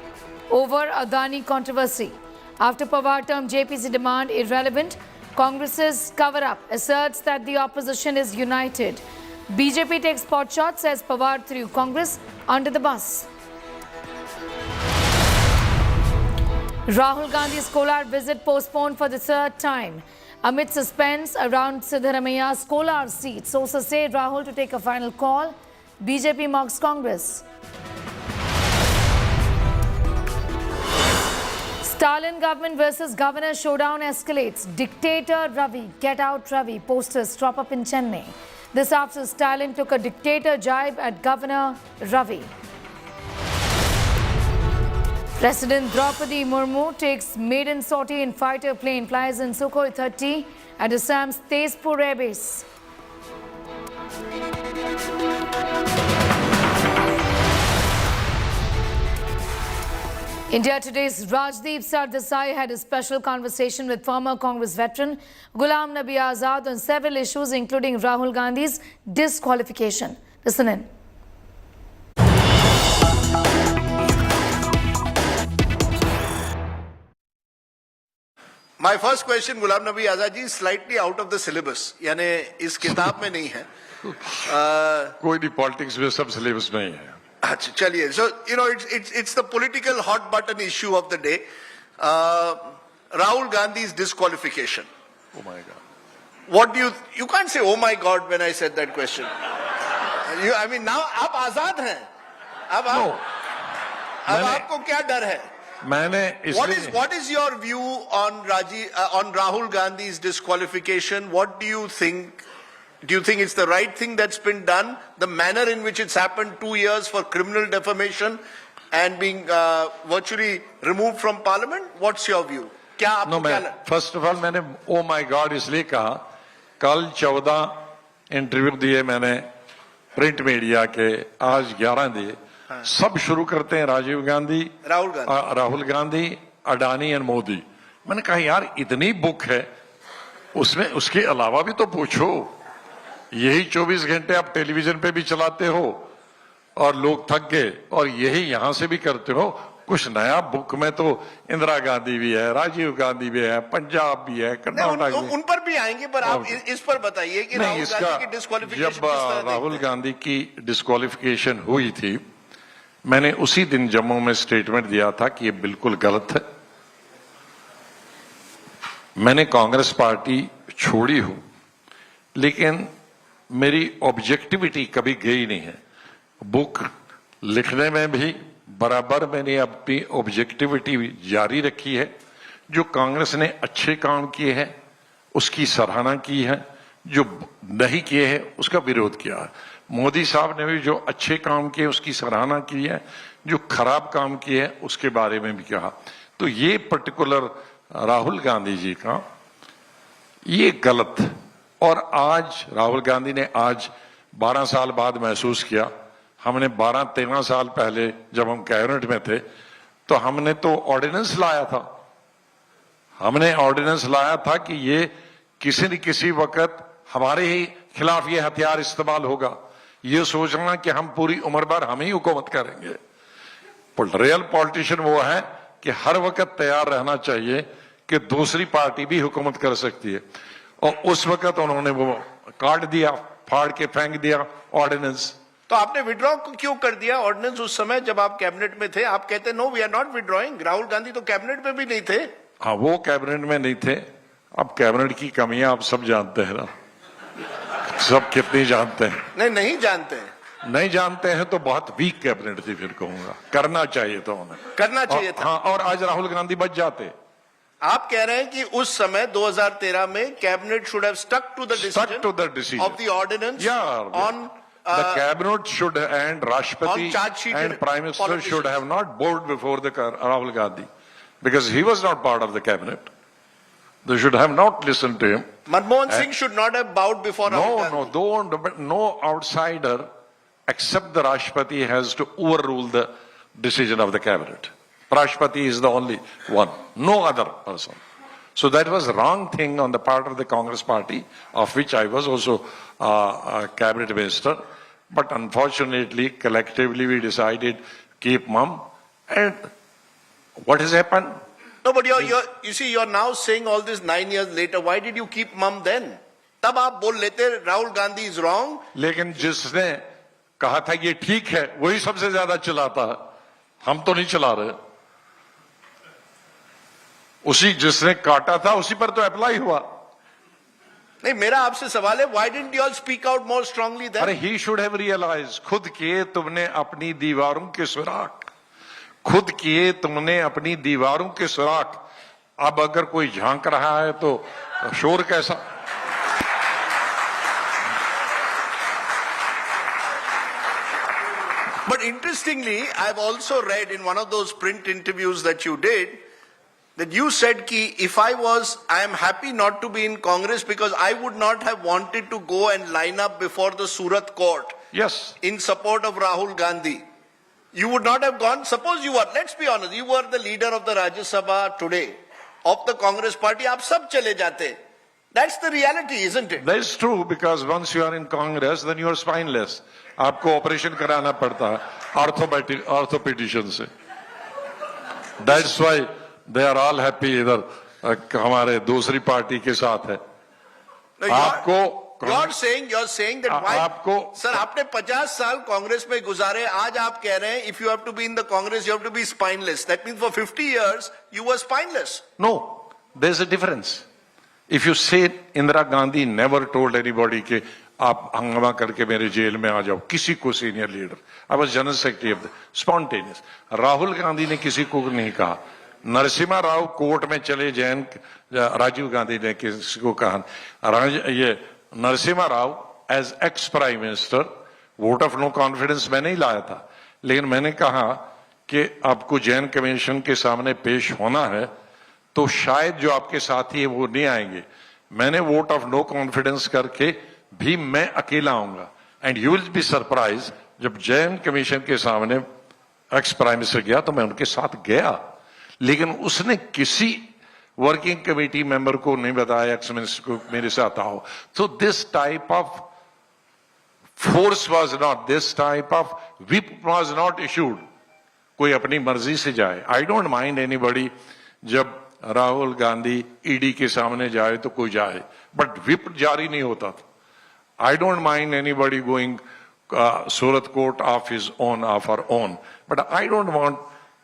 over Adani controversy. After Pawar termed JPC demand irrelevant, Congress's cover-up asserts that the opposition is united. BJP takes pot shots, says Pawar threw Congress under the bus. Rahul Gandhi's Kolar visit postponed for the third time. Amid suspense around Siddaramaia's Kolar seat, sources say Rahul to take a final call. BJP mocks Congress. Stalin government versus governor showdown escalates. Dictator Ravi, get out Ravi posters crop up in Chennai. This after Stalin took a dictator jibe at Governor Ravi. President Draupadi Murmu takes maiden sortie in fighter plane, flies in Sukhoi 30 at Assam's Tezpur Air Base. India Today's Rajdeep Sardesai had a special conversation with former Congress veteran Ghulam Nabi Azad on several issues, including Rahul Gandhi's disqualification. Listen in. My first question, Ghulam Nabi Azad ji, is slightly out of the syllabus. यानी इस किताब में नहीं है. कोई भी politics में सब सिलेबस में ही है. अच्छा चलिए. So you know it's the political hot button issue of the day. Rahul Gandhi's disqualification. Oh my God. What do you can't say oh my God when I said that question. I mean now आप आजाद हैं. अब आपको क्या डर है? What is your view on Rahul Gandhi's disqualification? What do you think? Do you think it's the right thing that's been done? The manner in which it's happened, 2 years for criminal defamation and being virtually removed from parliament? What's your view? First of all, मैंने oh my God इसलिए कहा, कल 14 interview दिए मैंने print media के, आज 11 दिए. सब शुरू करते हैं राहुल गांधी, अडानी एंड मोदी. मैंने कहा यार इतनी बुक है, उसमें उसके अलावा भी तो पूछो. यही 24 घंटे आप टेलीविजन पे भी चलाते हो और लोग थक गए, और यही यहां से भी करते हो. कुछ नया बुक में तो इंदिरा गांधी भी है, राजीव गांधी भी है, पंजाब भी है, कर्नाटक भी. उन पर भी आएंगे, पर आप इस पर बताइए कि राहुल गांधी की डिस्क्वालिफिकेशन. जब राहुल गांधी की डिस्क्वालिफिकेशन हुई थी, मैंने उसी दिन जम्मू में स्टेटमेंट दिया था कि ये बिल्कुल गलत है. मैंने कांग्रेस पार्टी छोड़ी हूं, लेकिन मेरी ऑब्जेक्टिविटी कभी गई नहीं है. बुक लिखने में भी बराबर मैंने अपनी ऑब्जेक्टिविटी जारी रखी है. जो कांग्रेस ने अच्छे काम किए हैं उसकी सराहना की है, जो नहीं किए हैं उसका विरोध किया है. मोदी साहब ने भी जो अच्छे काम किए उसकी सराहना की है, जो खराब काम किए हैं उसके बारे में भी कहा. तो ये पर्टिकुलर राहुल गांधी जी का ये गलत. और आज राहुल गांधी ने आज 12 साल बाद महसूस किया. हमने 12-13 साल पहले जब हम कैबिनेट में थे तो हमने तो ऑर्डिनेंस लाया था. हमने ऑर्डिनेंस लाया था कि ये किसी न किसी वक्त हमारे ही खिलाफ ये हथियार इस्तेमाल होगा. ये सोचना कि हम पूरी उम्र भर हम ही हुकूमत करेंगे. रियल पॉलिटिशियन वो है कि हर वक्त तैयार रहना चाहिए कि दूसरी पार्टी भी हुकूमत कर सकती है. और उस वक्त उन्होंने वो काट दिया, फाड़ के फेंक दिया ऑर्डिनेंस. तो आपने विड्रॉ क्यों कर दिया ऑर्डिनेंस उस समय जब आप कैबिनेट में थे? आप कहते no we are not withdrawing. Rahul Gandhi तो कैबिनेट में भी नहीं थे. हाँ, वो कैबिनेट में नहीं थे. अब कैबिनेट की कमियां आप सब जानते हैं ना. सब कितनी जानते हैं? नहीं जानते हैं. नहीं जानते हैं तो बहुत वीक कैबिनेट थी. फिर कहूंगा करना चाहिए था उन्हें. करना चाहिए था. हाँ, और आज राहुल गांधी बच जाते. आप कह रहे हैं कि उस समय 2013 में cabinet should have stuck to the decision of the ordinance on the cabinet should and Rashtrapati and Prime Minister should have not bowed before the Rahul Gandhi, because he was not part of the cabinet. They should have not listened to him. Manmohan Singh should not have bowed before Rahul Gandhi. No outsider except the Rashtrapati has to overrule the decision of the cabinet. Rashtrapati is the only one, no other person. So that was a wrong thing on the part of the Congress party, of which I was also a cabinet minister. But unfortunately, collectively we decided keep mum. And what has happened? No, but you see, you're now saying all this 9 years later. Why did you keep mum then? तब आप बोल लेते Rahul Gandhi is wrong. लेकिन जिसने कहा था ये ठीक है, वही सबसे ज्यादा चलाता है. हम तो नहीं चला रहे. उसी जिसने काटा था उसी पर तो अप्लाई हुआ. नहीं, मेरा आपसे सवाल है, why didn't you all speak out more strongly then? अरे he should have realized, खुद किए तुमने अपनी दीवारों के सुराख, खुद किए तुमने अपनी दीवारों के सुराख. अब अगर कोई झांक रहा है तो शोर कैसा? But interestingly, I've also read in one of those print interviews that you did, that you said ki I am happy not to be in Congress because I would not have wanted to go and line up before the Surat court. Yes. In support of Rahul Gandhi. You would not have gone. Suppose you were, let's be honest, you were the leader of the Rajya Sabha today, of the Congress party, aap sab chale jate. That's the reality, isn't it? That's true, because once you are in Congress, then you are spineless. आपको operation कराना पड़ता है orthopaedician से. That's why they are all happy इधर हमारे दूसरी party के साथ है. आपको You're saying that why? आपको सर आपने 50 साल कांग्रेस में गुजारे, आज आप कह रहे हैं if you have to be in the Congress you have to be spineless. That means for 50 years you were spineless. No, there's a difference. If you say Indira Gandhi never told anybody कि आप हंगामा करके मेरे jail में आ जाओ, किसी को senior leader. I was general secretary of the spontaneous. Rahul Gandhi ने किसी को नहीं कहा. नरसिम्हा राव कोर्ट में चले जैन राजीव गांधी ने किसी को कहा. ये Narasimha Rao as ex prime minister vote of no confidence मैं नहीं लाया था, लेकिन मैंने कहा कि आपको जैन कमीशन के सामने पेश होना है तो शायद जो आपके साथी है वो नहीं आएंगे. मैंने वोट ऑफ नो कॉन्फिडेंस करके भी मैं अकेला आऊंगा. And you will be surprise, जब जैन कमीशन के सामने एक्स प्राइम मिनिस्टर गया तो मैं उनके साथ गया, लेकिन उसने किसी वर्किंग कमेटी मेंबर को नहीं बताया एक्स मिनिस्टर को मेरे साथ आओ. So this type of force was not, this type of whip was not issued. कोई अपनी मर्जी से जाए. I don't mind anybody जब राहुल गांधी ईडी के सामने जाए तो कोई जाए, बट whip जारी नहीं होता था. I don't mind anybody going Surat court of his own, of her own, but I don't want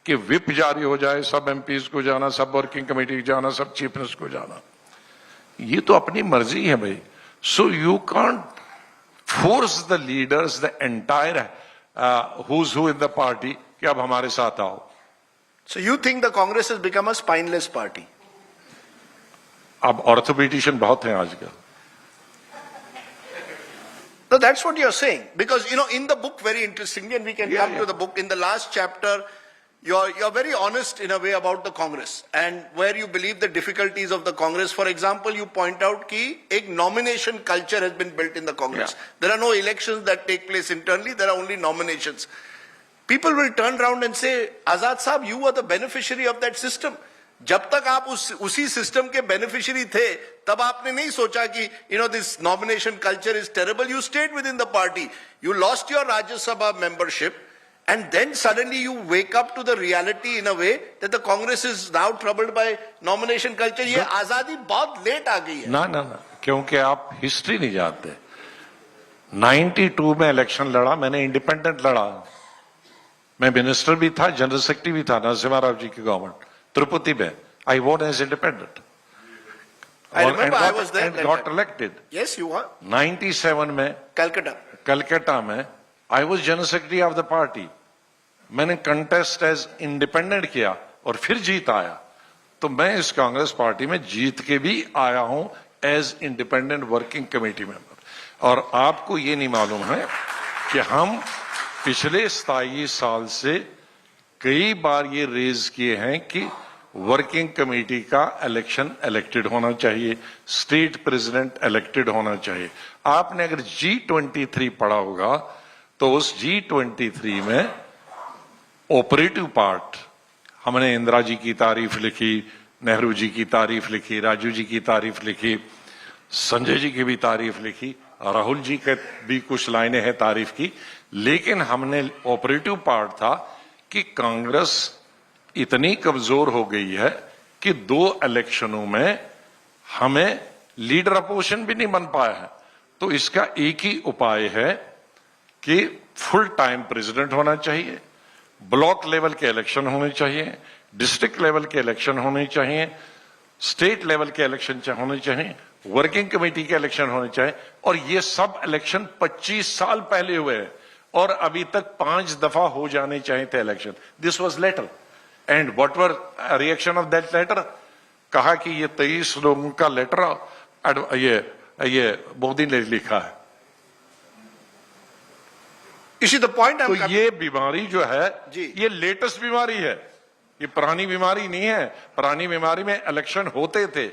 कि whip जारी हो जाए, सब एमपीज को जाना, सब वर्किंग कमेटी जाना, सब चीफ मिनिस्टर को जाना. ये तो अपनी मर्जी है भाई. So you can't force the leaders, the entire who's who in the party कि अब हमारे साथ आओ. So you think the Congress has become a spineless party? अब ऑर्थोपेडिशियन बहुत हैं आजकल. No, that's what you're saying. Because, you know, in the book, very interestingly, and we can come to the book, in the last chapter, you're very honest in a way about the Congress and where you believe the difficulties of the Congress. For example, you point out that a nomination culture has been built in the Congress. There are no elections that take place internally, there are only nominations. People will turn around and say, Azad Sahab, you were the beneficiary of that system. जब तक आप उसी system के beneficiary थे तब आपने नहीं सोचा कि this nomination culture is terrible. You stayed within the party. You lost your Rajya Sabha membership and then suddenly you wake up to the reality in a way that the Congress is now troubled by nomination culture. ये आजादी बहुत late आ गई है. ना क्योंकि आप history नहीं जानते. 92 में इलेक्शन लड़ा, मैंने इंडिपेंडेंट लड़ा. मैं मिनिस्टर भी था, जनरल सेक्रेटरी भी था नरसिम्हा राव जी की government. Tirupati mein, I won as independent. I remember I was there. And got elected. Yes, you were. 97 में Calcutta में I was general secretary of the party. मैंने contest as independent किया और फिर जीत आया. तो मैं इस कांग्रेस पार्टी में जीत के भी आया हूं as independent working committee member. और आपको ये नहीं मालूम है कि हम पिछले 27 साल से कई बार ये रेज किए हैं कि वर्किंग कमेटी का इलेक्शन इलेक्टेड होना चाहिए, स्टेट प्रेसिडेंट इलेक्टेड होना चाहिए। आपने अगर G23 पढ़ा होगा तो उस G23 में ऑपरेटिव पार्ट हमने इंदिरा जी की तारीफ लिखी, नेहरू जी की तारीफ लिखी, राजीव जी की तारीफ लिखी, संजय जी की भी तारीफ लिखी, राहुल जी के भी कुछ लाइनें हैं तारीफ की, लेकिन हमने ऑपरेटिव पार्ट था कि कांग्रेस इतनी कमजोर हो गई है कि 2 इलेक्शनों में हमें लीडर अपोजिशन भी नहीं बन पाया है। तो इसका एक ही उपाय है कि फुल टाइम प्रेसिडेंट होना चाहिए, ब्लॉक लेवल के इलेक्शन होने चाहिए, डिस्ट्रिक्ट लेवल के इलेक्शन होने चाहिए, स्टेट लेवल के इलेक्शन होने चाहिए, वर्किंग कमेटी के इलेक्शन होने चाहिए। और ये सब इलेक्शन 25 साल पहले हुए हैं और अभी तक 5 दफा हो जाने चाहिए थे election. This was letter and what were reaction of that letter? कहा कि ये 23 लोगों का लेटर ये मोदी ने लिखा है। इसी द पॉइंट। तो ये बीमारी जो है ये लेटेस्ट बीमारी है, ये पुरानी बीमारी नहीं है। पुरानी बीमारी में इलेक्शन होते थे,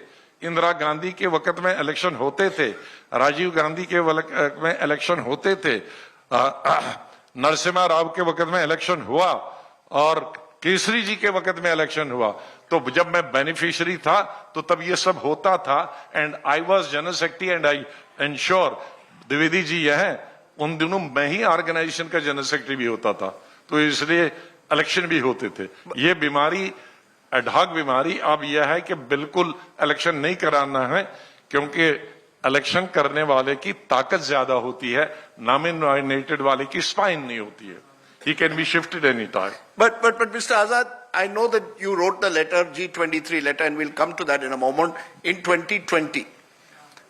इंदिरा गांधी के वक्त में इलेक्शन होते थे, राजीव गांधी के वक्त में इलेक्शन होते थे, नरसिम्हा राव के वक्त में इलेक्शन हुआ और केसरी जी के वक्त में इलेक्शन हुआ। तो जब मैं बेनिफिशियरी था तो तब ये सब होता था and I was general secretary and I ensure Dwivedi ji यह है उन दिनों मैं ही ऑर्गेनाइजेशन का जनरल सेक्रेटरी भी होता था, तो इसलिए इलेक्शन भी होते थे। ये बीमारी एडहॉक बीमारी अब यह है कि बिल्कुल इलेक्शन नहीं कराना है, क्योंकि इलेक्शन करने वाले की ताकत ज्यादा होती है, नॉमिनेटेड वाले की स्पाइन नहीं होती है। He can be shifted any time. But Mr. Azad, I know that you wrote the letter, G23 letter, and we'll come to that in a moment, in 2020.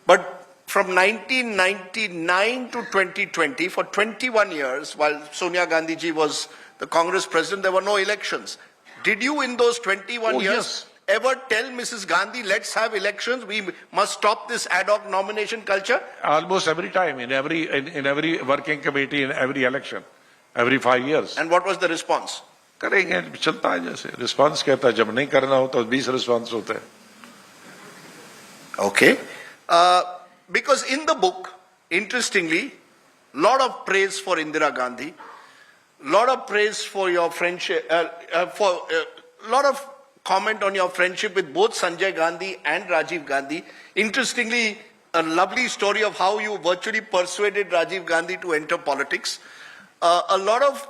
But from 1999 to 2020, for 21 years, while Sonia Gandhi ji was the Congress president, there were no elections. Did you in those 21 years ever tell Mrs. Gandhi, let's have elections, we must stop this ad hoc nomination culture? Almost every time, in every working committee, in every election. Every 5 years. And what was the response? करेंगे, चलता है जैसे response कहता है, जब नहीं करना हो तो 20 रिस्पांस होते हैं। Okay. Because in the book, interestingly, lot of praise for Indira Gandhi, lot of praise for your friendship, lot of comment on your friendship with both Sanjay Gandhi and Rajiv Gandhi. Interestingly, a lovely story of how you virtually persuaded Rajiv Gandhi to enter politics. A lot of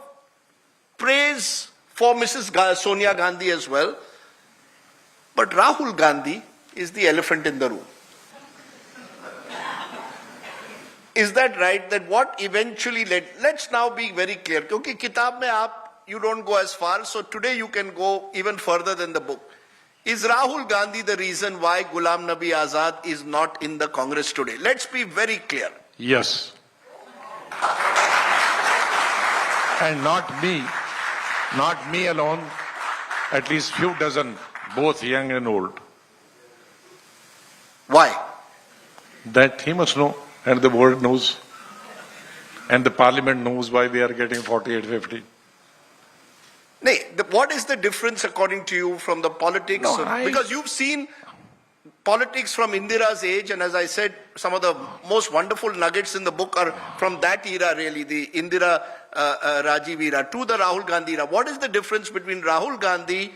praise for Mrs. Sonia Gandhi as well. But Rahul Gandhi is the elephant in the room. Is that right? That what eventually led, let's now be very clear. Because kitab mein you don't go as far, so today you can go even further than the book. Is Rahul Gandhi the reason why Ghulam Nabi Azad is not in the Congress today? Let's be very clear. Yes. And not me alone, at least few dozen, both young and old. Why? That he must know, and the world knows, and the parliament knows why we are getting 48-50. What is the difference according to you from the politics? Because you've seen politics from Indira's age, and as I said, some of the most wonderful nuggets in the book are from that era, really, the Indira Rajiv era to the Rahul Gandhi era. What is the difference between Rahul Gandhi,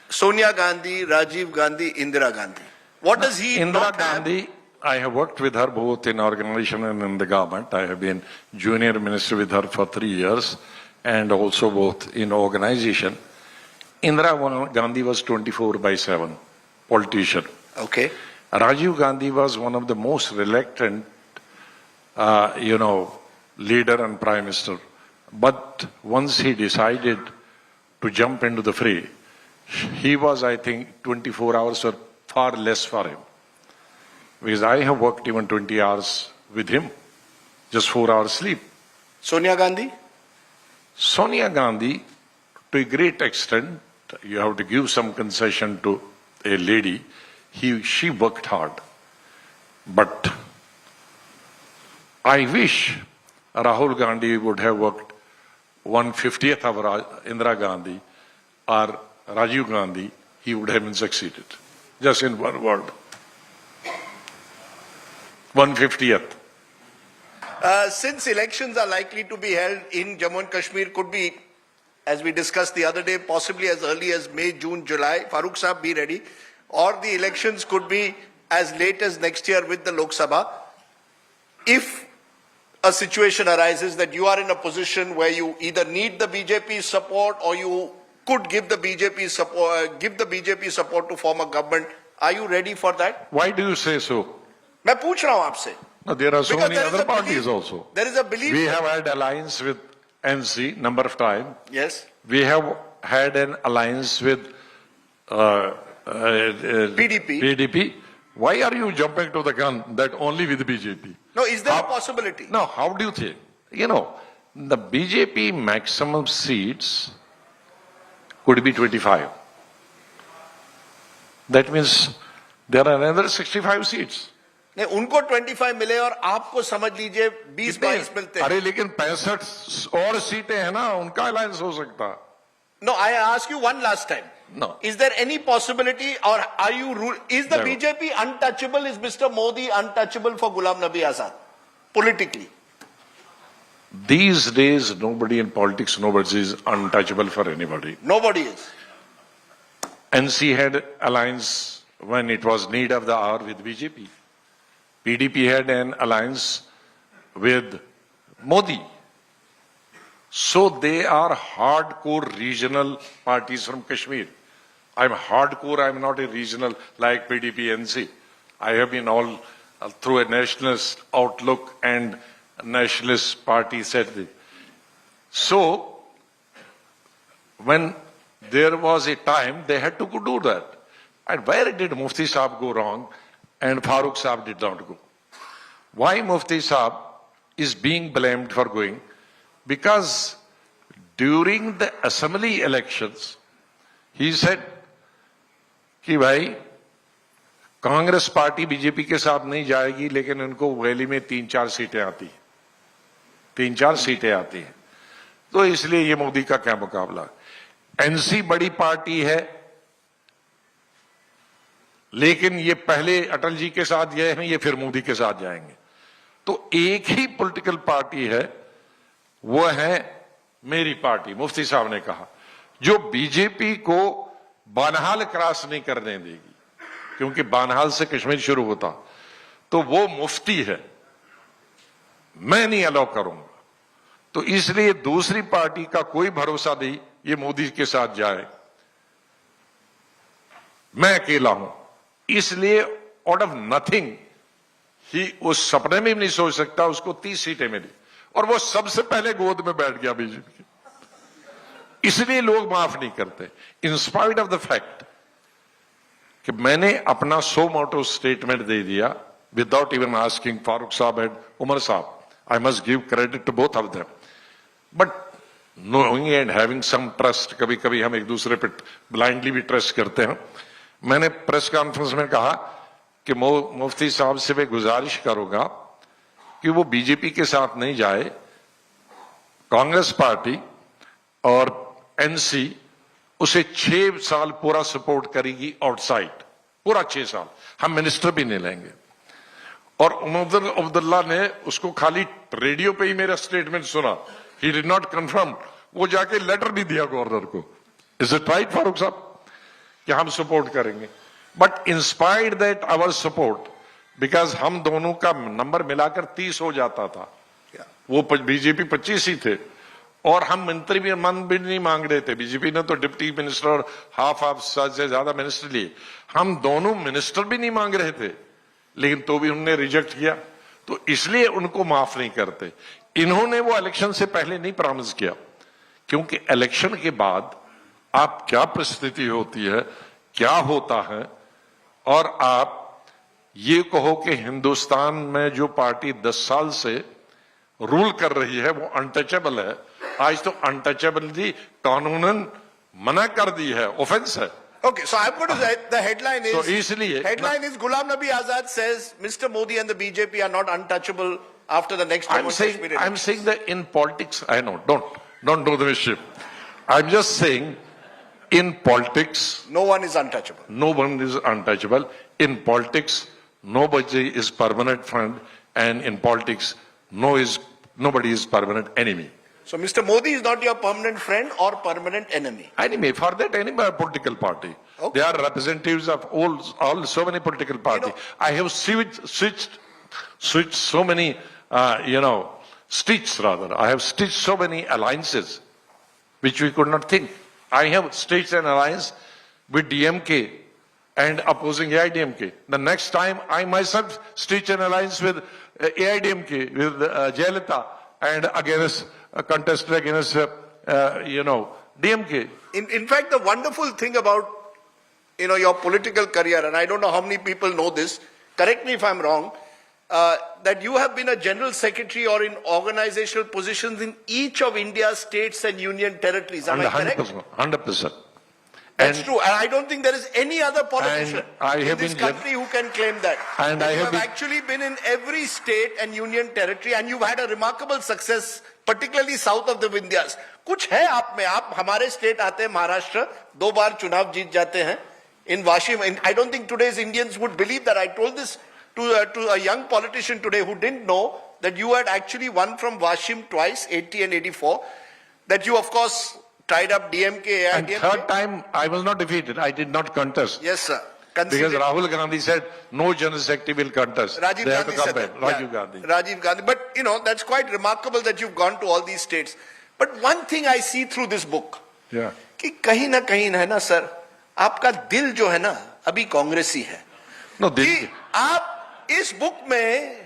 Sonia Gandhi, Rajiv Gandhi, Indira Gandhi? What does he Indira Gandhi, I have worked with her both in organization and in the government. I have been junior minister with her for 3 years and also both in organization. Indira Gandhi was 24/7 politician. Okay. Rajiv Gandhi was one of the most reluctant, leader and prime minister. But once he decided to jump into the fray, he was, I think, 24 hours or far less for him. Because I have worked even 20 hours with him, just 4 hours sleep. Sonia Gandhi? Sonia Gandhi, to a great extent, you have to give some concession to a lady. She worked hard. But I wish Rahul Gandhi would have worked 1/50th of Indira Gandhi or Rajiv Gandhi, he would have been succeeded. Just in one word. 1/50th. Since elections are likely to be held in Jammu and Kashmir, could be, as we discussed the other day, possibly as early as May, June, July. Farooq Saab, be ready. Or the elections could be as late as next year with the Lok Sabha. If a situation arises that you are in a position where you either need the BJP support or you could give the BJP support to form a government, are you ready for that? Why do you say so? मैं पूछ रहा हूं आपसे. No, there are so Because many there is other a belief- parties also. There is a belief. We have had alliance with NC number of times. Yes. We have had an alliance with PDP. Why are you jumping to the gun that only with BJP? No, is there a possibility? No, how do you think? You know, the BJP maximum seats could be 25. That means there are another 65 seats. नहीं, उनको 25 मिले और आपको समझ लीजिए 20-22 मिलते हैं. अरे लेकिन 65 और सीटें हैं ना, उनका अलायंस हो सकता. No, I ask you one last time. No. Is there any possibility, or are you? Is the BJP untouchable? Is Mr. Modi untouchable for Ghulam Nabi Azad politically? These days, nobody in politics, nobody is untouchable for anybody. Nobody is. NC had alliance when it was need of the hour with BJP. PDP had an alliance with Modi. So they are hardcore regional parties from Kashmir. I'm hardcore, I'm not a regional like PDP, NC. I have been all through a nationalist outlook and nationalist party said this. So, when there was a time, they had to do that. And where did Mufti Saab go wrong and Farooq Saab did not go? Why Mufti Saab is being blamed for going? Because during the assembly elections, he said कि भाई Congress party BJP के साथ नहीं जाएगी, लेकिन उनको valley में 3-4 सीटें आती हैं, तो इसलिए ये मोदी का क्या मुकाबला. एनसी बड़ी पार्टी है, लेकिन ये पहले अटल जी के साथ गए हैं, ये फिर मोदी के साथ जाएंगे. तो एक ही पॉलिटिकल पार्टी है, वो है मेरी पार्टी. मुफ्ती साहब ने कहा जो बीजेपी को बानहाल क्रॉस नहीं करने देगी, क्योंकि बानहाल से कश्मीर शुरू होता, तो वो मुफ्ती है, मैं नहीं अलाउ करूंगा. तो इसलिए दूसरी पार्टी का कोई भरोसा नहीं ये मोदी के साथ जाए. मैं अकेला हूं, इसलिए आउट ऑफ नथिंग ही उस सपने में भी नहीं सोच सकता उसको 30 सीटें मिली, और वो सबसे पहले गोद में बैठ गया बीजेपी की. इसलिए लोग माफ नहीं करते, in spite of the fact कि मैंने अपना सो मोटो स्टेटमेंट दे दिया विदाउट इवन आस्किंग फारूक साहब एंड उमर साहब. I must give credit to both of them, but knowing and having some trust, कभी कभी हम एक दूसरे पे ब्लाइंडली भी ट्रस्ट करते हैं. मैंने प्रेस कॉन्फ्रेंस में कहा कि मुफ्ती साहब से मैं गुजारिश करूंगा कि वो बीजेपी के साथ नहीं जाए, कांग्रेस पार्टी और एनसी उसे 6 साल पूरा सपोर्ट करेगी आउटसाइड, पूरा 6 साल, हम मिनिस्टर भी नहीं लेंगे. और उमर अब्दुल्ला ने उसको खाली रेडियो पे ही मेरा स्टेटमेंट सुना, ही डिड नॉट कंफर्म, वो जाके लेटर भी दिया गवर्नर को. इज इट राइट फारूक साहब कि हम सपोर्ट करेंगे? But inspired that our support, because हम दोनों का नंबर मिलाकर 30 हो जाता था, वो बीजेपी 25 ही थे, और हम मंत्री भी मन भी नहीं मांग रहे थे. बीजेपी ने तो डिप्टी मिनिस्टर और हाफ से ज्यादा मिनिस्टर लिए, हम दोनों मिनिस्टर भी नहीं मांग रहे थे, लेकिन तो भी उन्होंने रिजेक्ट किया. तो इसलिए उनको माफ नहीं करते. इन्होंने वो इलेक्शन से पहले नहीं प्रॉमिस किया, क्योंकि इलेक्शन के बाद आप क्या परिस्थिति होती है, क्या होता है, और आप ये कहो कि हिंदुस्तान में जो पार्टी 10 साल से रूल कर रही है वो अनटचेबल है, आज तो अनटचेबिलिटी कानूनन मना कर दी है, ऑफेंस है. Okay, so I'm going to say the headline is. So इसलिए headline is Ghulam Nabi Azad says Mr. Modi and the BJP are not untouchable after the next I'm saying that in politics, I know, don't do the mischief. I'm just saying, in politics, no one is untouchable. No one is untouchable. In politics, nobody is permanent friend, and in politics, nobody is permanent enemy. So Mr. Modi is not your permanent friend or permanent enemy? Enemy, for that enemy political party. Okay. They are representatives of all so many political parties. I have switched so many, I have stitched so many alliances, which we could not think. I have stitched an alliance with DMK and opposing AIIMS. The next time I myself stitch an alliance with AIIMS, with Jayalalitha, and against contested against DMK. In fact, the wonderful thing about your political career, and I don't know how many people know this, correct me if I'm wrong, that you have been a general secretary or in organizational positions in each of India's states and union territories. Am I correct? 100%. That's true. And I don't think there is any other politician in this country who can claim that. And you have actually been in every state and union territory, and you've had a remarkable success, particularly south of the Vindhyas. कुछ है आप में, आप हमारे state आते हैं महाराष्ट्र, 2 बार चुनाव जीत जाते हैं in Washim. I don't think today's Indians would believe that. I told this to a young politician today who didn't know that you had actually won from Washim twice, 80 and 84. That you, of course, tied up DMK, AIIMS. And third time, I was not defeated. I did not contest. Yes, sir. Because Rahul Gandhi said, no general secretary will contest. Rajiv Gandhi said that. Rajiv Gandhi. But, that's quite remarkable that you've gone to all these states. But one thing I see through this book, कि कहीं ना कहीं है ना sir, आपका दिल जो है ना, अभी कांग्रेसी है. No, कि आप इस book में,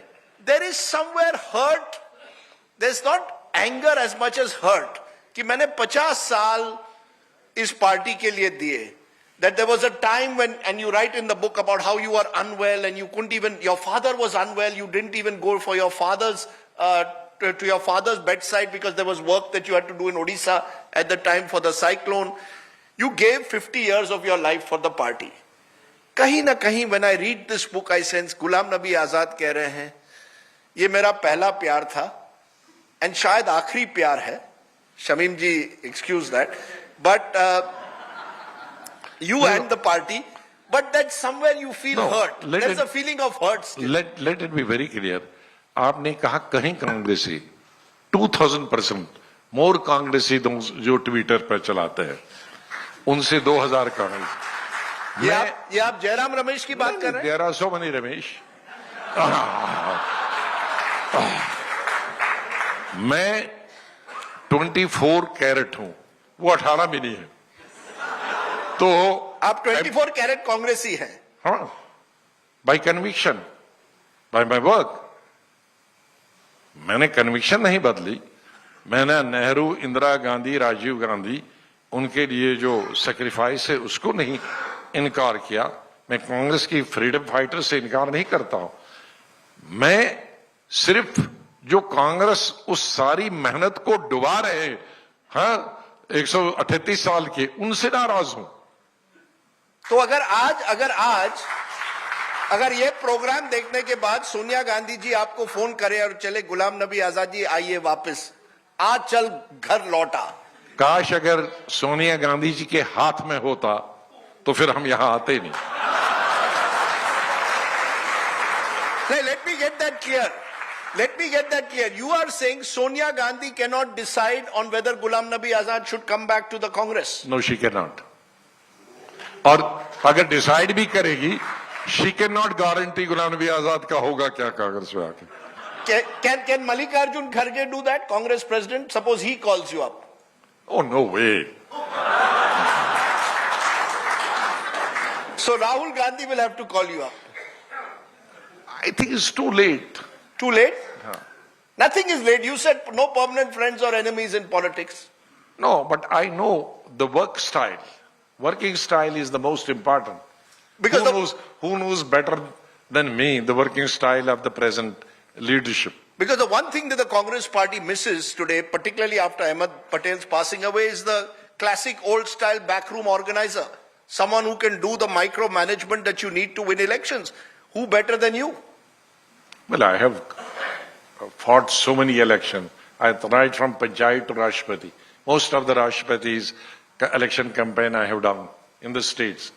there is somewhere hurt, there's not anger as much as hurt. कि मैंने 50 साल इस पार्टी के लिए दिए. That there was a time when, and you write in the book about how you were unwell and you couldn't even, your father was unwell, you didn't even go for your father's, to your father's bedside because there was work that you had to do in Odisha at the time for the cyclone. You gave 50 years of your life for the party. कहीं ना कहीं, when I read this book, I sense Ghulam Nabi Azad कह रहे हैं, ये मेरा पहला प्यार था, and शायद आखिरी प्यार है. Shamim ji, excuse that. But you and the party, but that somewhere you feel hurt. There's a feeling of hurt still. Let it be very clear. आपने कहा कहीं कांग्रेसी 2000% मोर कांग्रेसी जो ट्विटर पर चलाते हैं उनसे 2000 कांग्रेस. ये आप जयराम रमेश की बात कर रहे हैं? There are so many Ramesh. मैं 24 कैरेट हूं, वो 18 भी नहीं है. तो आप 24 कैरेट कांग्रेसी हैं? हाँ, by conviction, by my work. मैंने कन्विक्शन नहीं बदली. मैंने नेहरू, इंदिरा गांधी, राजीव गांधी, उनके लिए जो सेक्रीफाइस है उसको नहीं इनकार किया. मैं कांग्रेस की फ्रीडम फाइटर से इनकार नहीं करता हूं. मैं सिर्फ जो कांग्रेस उस सारी मेहनत को डुबा रहे हैं, हाँ, 138 साल के, उनसे नाराज हूं. तो अगर ये प्रोग्राम देखने के बाद सोनिया गांधी जी आपको फोन करे और चले गुलाम नबी आजाद जी आइए वापस, आज चल घर लौटा. काश अगर सोनिया गांधी जी के हाथ में होता तो फिर हम यहां आते नहीं. Let me get that clear. You are saying Sonia Gandhi cannot decide on whether Ghulam Nabi Azad should come back to the Congress? No, she cannot. और अगर डिसाइड भी करेगी, she cannot guarantee Ghulam Nabi Azad का होगा क्या कांग्रेस में आके. Can Mallikarjun Kharge do that, Congress president? Suppose he calls you up. Oh, no way. So Rahul Gandhi will have to call you up. I think it's too late. Too late? Nothing is late. You said no permanent friends or enemies in politics. No, but I know the work style. Working style is the most important. Because who knows better than me the working style of the present leadership? Because the one thing that the Congress party misses today, particularly after Ahmed Patel's passing away, is the classic old style backroom organizer. Someone who can do the micromanagement that you need to win elections. Who better than you? Well, I have fought so many elections, right from Panchayat to Rashtrapati. Most of the Rashtrapatis election campaign I have done in the states,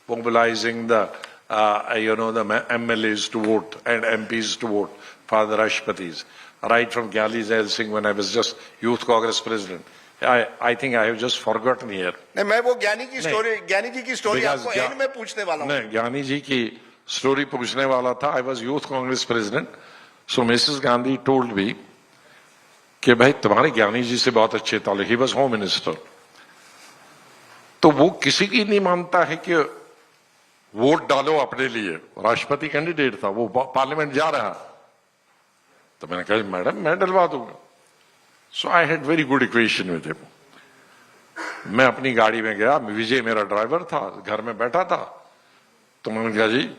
mobilizing the the MLAs to vote and MPs to vote for the Rashtrapatis. Right from Gyali Zail Singh when I was just Youth Congress president. I think I have just forgotten here. नहीं, मैं वो ज्ञानी जी की story आपको and में पूछने वाला हूँ. नहीं, ज्ञानी जी की स्टोरी पूछने वाला था. I was Youth Congress president. So Mrs. Gandhi told me कि भाई तुम्हारे ज्ञानी जी से बहुत अच्छे ताल्लुक. He was Home Minister. तो वो किसी की नहीं मानता है कि वोट डालो अपने लिए. राष्ट्रपति कैंडिडेट था, वो पार्लियामेंट जा रहा. तो मैंने कहा मैडम मैं डलवा दूंगा. So I had very good equation with him. मैं अपनी गाड़ी में गया, विजय मेरा ड्राइवर था, घर में बैठा था. तो मैंने कहा जी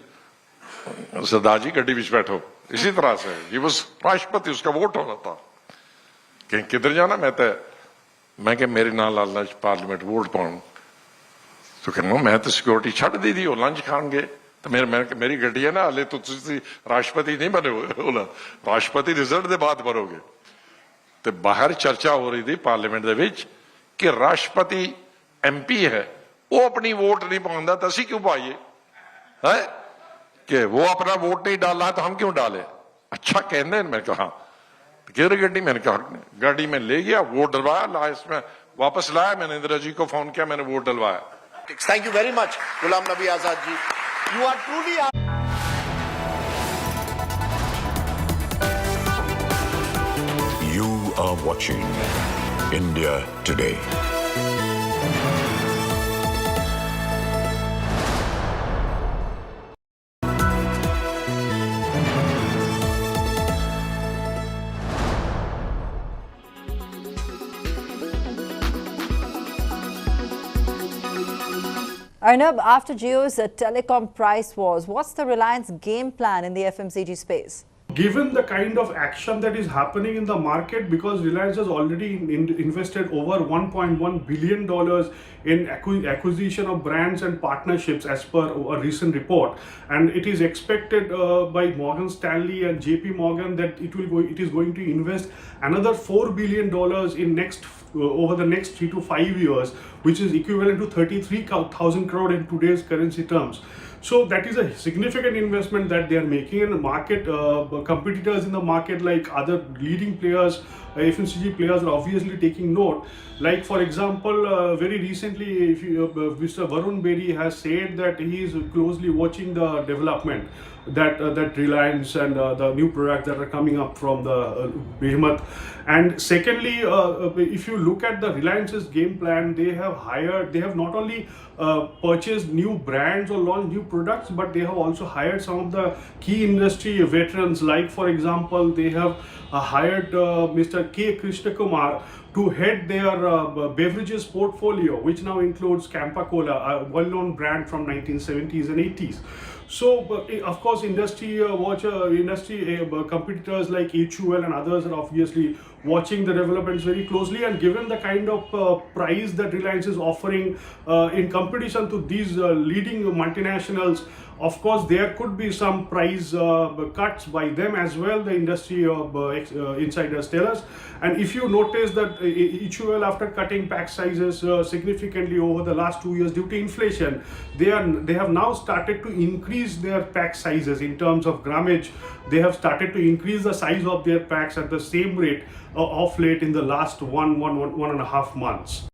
सरदार जी गड्डी बीच बैठो. इसी तरह से he was राष्ट्रपति, उसका वोट होना था. कहीं किधर जाना मैं कि मेरे नाल लालना पार्लियामेंट वोट पाऊं. तो कहना मैं तो सिक्योरिटी छड़ दी थी, लंच खान गए. तो मेरी गड्डी है ना, हले तो राष्ट्रपति नहीं बने हुए. राष्ट्रपति रिजल्ट के बाद बनोगे. तो बाहर चर्चा हो रही थी पार्लियामेंट दे कि राष्ट्रपति MP है, वो अपनी वोट नहीं पाਉਂਦਾ तो ਅਸੀਂ क्यों पाइए है कि वो अपना वोट नहीं डाल रहा तो हम क्यों डाले. अच्छा कहते हैं. मैंने कहा किधर गड्डी. मैंने कहा गाड़ी में ले गया, वोट डलवाया. लास्ट में वापस लाया, मैंने इंदिरा जी को फोन किया, मैंने vote डलवाया. Thank you very much, Ghulam Nabi Azad ji. You are truly. You are watching India Today. Arnab, after Jio's telecom price wars, what's the Reliance game plan in the FMCG space? Given the kind of action that is happening in the market, because Reliance has already invested over $1.1 billion in acquisition of brands and partnerships as per a recent report, and it is expected by Morgan Stanley and JP Morgan that it is going to invest another $4 billion in over the next 3 to 5 years, which is equivalent to 33,000 crore in today's currency terms. So that is a significant investment that they are making, and the market competitors in the market like other leading players, FMCG players, are obviously taking note. Like for example, very recently, Mr. Varun Bedi has said that he is closely watching the development that Reliance and the new products that are coming up from the behemoth. And secondly, if you look at the Reliance's game plan, they have not only purchased new brands or launched new products, but they have also hired some of the key industry veterans. Like for example, they have hired Mr. K. Krishnakumar to head their beverages portfolio, which now includes Campa Cola, a well-known brand from 1970s and 80s. So, of course, industry competitors like HUL and others are obviously watching the developments very closely, and given the kind of price that Reliance is offering in competition to these leading multinationals, of course, there could be some price cuts by them as well, the industry insiders tell us. And if you notice that HUL, after cutting pack sizes significantly over the last 2 years due to inflation, they have now started to increase their pack sizes in terms of grammage. They have started to increase the size of their packs at the same rate of late in the last one and a half months.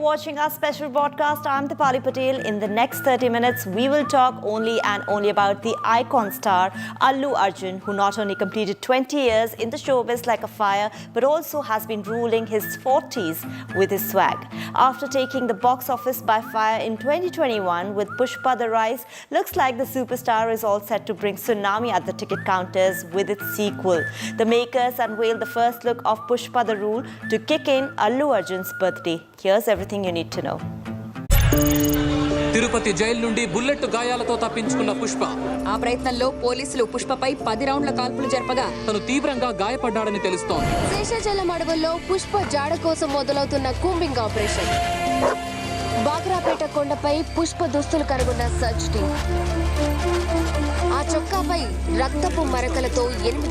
watching our special broadcast. I'm Dipali Patel. In the next 30 minutes, we will talk only and only about the icon star Allu Arjun, who not only completed 20 years in the showbiz like a fire, but also has been ruling his 40s with his swag. After taking the box office by fire in 2021 with Pushpa The Rise, looks like the superstar is all set to bring tsunami at the ticket counters with its sequel. The makers unveiled the first look of Pushpa The Rule to kick in Allu Arjun's birthday. Here's everything you need to know. Tirupati jail నుండి bullet గాయాలతో తప్పించుకున్న పుష్ప ఆ ప్రయత్నంలో పోలీసులు పుష్పపై 10 రౌండ్ల కాల్పులు జరపగా తను తీవ్రంగా గాయపడ్డాడని తెలుస్తోంది. శేషాచలం అడవుల్లో పుష్ప జాడ కోసం మొదలవుతున్న కూంబింగ్ ఆపరేషన్. బాగ్రాపేట కొండపై పుష్ప దుస్తులు కనుగొన్న సర్చ్ టీం. ఆ చొక్కాపై రక్తపు మరకలతో 8